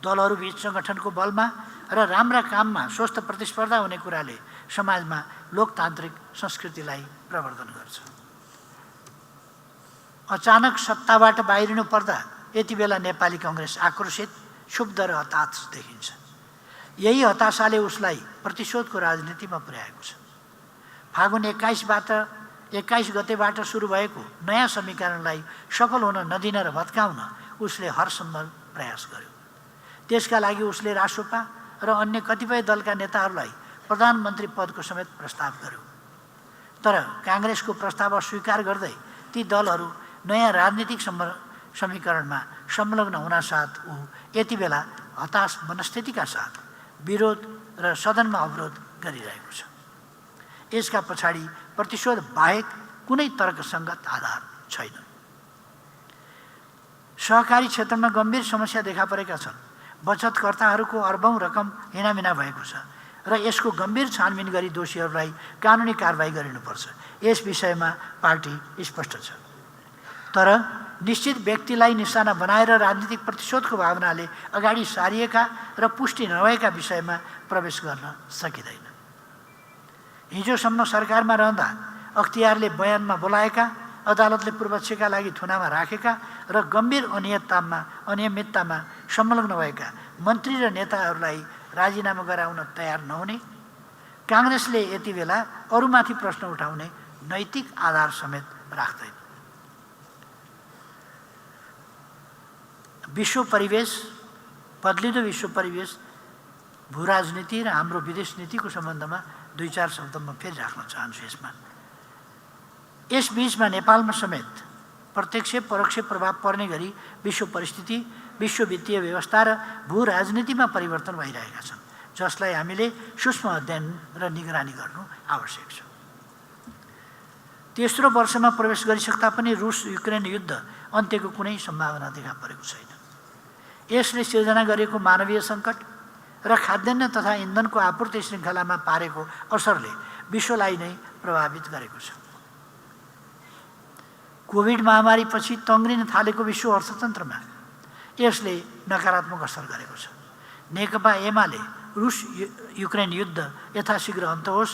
दलहरूबीच सङ्गठनको बलमा र राम्रा काममा स्वस्थ प्रतिस्पर्धा हुने कुराले समाजमा लोकतान्त्रिक संस्कृतिलाई प्रवर्धन गर्छ। अचानक सत्ताबाट बाहिरिनु पर्दा यति बेला नेपाली काङ्ग्रेस आक्रोशित, क्षुब्ध र हताश देखिन्छ। यही हताशाले उसलाई प्रतिशोधको राजनीतिमा पुर्याएको छ। फागुन 21 गतेबाट सुरु भएको नयाँ समीकरणलाई सफल हुन नदिन र भत्काउन उसले हरसम्भव प्रयास गर्यो। त्यसका लागि उसले रासोपा र अन्य कतिपय दलका नेताहरूलाई प्रधानमन्त्री पदको समेत प्रस्ताव गर्यो। तर काङ्ग्रेसको प्रस्ताव अस्वीकार गर्दै ती दलहरू नयाँ राजनीतिक समीकरणमा संलग्न हुनासाथ ऊ यति बेला हताश मनस्थितिका साथ विरोध र सदनमा अवरोध गरिरहेको छ। यसका पछाडि प्रतिशोध बाहेक कुनै तर्कसङ्गत आधार छैन। सहकारी क्षेत्रमा गम्भीर समस्या देखा परेका छन्। बचतकर्ताहरूको अर्बौं रकम हिनामिना भएको छ र यसको गम्भीर छानबिन गरी दोषीहरूलाई कानुनी कारबाही गरिनुपर्छ। यस विषयमा पार्टी स्पष्ट छ। तर निश्चित व्यक्तिलाई निशाना बनाएर राजनीतिक प्रतिशोधको भावनाले अगाडि सारिएका र पुष्टि नभएका विषयमा प्रवेश गर्न सकिँदैन। हिजोसम्म सरकारमा रहँदा अख्तियारले बयानमा बोलाएका, अदालतले पूर्वपक्षका लागि थुनामा राखेका र गम्भीर अनियमिततामा संलग्न भएका मन्त्री र नेताहरूलाई राजीनामा गराउन तयार नहुने, काङ्ग्रेसले यति बेला अरूमाथि प्रश्न उठाउने नैतिक आधार समेत राख्दैन। विश्व परिवेश, बदलिँदो विश्व परिवेश, भू राजनीति र हाम्रो विदेश नीतिको सम्बन्धमा 2-4 शब्द म फेरि राख्न चाहन्छु। यस बीचमा नेपालमा समेत प्रत्यक्ष परोक्ष प्रभाव पर्ने गरी विश्व परिस्थिति, विश्व वित्तीय व्यवस्था र भू राजनीतिमा परिवर्तन भइरहेका छन्। जसलाई हामीले सूक्ष्म अध्ययन र निगरानी गर्नु आवश्यक छ। तेस्रो वर्षमा प्रवेश गरिसक्दा पनि रुस युक्रेन युद्ध अन्त्यको कुनै सम्भावना देखा परेको छैन। यसले सिर्जना गरेको मानवीय सङ्कट र खाद्यान्न तथा इन्धनको आपूर्ति श्रृङ्खलामा पारेको असरले विश्वलाई नै प्रभावित गरेको छ। कोभिड महामारीपछि तङ्ग्रिन थालेको विश्व अर्थतन्त्रमा यसले नकारात्मक असर गरेको छ। नेकपा एमाले रुस युक्रेन युद्ध यथाशीघ्र अन्त होस्,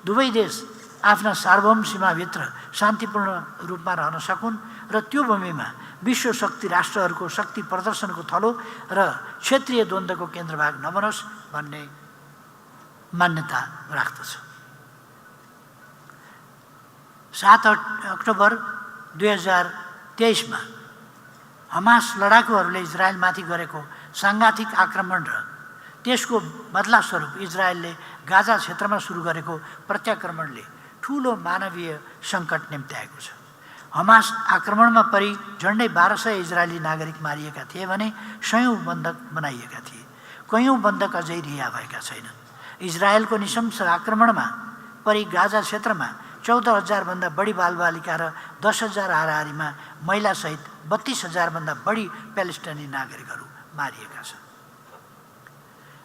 दुवै देश आफ्ना सार्वभौम सीमाभित्र शान्तिपूर्ण रूपमा रहन सकुन् र त्यो भूमिमा विश्व शक्ति राष्ट्रहरूको शक्ति प्रदर्शनको थलो र क्षेत्रीय द्वन्द्वको केन्द्रभाग नबनोस् भन्ने मान्यता राख्दछ। 7 अक्टोबर 2023 मा हमास लडाकुहरूले इजरायलमाथि गरेको साङ्घातिक आक्रमण र त्यसको बदला स्वरूप इजरायलले गाजा क्षेत्रमा सुरु गरेको प्रत्याक्रमणले ठूलो मानवीय सङ्कट निम्त्याएको छ। हमास आक्रमणमा परि झन्डै 1200 इजरायली नागरिक मारिएका थिए भने सयौं बन्धक बनाइएका थिए। कयौं बन्धक अझै रिहा भएका छैनन्। इजरायलको निशंस आक्रमणमा परि गाजा क्षेत्रमा 14,000 भन्दा बढी बालबालिका र 10,000 हाराहारीमा महिलासहित 32,000 भन्दा बढी प्यालेस्टाइनी नागरिकहरू मारिएका छन्।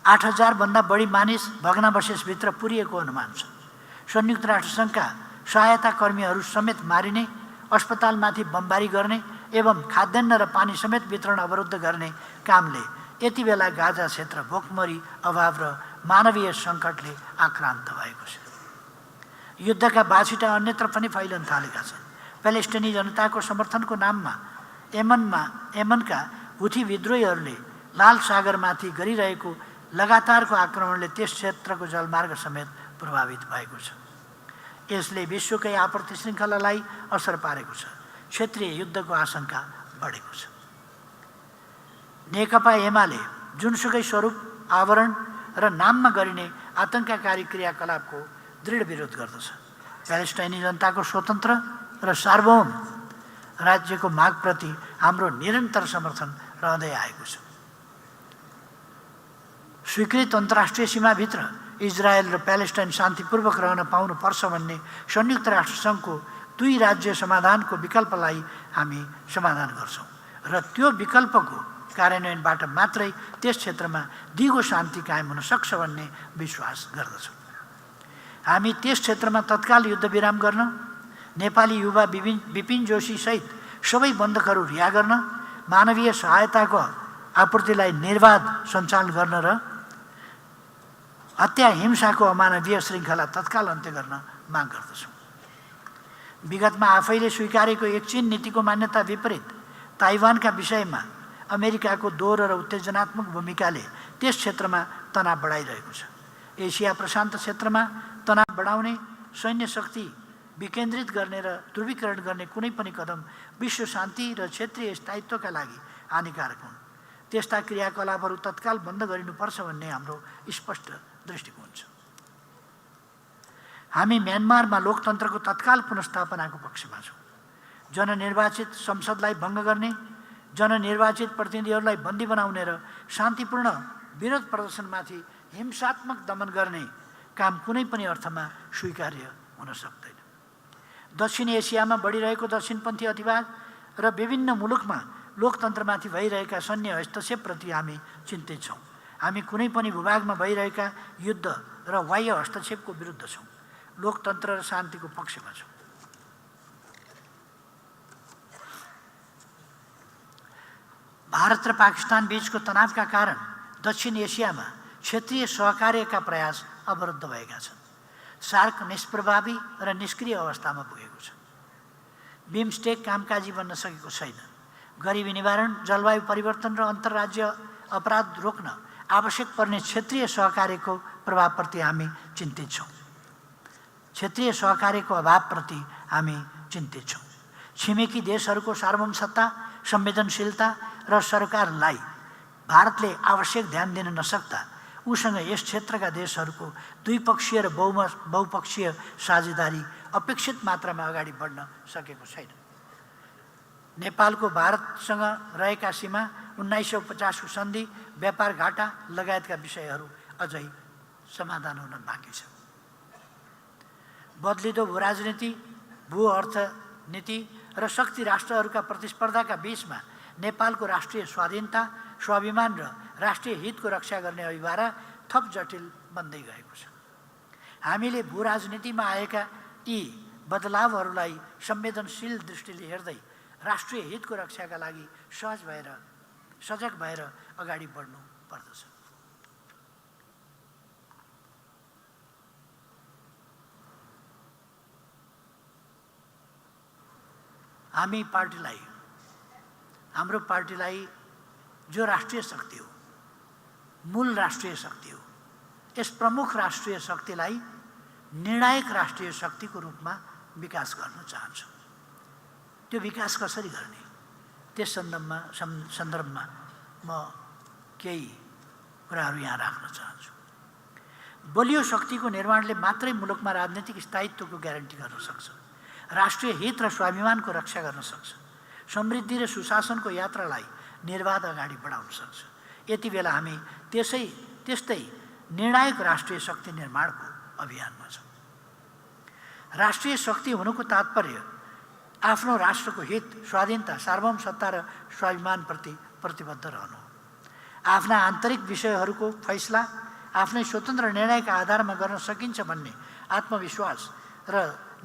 8,000 भन्दा बढी मानिस भग्नावशेषभित्र पुरिएको अनुमान छ। संयुक्त राष्ट्रसङ्घका सहायता कर्मीहरू समेत मारिने, अस्पतालमाथि बमबारी गर्ने एवं खाद्यान्न र पानी समेत वितरण अवरुद्ध गर्ने कामले यति बेला गाजा क्षेत्र भोकमरी, अभाव र मानवीय सङ्कटले आक्रान्त भएको छ। युद्धका बाछिटा अन्यत्र पनि फैलन थालेका छन्। प्यालेस्टाइनी जनताको समर्थनको नाममा यमनका हुथी विद्रोहीहरूले लाल सागरमाथि गरिरहेको लगातारको आक्रमणले त्यस क्षेत्रको जलमार्ग समेत प्रभावित भएको छ। यसले विश्वकै आपूर्ति श्रृङ्खलालाई असर पारेको छ। क्षेत्रीय युद्धको आशंका बढेको छ। नेकपा एमाले जुनसुकै स्वरूप, आवरण र नाममा गरिने आतङ्ककारी क्रियाकलापको दृढ विरोध गर्दछ। प्यालेस्टाइनी जनताको स्वतन्त्र र सार्वभौम राज्यको मागप्रति हाम्रो निरन्तर समर्थन रहँदै आएको छ। स्वीकृत अन्तर्राष्ट्रिय सीमाभित्र इजरायल र प्यालेस्टाइन शान्तिपूर्वक रहन पाउनुपर्छ भन्ने संयुक्त राष्ट्रसङ्घको 2 राज्य समाधानको विकल्पलाई हामी समाधान गर्छौँ र त्यो विकल्पको कार्यान्वयनबाट मात्रै त्यस क्षेत्रमा दिगो शान्ति कायम हुन सक्छ भन्ने विश्वास गर्दछौँ। हामी त्यस क्षेत्रमा तत्काल युद्धविराम गर्न, नेपाली युवा विपिन जोशी सहित सबै बन्धकहरू रिहा गर्न, मानवीय सहायताको आपूर्तिलाई निर्बाध सञ्चालन गर्न र हत्या हिंसाको अमानवीय श्रृङ्खला तत्काल अन्त्य गर्न माग गर्दछौँ। विगतमा आफैले स्वीकारेको एक चीन नीतिको मान्यता विपरीत ताइवानका विषयमा अमेरिकाको दोहोरो र उत्तेजनात्मक भूमिकाले त्यस क्षेत्रमा तनाव बढाइरहेको छ। एसिया प्रशान्त क्षेत्रमा तनाव बढाउने, सैन्य शक्ति विकेन्द्रित गर्ने र ध्रुवीकरण गर्ने कुनै पनि कदम विश्व शान्ति र क्षेत्रीय स्थायित्वका लागि हानिकारक हुन्। त्यस्ता क्रियाकलापहरू तत्काल बन्द गरिनुपर्छ भन्ने हाम्रो स्पष्ट दृष्टिकोण छ। हामी म्यानमारमा लोकतन्त्रको तत्काल पुनर्स्थापनाको पक्षमा छौँ। जननिर्वाचित संसदलाई भङ्ग गर्ने, जननिर्वाचित प्रतिनिधिहरूलाई बन्दी बनाउने र शान्तिपूर्ण विरोध प्रदर्शनमाथि हिंसात्मक दमन गर्ने काम कुनै पनि अर्थमा स्वीकार्य हुन सक्दैन। दक्षिण एसियामा बढिरहेको दक्षिणपन्थी अतिवाद र विभिन्न मुलुकमा लोकतन्त्रमाथि भइरहेका सैन्य हस्तक्षेपप्रति हामी चिन्तित छौँ। हामी कुनै पनि भूभागमा भइरहेका युद्ध र बाह्य हस्तक्षेपको विरुद्ध छौँ। लोकतन्त्र र शान्तिको पक्षमा छौँ। भारत र पाकिस्तान बीचको तनावका कारण दक्षिण एसियामा क्षेत्रीय सहकार्यका प्रयास अवरुद्ध भएका छन्। सार्क निष्प्रभावी र निष्क्रिय अवस्थामा पुगेको छ। बिमस्टेक कामकाजी बन्न सकेको छैन। गरिबी निवारण, जलवायु परिवर्तन र अन्तर्राज्य अपराध रोक्न आवश्यक पर्ने क्षेत्रीय सहकार्यको प्रभावप्रति हामी चिन्तित छौँ। क्षेत्रीय सहकार्यको अभावप्रति हामी चिन्तित छौँ। छिमेकी देशहरूको सार्वभौम सत्ता, संवेदनशीलता र सरकारलाई भारतले आवश्यक ध्यान दिन नसक्दा उसँग यस क्षेत्रका देशहरूको द्विपक्षीय र बहुपक्षीय साझेदारी अपेक्षित मात्रामा अगाडि बढ्न सकेको छैन। नेपालको भारतसँग रहेका सीमा, 1950 को सन्धि, व्यापार घाटा लगायतका विषयहरू अझै समाधान हुन बाँकी छ। बदलिदो भू राजनीति, भू अर्थनीति र शक्ति राष्ट्रहरूका प्रतिस्पर्धाका बीचमा नेपालको राष्ट्रिय स्वाधीनता, स्वाभिमान र राष्ट्रिय हितको रक्षा गर्ने अभिभारा थप जटिल बन्दै गएको छ। हामीले भू राजनीतिमा आएका यी बदलावहरूलाई संवेदनशील दृष्टिले हेर्दै राष्ट्रिय हितको रक्षाका लागि सजग भएर अगाडि बढ्नु पर्दछ। हाम्रो पार्टीलाई जो राष्ट्रिय शक्ति हो, मूल राष्ट्रिय शक्ति हो, यस प्रमुख राष्ट्रिय शक्तिलाई निर्णायक राष्ट्रिय शक्तिको रूपमा विकास गर्न चाहन्छ। त्यो विकास कसरी गर्ने, त्यस सन्दर्भमा म केही कुराहरू यहाँ राख्न चाहन्छु। बलियो शक्तिको निर्माणले मात्रै मुलुकमा राजनीतिक स्थायित्वको ग्यारेन्टी गर्न सक्छ, राष्ट्रिय हित र स्वाभिमानको रक्षा गर्न सक्छ, समृद्धि र सुशासनको यात्रालाई निर्वाध अगाडि बढाउन सक्छ। यति बेला हामी त्यस्तै निर्णायक राष्ट्रिय शक्ति निर्माणको अभियानमा छौँ। राष्ट्रिय शक्ति हुनुको तात्पर्य आफ्नो राष्ट्रको हित, स्वाधीनता, सार्वभौम सत्ता र स्वाभिमानप्रति प्रतिबद्ध रहनु हो। आफ्ना आन्तरिक विषयहरूको फैसला आफ्नै स्वतन्त्र निर्णयका आधारमा गर्न सकिन्छ भन्ने आत्मविश्वास र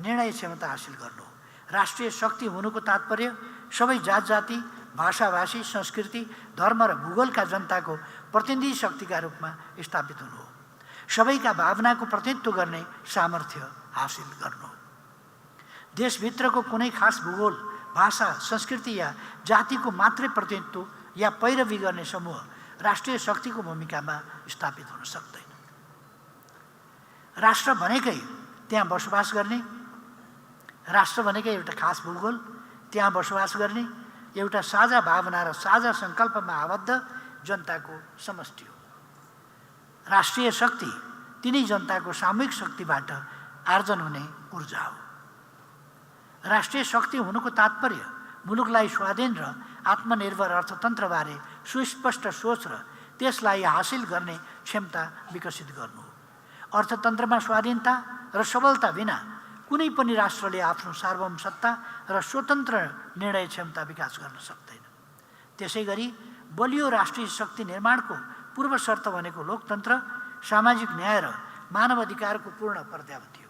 निर्णय क्षमता हासिल गर्नु हो। राष्ट्रिय शक्ति हुनुको तात्पर्य सबै जात जाति, भाषा भाषी, संस्कृति, धर्म र भूगोलका जनताको प्रतिनिधि शक्तिका रूपमा स्थापित हुनु हो। सबैका भावनाको प्रतिनिधित्व गर्ने सामर्थ्य हासिल गर्नु हो। देशभित्रको कुनै खास भूगोल, भाषा, संस्कृति या जातिको मात्रै प्रतिनिधित्व या पैरवी गर्ने समूह राष्ट्रिय शक्तिको भूमिकामा स्थापित हुन सक्दैन। राष्ट्र भनेकै त्यहाँ बसोबास गर्ने, राष्ट्र भनेकै एउटा खास भूगोल, त्यहाँ बसोबास गर्ने एउटा साझा भावना र साझा सङ्कल्पमा आबद्ध जनताको समष्टि हो। राष्ट्रिय शक्ति तिनै जनताको सामूहिक शक्तिबाट आर्जन हुने ऊर्जा हो। राष्ट्रिय शक्ति हुनुको तात्पर्य मुलुकलाई स्वाधीन र आत्मनिर्भर अर्थतन्त्रबारे सुस्पष्ट सोच र त्यसलाई हासिल गर्ने क्षमता विकसित गर्नु हो। अर्थतन्त्रमा स्वाधीनता र सबलता बिना कुनै पनि राष्ट्रले आफ्नो सार्वभौम सत्ता र स्वतन्त्र निर्णय क्षमता विकास गर्न सक्दैन। त्यसैगरी बलियो राष्ट्रिय शक्ति निर्माणको पूर्व शर्त भनेको लोकतन्त्र, सामाजिक न्याय र मानव अधिकारको पूर्ण पर्यावृत्ति हो।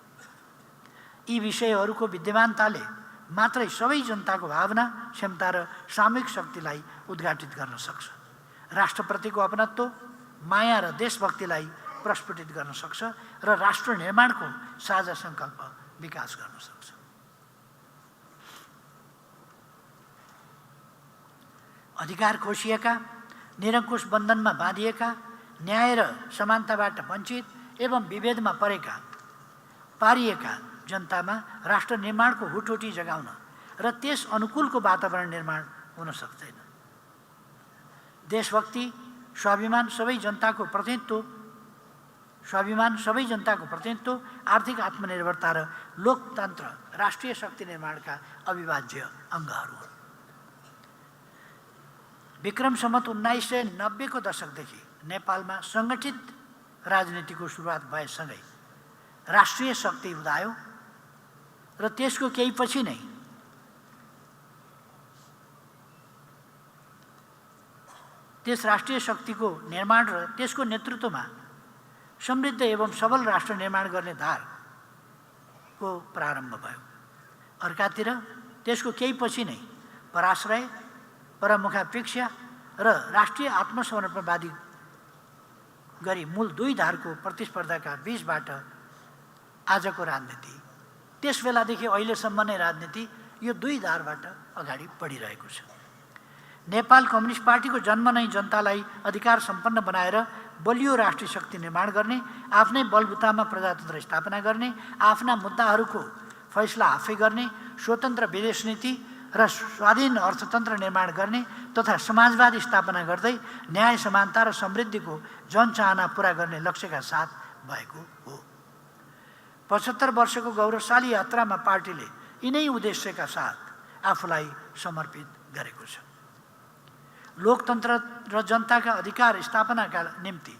यी विषयहरूको विद्यमानताले मात्रै सबै जनताको भावना, क्षमता र सामूहिक शक्तिलाई उद्घाटित गर्न सक्छ। राष्ट्रप्रतिको अपनत्व, माया र देशभक्तिलाई प्रस्फुटित गर्न सक्छ र राष्ट्र निर्माणको साझा सङ्कल्प विकास गर्न सक्छ। अधिकार खोसिएका, निरङ्कुश बन्धनमा बाँधिएका, न्याय र समानताबाट वञ्चित एवं विभेदमा पारिएका जनतामा राष्ट्र निर्माणको हुटहुटी जगाउन र त्यस अनुकूलको वातावरण निर्माण हुन सक्दैन। देशभक्ति, स्वाभिमान सबै जनताको प्रतिनिधित्व, आर्थिक आत्मनिर्भरता र लोकतन्त्र राष्ट्रिय शक्ति निर्माणका अविभाज्य अङ्गहरू हुन्। विक्रम सम्वत 1990 को दशकदेखि नेपालमा सङ्गठित राजनीतिको सुरुवात भएसँगै राष्ट्रिय शक्ति उदायो र त्यसको केही पछि नै त्यस राष्ट्रिय शक्तिको निर्माण र त्यसको नेतृत्वमा समृद्ध एवं सबल राष्ट्र निर्माण गर्ने धारको प्रारम्भ भयो। अर्कातिर त्यसको केही पछि नै पराश्रय, परमुखापेक्षा र राष्ट्रिय आत्मसमर्पणवादी गरी मूल दुई धारको प्रतिस्पर्धाका बीचबाट आजको राजनीति, त्यस बेलादेखि अहिलेसम्म नै राजनीति यो दुई धारबाट अगाडि बढिरहेको छ। नेपाल कम्युनिस्ट पार्टीको जन्म नै जनतालाई अधिकार सम्पन्न बनाएर बलियो राष्ट्रिय शक्ति निर्माण गर्ने, आफ्नै बलबुतामा प्रजातन्त्र स्थापना गर्ने, आफ्ना मुद्दाहरूको फैसला आफै गर्ने, स्वतन्त्र विदेश नीति र स्वाधीन अर्थतन्त्र निर्माण गर्ने तथा समाजवाद स्थापना गर्दै न्याय, समानता र समृद्धिको जनचाहना पुरा गर्ने लक्ष्यका साथ भएको हो। 75 वर्षको गौरवशाली यात्रामा पार्टीले यिनै उद्देश्यका साथ आफूलाई समर्पित गरेको छ। लोकतन्त्र र जनताका अधिकार स्थापनाका निम्ति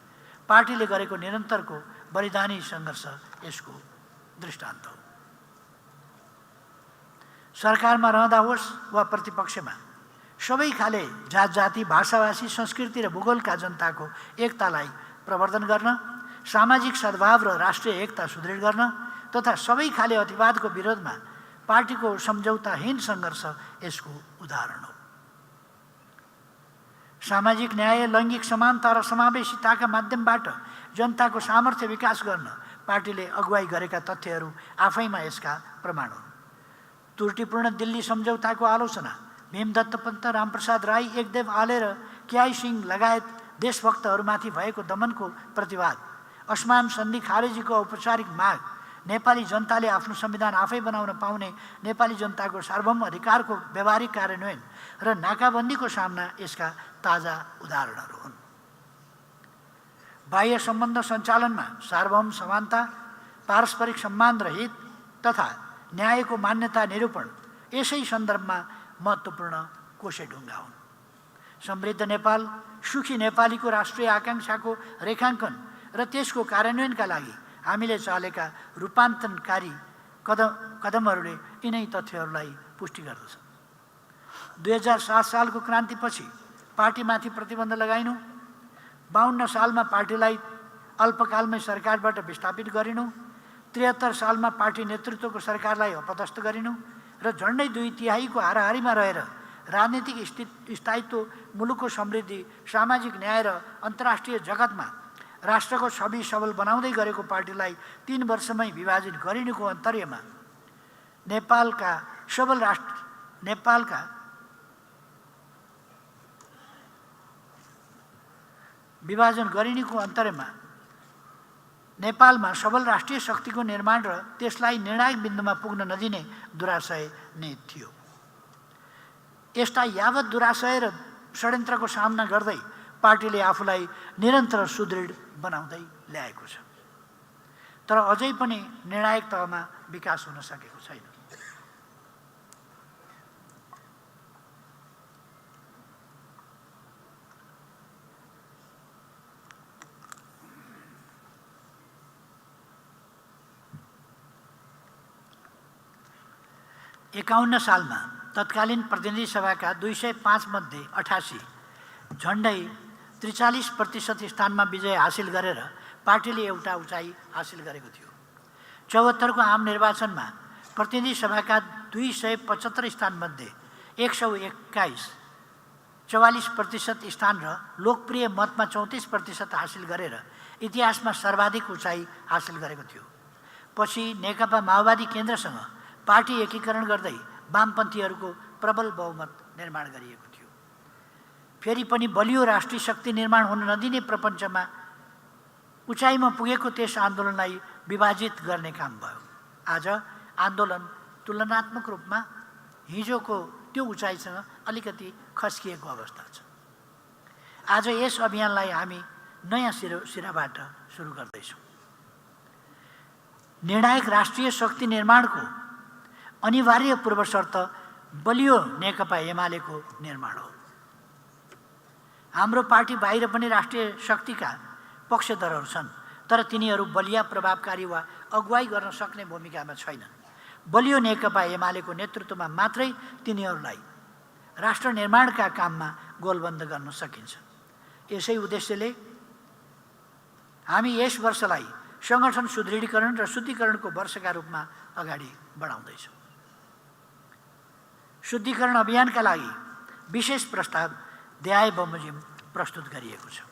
पार्टीले गरेको निरन्तरको बलिदानी सङ्घर्ष यसको दृष्टान्त हो। सरकारमा रहँदा होस् वा प्रतिपक्षमा सबै खाले जात जाति भाषाभाषी संस्कृति र भूगोलका जनताको एकतालाई प्रवर्धन गर्न, सामाजिक सद्भाव र राष्ट्रिय एकता सुदृढ गर्न तथा सबै खाले अतिवादको विरोधमा पार्टीको सम्झौताहीन सङ्घर्ष यसको उदाहरण हो। सामाजिक न्याय, लैङ्गिक समानता र समावेशिताका माध्यमबाट जनताको सामर्थ्य विकास गर्न पार्टीले अगुवाई गरेका तथ्यहरू आफैमा यसका प्रमाण हुन्। त्रुटिपूर्ण दिल्ली सम्झौताको आलोचना, भीमदत्त पन्त, रामप्रसाद राई, एकदेव आले र केआई सिंह लगायत देशभक्तहरूमाथि भएको दमनको प्रतिवाद, असमान सन्धि खारेजीको औपचारिक माग, नेपाली जनताले आफ्नो संविधान आफै बनाउन पाउने नेपाली जनताको सार्वभौम अधिकारको व्यावहारिक कार्यान्वयन र नाकाबन्दीको सामना यसका ताजा उदाहरणहरू हुन्। बाह्य सम्बन्ध सञ्चालनमा सार्वभौम समानता, पारस्परिक सम्मान र हित तथा न्यायको मान्यता निरूपण यसै सन्दर्भमा महत्त्वपूर्ण कोसेढुङ्गा हुन्। समृद्ध नेपाल, सुखी नेपालीको राष्ट्रिय आकाङ्क्षाको रेखाङ्कन र त्यसको कार्यान्वयनका लागि हामीले चालेका रूपान्तरणकारी कदमहरूले यिनै तथ्यहरूलाई पुष्टि गर्दछ। 2007 सालको क्रान्तिपछि पार्टीमाथि प्रतिबन्ध लगाइनु, 52 सालमा पार्टीलाई अल्पकालमै सरकारबाट विस्थापित गरिनु, 73 सालमा पार्टी नेतृत्वको सरकारलाई अपदस्थ गरिनु र झन्डै 2/3 हाराहारीमा रहेर राजनीतिक स्थायित्व, मुलुकको समृद्धि, सामाजिक न्याय र अन्तर्राष्ट्रिय जगतमा राष्ट्रको छवि सबल बनाउँदै गरेको पार्टीलाई 3 वर्षमै विभाजित गरिनुको अन्तर्यमा नेपालमा सबल राष्ट्रिय शक्तिको निर्माण र त्यसलाई निर्णायक बिन्दुमा पुग्न नदिने दुराशय नै थियो। यस्ता यावत दुराशय र षड्यन्त्रको सामना गर्दै पार्टीले आफूलाई निरन्तर सुदृढ बनाउँदै ल्याएको छ, तर अझै पनि निर्णायक तहमा विकास हुन सकेको छैन। एकाउन्न सालमा तत्कालीन प्रतिनिधि सभाका 205 मध्ये 88 झन्डै 43% स्थानमा विजय हासिल गरेर पार्टीले एउटा उचाइ हासिल गरेको थियो। 74 को आम निर्वाचनमा प्रतिनिधि सभाका 275 स्थानमध्ये 121 44% स्थान र लोकप्रिय मतमा 34% हासिल गरेर इतिहासमा सर्वाधिक उचाइ हासिल गरेको थियो। पछि नेकपा माओवादी केन्द्रसँग पार्टी एकीकरण गर्दै वामपन्थीहरूको प्रबल बहुमत निर्माण गरिएको थियो। फेरि पनि बलियो राष्ट्रिय शक्ति निर्माण हुन नदिने प्रपञ्चमा उचाइमा पुगेको त्यस आन्दोलनलाई विभाजित गर्ने काम भयो। आज आन्दोलन तुलनात्मक रूपमा हिजोको त्यो उचाइसँग अलिकति खस्किएको अवस्था छ। आज यस अभियानलाई हामी नयाँ सिराबाट सुरु गर्दैछौँ। निर्णायक राष्ट्रिय शक्ति निर्माणको अनिवार्य पूर्वशर्त बलियो नेकपा एमालेको निर्माण हो। हाम्रो पार्टी बाहिर पनि राष्ट्रिय शक्तिका पक्षधरहरू छन्, तर तिनीहरू बलिया, प्रभावकारी वा अगुवाई गर्न सक्ने भूमिकामा छैनन्। बलियो नेकपा एमालेको नेतृत्वमा मात्रै तिनीहरूलाई राष्ट्र निर्माणका काममा गोलबन्द गर्न सकिन्छ। यसै उद्देश्यले हामी यस वर्षलाई सङ्गठन सुदृढीकरण र शुद्धिकरणको वर्षका रूपमा अगाडि बढाउँदैछौँ। शुद्धिकरण अभियानका लागि विशेष प्रस्ताव देहाय बमोजिम प्रस्तुत गरिएको छ।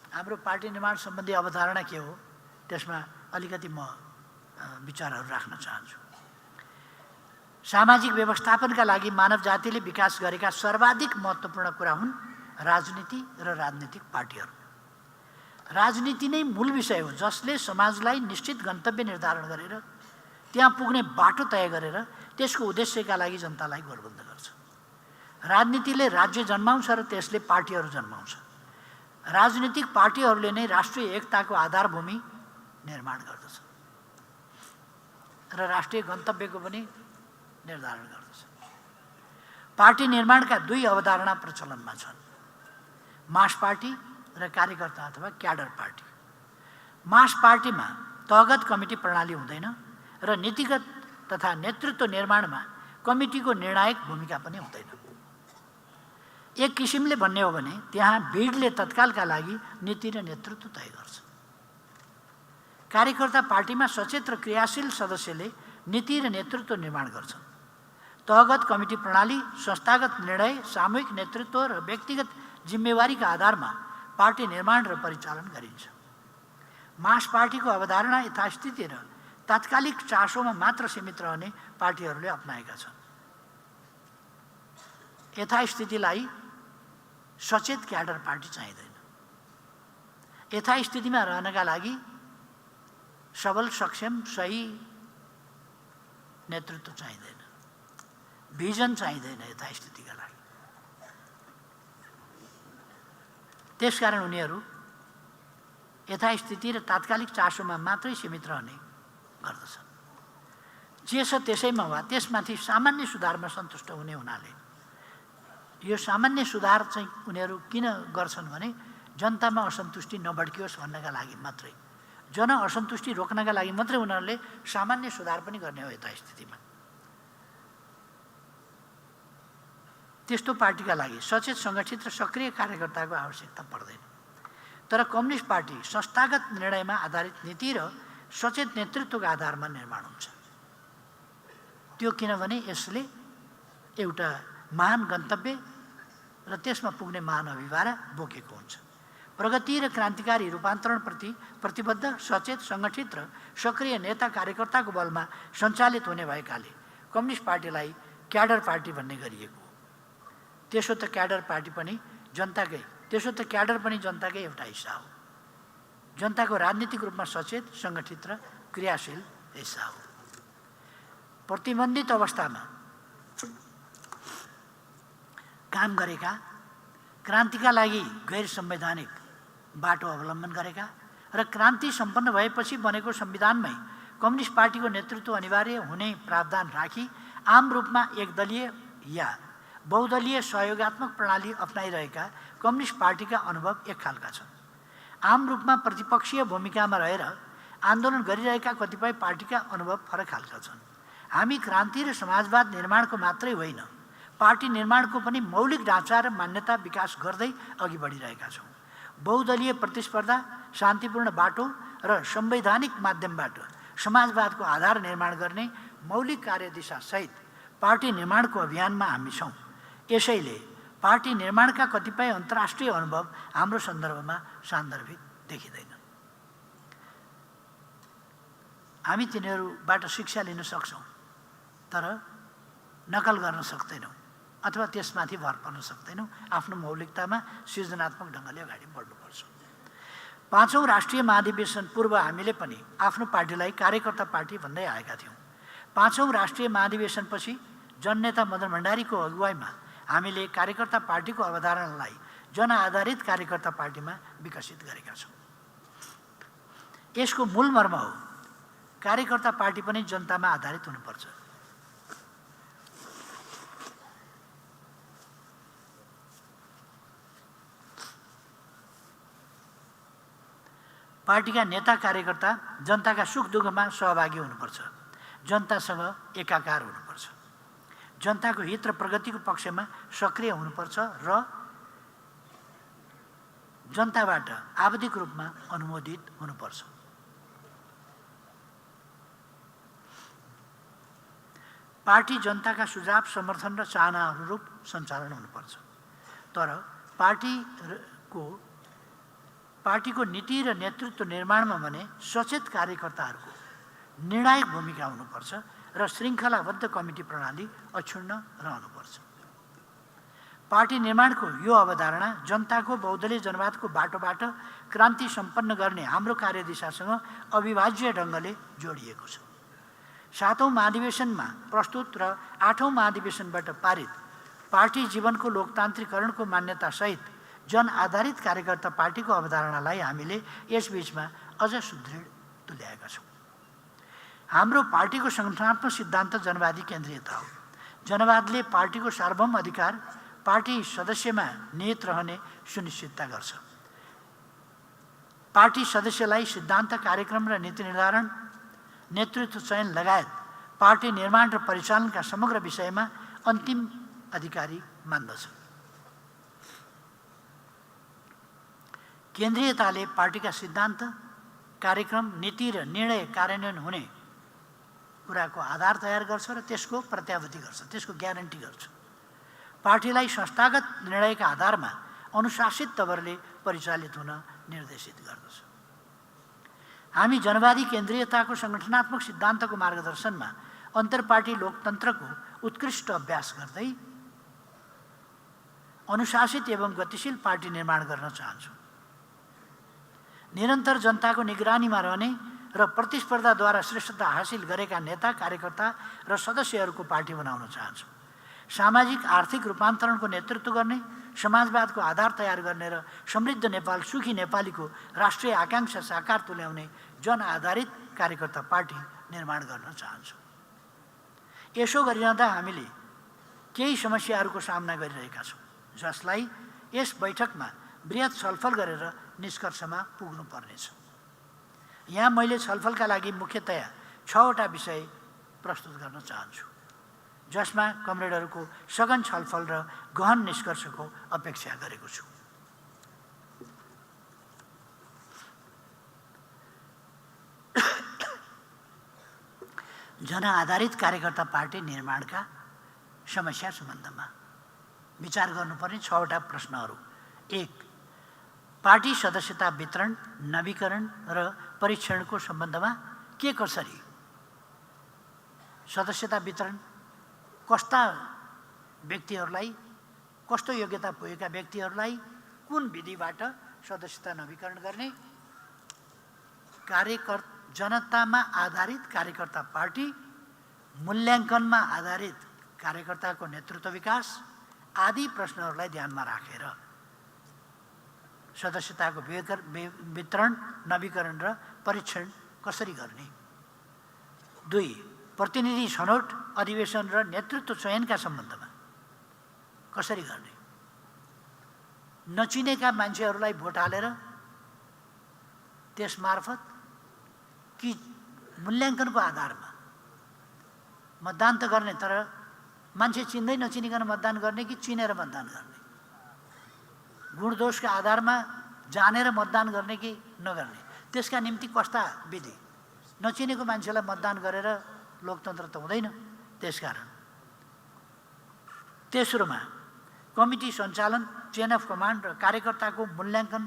हाम्रो पार्टी निर्माण सम्बन्धी अवधारणा के हो, त्यसमा अलिकति म विचारहरू राख्न चाहन्छु। सामाजिक व्यवस्थापनका लागि मानव जातिले विकास गरेका सर्वाधिक महत्त्वपूर्ण कुरा हुन् राजनीति र राजनीतिक पार्टीहरू। राजनीति नै मूल विषय हो जसले समाजलाई निश्चित गन्तव्य निर्धारण गरेर त्यहाँ पुग्ने बाटो तय गरेर त्यसको उद्देश्यका लागि जनतालाई गोलबन्द गर्छ। राजनीतिले राज्य जन्माउँछ र त्यसले पार्टीहरू जन्माउँछ। राजनीतिक पार्टीहरूले नै राष्ट्रिय एकताको आधारभूमि निर्माण गर्दछ र राष्ट्रिय गन्तव्यको पनि निर्धारण गर्दछ। पार्टी निर्माणका दुई अवधारणा प्रचलनमा छन्, मास पार्टी र कार्यकर्ता अथवा क्याडर पार्टी। मास पार्टीमा तहगत कमिटी प्रणाली हुँदैन र नीतिगत तथा नेतृत्व निर्माणमा कमिटीको निर्णायक भूमिका पनि हुँदैन। एक किसिमले भन्ने हो भने त्यहाँ भिडले तत्कालका लागि नीति र नेतृत्व तय गर्छ। कार्यकर्ता पार्टीमा सचेत र क्रियाशील सदस्यले नीति र नेतृत्व निर्माण गर्छन्। तहगत कमिटी प्रणाली संस्थागत निर्णय, सामूहिक नेतृत्व र व्यक्तिगत जिम्मेवारीका आधारमा पार्टी निर्माण र परिचालन गरिन्छ। मास पार्टीको अवधारणा यथास्थिति र तात्कालिक चासोमा मात्र सीमित रहने पार्टीहरूले अपनाएका छन्। यथास्थितिलाई सचेत क्याडर पार्टी चाहिँदैन। यथास्थितिमा रहनका लागि सबल, सक्षम, सही नेतृत्व चाहिँदैन, भिजन चाहिँदैन यथास्थितिका लागि। त्यसकारण उनीहरू यथास्थिति र तात्कालिक चासोमा मात्रै सीमित रहने गर्दछन्। जे छ त्यसैमा वा त्यसमाथि सामान्य सुधारमा सन्तुष्ट हुने हुनाले यो सामान्य सुधार चाहिँ उनीहरू किन गर्छन् भने जनतामा असन्तुष्टि नबड्कियोस् भन्नका लागि मात्रै, जन असन्तुष्टि रोक्नका लागि मात्रै उनीहरूले सामान्य सुधार पनि गर्ने हो यथास्थितिमा। त्यस्तो पार्टीका लागि सचेत, सङ्गठित र सक्रिय कार्यकर्ताको आवश्यकता पर्दैन। तर कम्युनिस्ट पार्टी संस्थागत निर्णयमा आधारित नीति र सचेत नेतृत्वका आधारमा निर्माण हुन्छ। त्यो किनभने यसले एउटा महान गन्तव्य र त्यसमा पुग्ने महान अभिभारा बोकेको हुन्छ। प्रगति र क्रान्तिकारी रूपान्तरणप्रति प्रतिबद्ध, सचेत, सङ्गठित र सक्रिय नेता कार्यकर्ताको बलमा सञ्चालित हुने भएकाले कम्युनिस्ट पार्टीलाई क्याडर पार्टी भन्ने गरिएको हो। त्यसो त क्याडर पनि जनताकै एउटा हिस्सा हो। जनताको राजनीतिक रूपमा सचेत, सङ्गठित र क्रियाशील हिस्सा हो। प्रतिबन्धित अवस्थामा काम गरेका, क्रान्तिका लागि गैर संवैधानिक बाटो अवलम्बन गरेका र क्रान्ति सम्पन्न भएपछि बनेको संविधानमै कम्युनिस्ट पार्टीको नेतृत्व अनिवार्य हुने प्रावधान राखी आम रूपमा एकदलीय या बहुदलीय सहयोगात्मक प्रणाली अपनाइरहेका कम्युनिस्ट पार्टीका अनुभव एक खालका छन्। आम रूपमा प्रतिपक्षीय भूमिकामा रहेर आन्दोलन गरिरहेका कतिपय पार्टीका अनुभव फरक खालका छन्। हामी क्रान्ति र समाजवाद निर्माणको मात्रै होइन, पार्टी निर्माणको पनि मौलिक ढाँचा र मान्यता विकास गर्दै अघि बढिरहेका छौँ। बहुदलीय प्रतिस्पर्धा, शान्तिपूर्ण बाटो र संवैधानिक माध्यमबाट समाजवादको आधार निर्माण गर्ने मौलिक कार्यदिशासहित पार्टी निर्माणको अभियानमा हामी छौँ। यसैले पार्टी निर्माणका कतिपय अन्तर्राष्ट्रिय अनुभव हाम्रो सन्दर्भमा सान्दर्भिक देखिँदैनन्। हामी तिनीहरूबाट शिक्षा लिन सक्छौँ, तर नकल गर्न सक्दैनौँ अथवा त्यसमाथि भर पर्न सक्दैनौँ। आफ्नो मौलिकतामा सृजनात्मक ढङ्गले अगाडि बढ्नुपर्छ। 5औं राष्ट्रिय महाधिवेशन पूर्व हामीले पनि आफ्नो पार्टीलाई कार्यकर्ता पार्टी भन्दै आएका थियौँ। 5औं राष्ट्रिय महाधिवेशनपछि जननेता मदन भण्डारीको अगुवाईमा हामीले कार्यकर्ता पार्टीको अवधारणालाई जनआधारित कार्यकर्ता पार्टीमा विकसित गरेका छौँ। यसको मूल मर्म हो, कार्यकर्ता पार्टी पनि जनतामा आधारित हुनुपर्छ। पार्टीका नेता कार्यकर्ता जनताका सुख दुःखमा सहभागी हुनुपर्छ, जनतासँग एकाकार हुनुपर्छ, जनताको हित र प्रगतिको पक्षमा सक्रिय हुनुपर्छ र जनताबाट आवधिक रूपमा अनुमोदित हुनुपर्छ। पार्टी जनताका सुझाव, समर्थन र चाहना अनुरूप सञ्चालन हुनुपर्छ। तर पार्टीको नीति र नेतृत्व निर्माणमा भने सचेत कार्यकर्ताहरूको निर्णायक भूमिका हुनुपर्छ र श्रृङ्खलाबद्ध कमिटी प्रणाली अक्षुण्ण रहनुपर्छ। पार्टी निर्माणको यो अवधारणा जनताको बहुदलीय जनवादको बाटोबाट क्रान्ति सम्पन्न गर्ने हाम्रो कार्यदिशासँग अविभाज्य ढङ्गले जोडिएको छ। 7औं महाधिवेशनमा प्रस्तुत र 8औं महाधिवेशनबाट पारित पार्टी जीवनको लोकतान्त्रिकरणको मान्यतासहित जन आधारित कार्यकर्ता पार्टीको अवधारणालाई हामीले यसबीचमा अझ सुदृढ तुल्याएका छौँ। हाम्रो पार्टीको सङ्गठनात्मक सिद्धान्त जनवादी केन्द्रीयता हो। जनवादले पार्टीको सार्वभौम अधिकार पार्टी सदस्यमा निहित रहने सुनिश्चितता गर्छ। पार्टी सदस्यलाई सिद्धान्त, कार्यक्रम र नीति निर्धारण, नेतृत्व चयन लगायत पार्टी निर्माण र परिचालनका समग्र विषयमा अन्तिम अधिकारी मान्दछ। केन्द्रीयताले पार्टीका सिद्धान्त, कार्यक्रम, नीति र निर्णय कार्यान्वयन हुने कुराको आधार तयार गर्छ र त्यसको प्रत्याभूति गर्छ, त्यसको ग्यारेन्टी गर्छ। पार्टीलाई संस्थागत निर्णयका आधारमा अनुशासित तवरले परिचालित हुन निर्देशित गर्दछ। हामी जनवादी केन्द्रीयताको सङ्गठनात्मक सिद्धान्तको मार्गदर्शनमा अन्तर्पार्टी लोकतन्त्रको उत्कृष्ट अभ्यास गर्दै अनुशासित एवं गतिशील पार्टी निर्माण गर्न चाहन्छौँ। निरन्तर जनताको निगरानीमा रहने र प्रतिस्पर्धाद्वारा श्रेष्ठता हासिल गरेका नेता, कार्यकर्ता र सदस्यहरूको पार्टी बनाउन चाहन्छौँ। सामाजिक आर्थिक रूपान्तरणको नेतृत्व गर्ने, समाजवादको आधार तयार गर्ने र समृद्ध नेपाल, सुखी नेपालीको राष्ट्रिय आकाङ्क्षा साकार तुल्याउने जनआधारित कार्यकर्ता पार्टी निर्माण गर्न चाहन्छौँ। यसो गरिरहँदा हामीले केही समस्याहरूको सामना गरिरहेका छौँ, जसलाई यस बैठकमा बृहत छलफल गरेर निष्कर्षमा पुग्नुपर्नेछ। यहाँ मैले छलफलका लागि मुख्यतया 6 वटा विषय प्रस्तुत गर्न चाहन्छु, जसमा कमरेडहरूको सघन छलफल र गहन निष्कर्षको अपेक्षा गरेको छु। जनआधारित कार्यकर्ता पार्टी निर्माणका समस्या सम्बन्धमा विचार गर्नुपर्ने 6 वटा प्रश्नहरू। 1. पार्टी सदस्यता वितरण, नवीकरण र परीक्षणको सम्बन्धमा के कसरी? सदस्यता वितरण कस्ता व्यक्तिहरूलाई, कस्तो योग्यता पुगेका व्यक्तिहरूलाई कुन विधिबाट सदस्यता नवीकरण गर्ने? जनतामा आधारित कार्यकर्ता पार्टी, मूल्याङ्कनमा आधारित कार्यकर्ताको नेतृत्व विकास आदि प्रश्नहरूलाई ध्यानमा राखेर सदस्यताको वितरण, नवीकरण र परीक्षण कसरी गर्ने? 2. प्रतिनिधि छनौट, अधिवेशन र नेतृत्व चयनका सम्बन्धमा कसरी गर्ने? नचिनेका मान्छेहरूलाई भोट हालेर त्यसमार्फत कि मूल्याङ्कनको आधारमा मतदान त गर्ने, तर मान्छे चिन्दै नचिनिकन मतदान गर्ने कि चिनेर मतदान गर्ने? गुणदोषका आधारमा जानेर मतदान गर्ने कि नगर्ने? त्यसका निम्ति कस्ता विधि? नचिनेको मान्छेलाई मतदान गरेर लोकतन्त्र त हुँदैन। त्यसकारण तेस्रोमा कमिटी सञ्चालन, चेन अफ कमान्ड र कार्यकर्ताको मूल्याङ्कन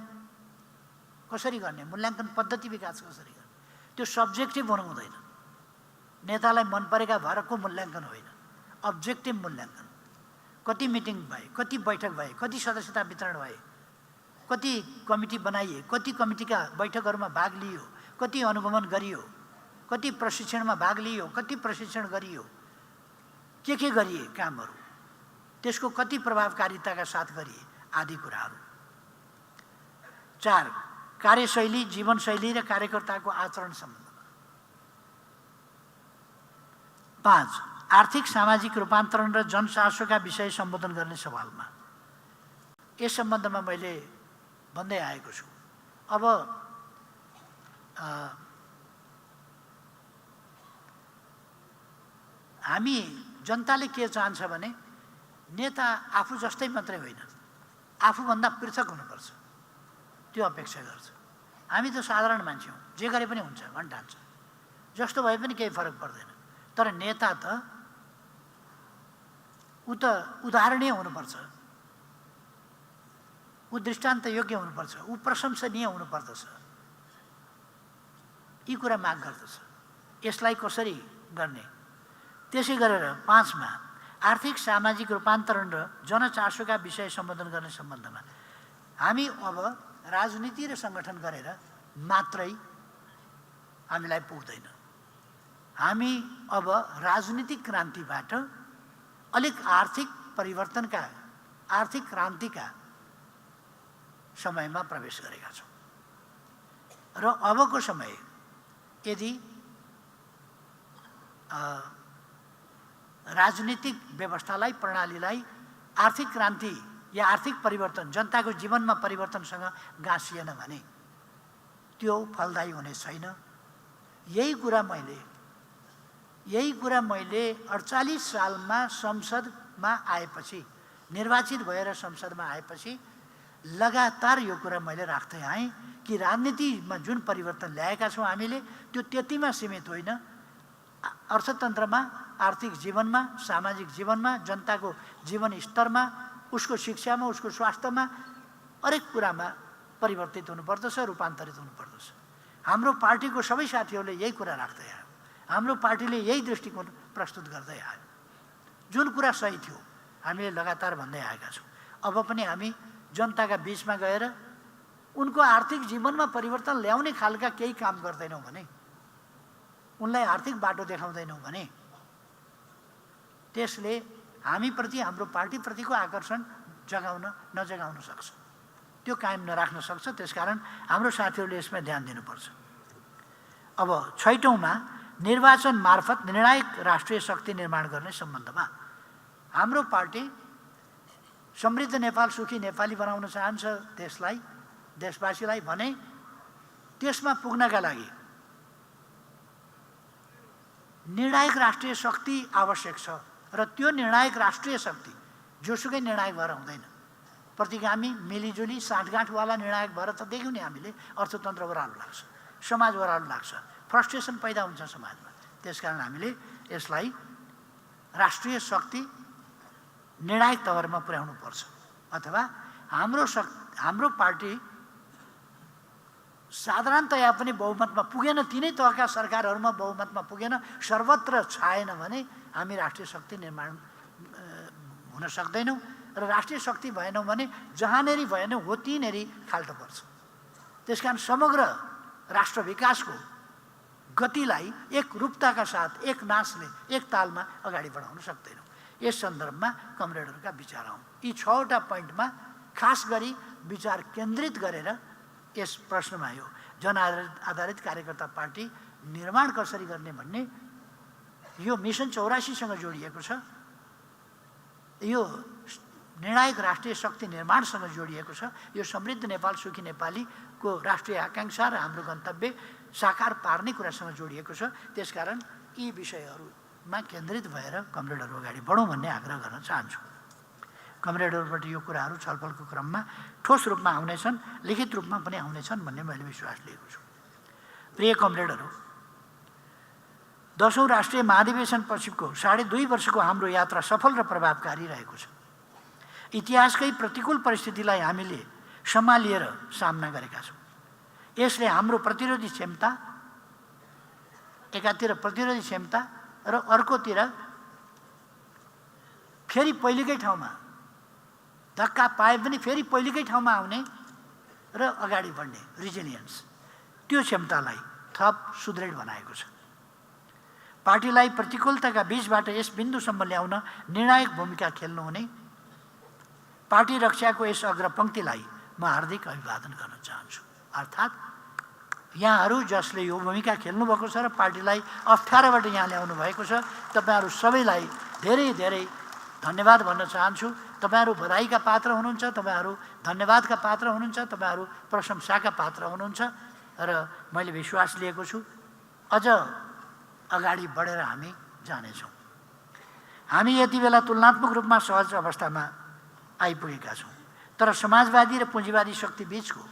कसरी गर्ने? मूल्याङ्कन पद्धति विकास कसरी गर्ने? त्यो सब्जेक्टिभ हुनु हुँदैन। नेतालाई मन परेका भरको मूल्याङ्कन होइन, अब्जेक्टिभ मूल्याङ्कन। कति मिटिङ भए, कति बैठक भए, कति सदस्यता वितरण भए, कति कमिटी बनाइए, कति कमिटीका बैठकहरूमा भाग लियो, कति अनुगमन गरियो, कति प्रशिक्षणमा भाग लियो, कति प्रशिक्षण गरियो, के गरिए कामहरू, त्यसको कति प्रभावकारिताका साथ गरिए आदि कुराहरू। 4. कार्यशैली, जीवनशैली र कार्यकर्ताको आचरण सम्बन्धमा। 5. आर्थिक सामाजिक रूपान्तरण र जनचासोका विषय सम्बोधन गर्ने सवालमा। यस सम्बन्धमा मैले भन्दै आएको छु। अब हामी जनताले के चाहन्छ भने नेता आफू जस्तै मात्रै होइन, आफूभन्दा पृथक हुनुपर्छ, त्यो अपेक्षा गर्छ। हामी त साधारण मान्छे हौँ, जे गरे पनि हुन्छ भन्न ठान्छ, जस्तो भए पनि केही फरक पर्दैन। तर नेता त ऊ त उदाहरणीय हुनुपर्छ, ऊ दृष्टान्त योग्य हुनुपर्छ, ऊ प्रशंसनीय हुनुपर्दछ। यी कुरा माग गर्दछ। यसलाई कसरी गर्ने? त्यसै गरेर 5 मा आर्थिक सामाजिक रूपान्तरण र जनचासोका विषय सम्बोधन गर्ने सम्बन्धमा हामी अब राजनीति र सङ्गठन गरेर मात्रै हामीलाई पुग्दैन। हामी अब राजनीतिक क्रान्तिबाट अलिक आर्थिक परिवर्तनका, आर्थिक क्रान्तिका समयमा प्रवेश गरेका छौँ र अबको समय यदि राजनीतिक व्यवस्थालाई, प्रणालीलाई आर्थिक क्रान्ति या आर्थिक परिवर्तन, जनताको जीवनमा परिवर्तनसँग गाँसिएन भने त्यो फलदायी हुने छैन। यही कुरा मैले 48 सालमा संसदमा आएपछि, निर्वाचित भएर संसदमा आएपछि लगातार यो कुरा मैले राख्दै आएँ कि राजनीतिमा जुन परिवर्तन ल्याएका छौँ हामीले, त्यो त्यतिमा सीमित होइन। अर्थतन्त्रमा, आर्थिक जीवनमा, सामाजिक जीवनमा, जनताको जीवन स्तरमा, उसको शिक्षामा, उसको स्वास्थ्यमा, हरेक कुरामा परिवर्तित हुनुपर्दछ, रूपान्तरित हुनुपर्दछ। हाम्रो पार्टीको सबै साथीहरूले यही कुरा राख्दै आयो। हाम्रो पार्टीले यही दृष्टिकोण प्रस्तुत गर्दै आयो। जुन कुरा सही थियो हामीले लगातार भन्दै आएका छौँ। अब पनि हामी जनताका बीचमा गएर उनको आर्थिक जीवनमा परिवर्तन ल्याउने खालका केही काम गर्दैनौँ भने, उनलाई आर्थिक बाटो देखाउँदैनौँ भने, त्यसले हामीप्रति, हाम्रो पार्टीप्रतिको आकर्षण नजगाउन सक्छ, त्यो कायम नराख्न सक्छ। त्यसकारण हाम्रो साथीहरूले यसमा ध्यान दिनुपर्छ। अब 6औँमा निर्वाचन मार्फत निर्णायक राष्ट्रिय शक्ति निर्माण गर्ने सम्बन्धमा हाम्रो पार्टी समृद्ध नेपाल, सुखी नेपाली बनाउन चाहन्छ देशलाई, देशवासीलाई भने त्यसमा पुग्नका लागि निर्णायक राष्ट्रिय शक्ति आवश्यक छ। र त्यो निर्णायक राष्ट्रिय शक्ति जोसुकै निर्णायक भएर हुँदैन। प्रतिगामी, मिलिजुली, साँठगाँठवाला निर्णायक भएर त देख्यौँ नि हामीले, अर्थतन्त्र ओह्रालो लाग्छ, समाज ओह्रालो लाग्छ, फ्रस्ट्रेसन पैदा हुन्छ समाजमा। त्यसकारण हामीले यसलाई राष्ट्रिय शक्ति निर्णायक तवरमा पुर्याउनु पर्छ। अथवा हाम्रो पार्टी साधारणतया पनि बहुमतमा पुगेन, तिनै तहका सरकारहरूमा बहुमतमा पुगेन, सर्वत्र छाएन भने हामी राष्ट्रिय शक्ति निर्माण हुन सक्दैनौँ। र राष्ट्रिय शक्ति भएनौँ भने जहाँनेरि भएन हो त्यहीँनेरि खाल्टो पर्छ। त्यसकारण समग्र राष्ट्र विकासको गतिलाई एक रूपताका साथ, एक नासले, एक तालमा अगाडि बढाउन सक्दैनौँ। यस सन्दर्भमा कमरेडहरूका विचार आउँ। यी 6वटा पोइन्टमा खास गरी विचार केन्द्रित गरेर यस प्रश्नमा यो जनआधारित कार्यकर्ता पार्टी निर्माण कसरी गर्ने भन्ने यो मिसन 84सँग जोडिएको छ। यो निर्णायक राष्ट्रिय शक्ति निर्माणसँग जोडिएको छ। यो समृद्ध नेपाल, सुखी नेपालीको राष्ट्रिय आकांक्षा र हाम्रो गन्तव्य साकार पार्ने कुरासँग जोडिएको छ। त्यसकारण यी विषयहरूमा केन्द्रित भएर कमरेडहरू अगाडि बढौँ भन्ने आग्रह गर्न चाहन्छु। कमरेडहरूबाट यो कुराहरू छलफलको क्रममा ठोस रूपमा आउनेछन्, लिखित रूपमा पनि आउनेछन् भन्ने मैले विश्वास लिएको छु। प्रिय कमरेडहरू, 10औं राष्ट्रिय महाधिवेशन पछिको 2.5 वर्षको हाम्रो यात्रा सफल र प्रभावकारी रहेको छ। इतिहासकै प्रतिकूल परिस्थितिलाई हामीले सम्हालिएर सामना गरेका छौँ। यसले हाम्रो प्रतिरोधी क्षमता, एकातिर प्रतिरोधी क्षमता र अर्कोतिर फेरि पहिलेकै ठाउँमा धक्का पाए पनि फेरि पहिलेकै ठाउँमा आउने र अगाडि बढ्ने रिजिलियन्स, त्यो क्षमतालाई थप सुदृढ बनाएको छ। पार्टीलाई प्रतिकूलताका बीचबाट यस बिन्दुसम्म ल्याउन निर्णायक भूमिका खेल्नुहुने पार्टी रक्षाको यस अग्रपङ्क्तिलाई म हार्दिक अभिवादन गर्न चाहन्छु। अर्थात् यहाँहरू जसले यो भूमिका खेल्नुभएको छ र पार्टीलाई अप्ठ्यारोबाट यहाँ ल्याउनु भएको छ, तपाईँहरू सबैलाई धेरै धेरै धन्यवाद भन्न चाहन्छु। तपाईँहरू बधाईका पात्र हुनुहुन्छ, तपाईँहरू धन्यवादका पात्र हुनुहुन्छ, तपाईँहरू प्रशंसाका पात्र हुनुहुन्छ र मैले विश्वास लिएको छु अझ अगाडि बढेर हामी जानेछौँ। हामी यति बेला तुलनात्मक रूपमा सहज अवस्थामा आइपुगेका छौँ, तर समाजवादी र पुँजीवादी शक्ति बीचको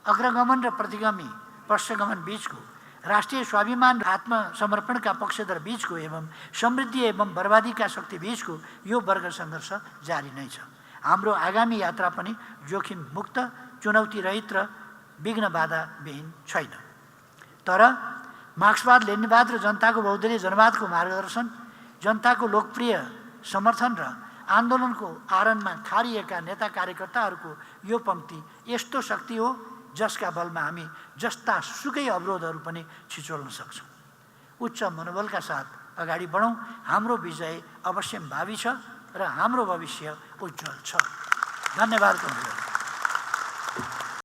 अग्रगमन र प्रतिगामी पश्चगमन बीचको, राष्ट्रिय स्वाभिमान र आत्मसमर्पणका पक्षधर बीचको एवं समृद्धि एवं बर्बादीका शक्ति बीचको यो वर्ग सङ्घर्ष जारी नै छ। हाम्रो आगामी यात्रा पनि जोखिम मुक्त, चुनौती रहित र विघ्न बाधाविहीन छैन। तर मार्क्सवाद, लेनिनवाद र जनताको बहुदलीय जनवादको मार्गदर्शन, जनताको लोकप्रिय समर्थन र आन्दोलनको आरणमा खारिएका नेता कार्यकर्ताहरूको यो पङ्क्ति यस्तो शक्ति हो जसका बलमा हामी जस्ता सुकै अवरोधहरू पनि छिचोल्न सक्छौँ। उच्च मनोबलका साथ अगाडि बढौँ। हाम्रो विजय अवश्य भावी छ र हाम्रो भविष्य उज्जवल छ। धन्यवाद।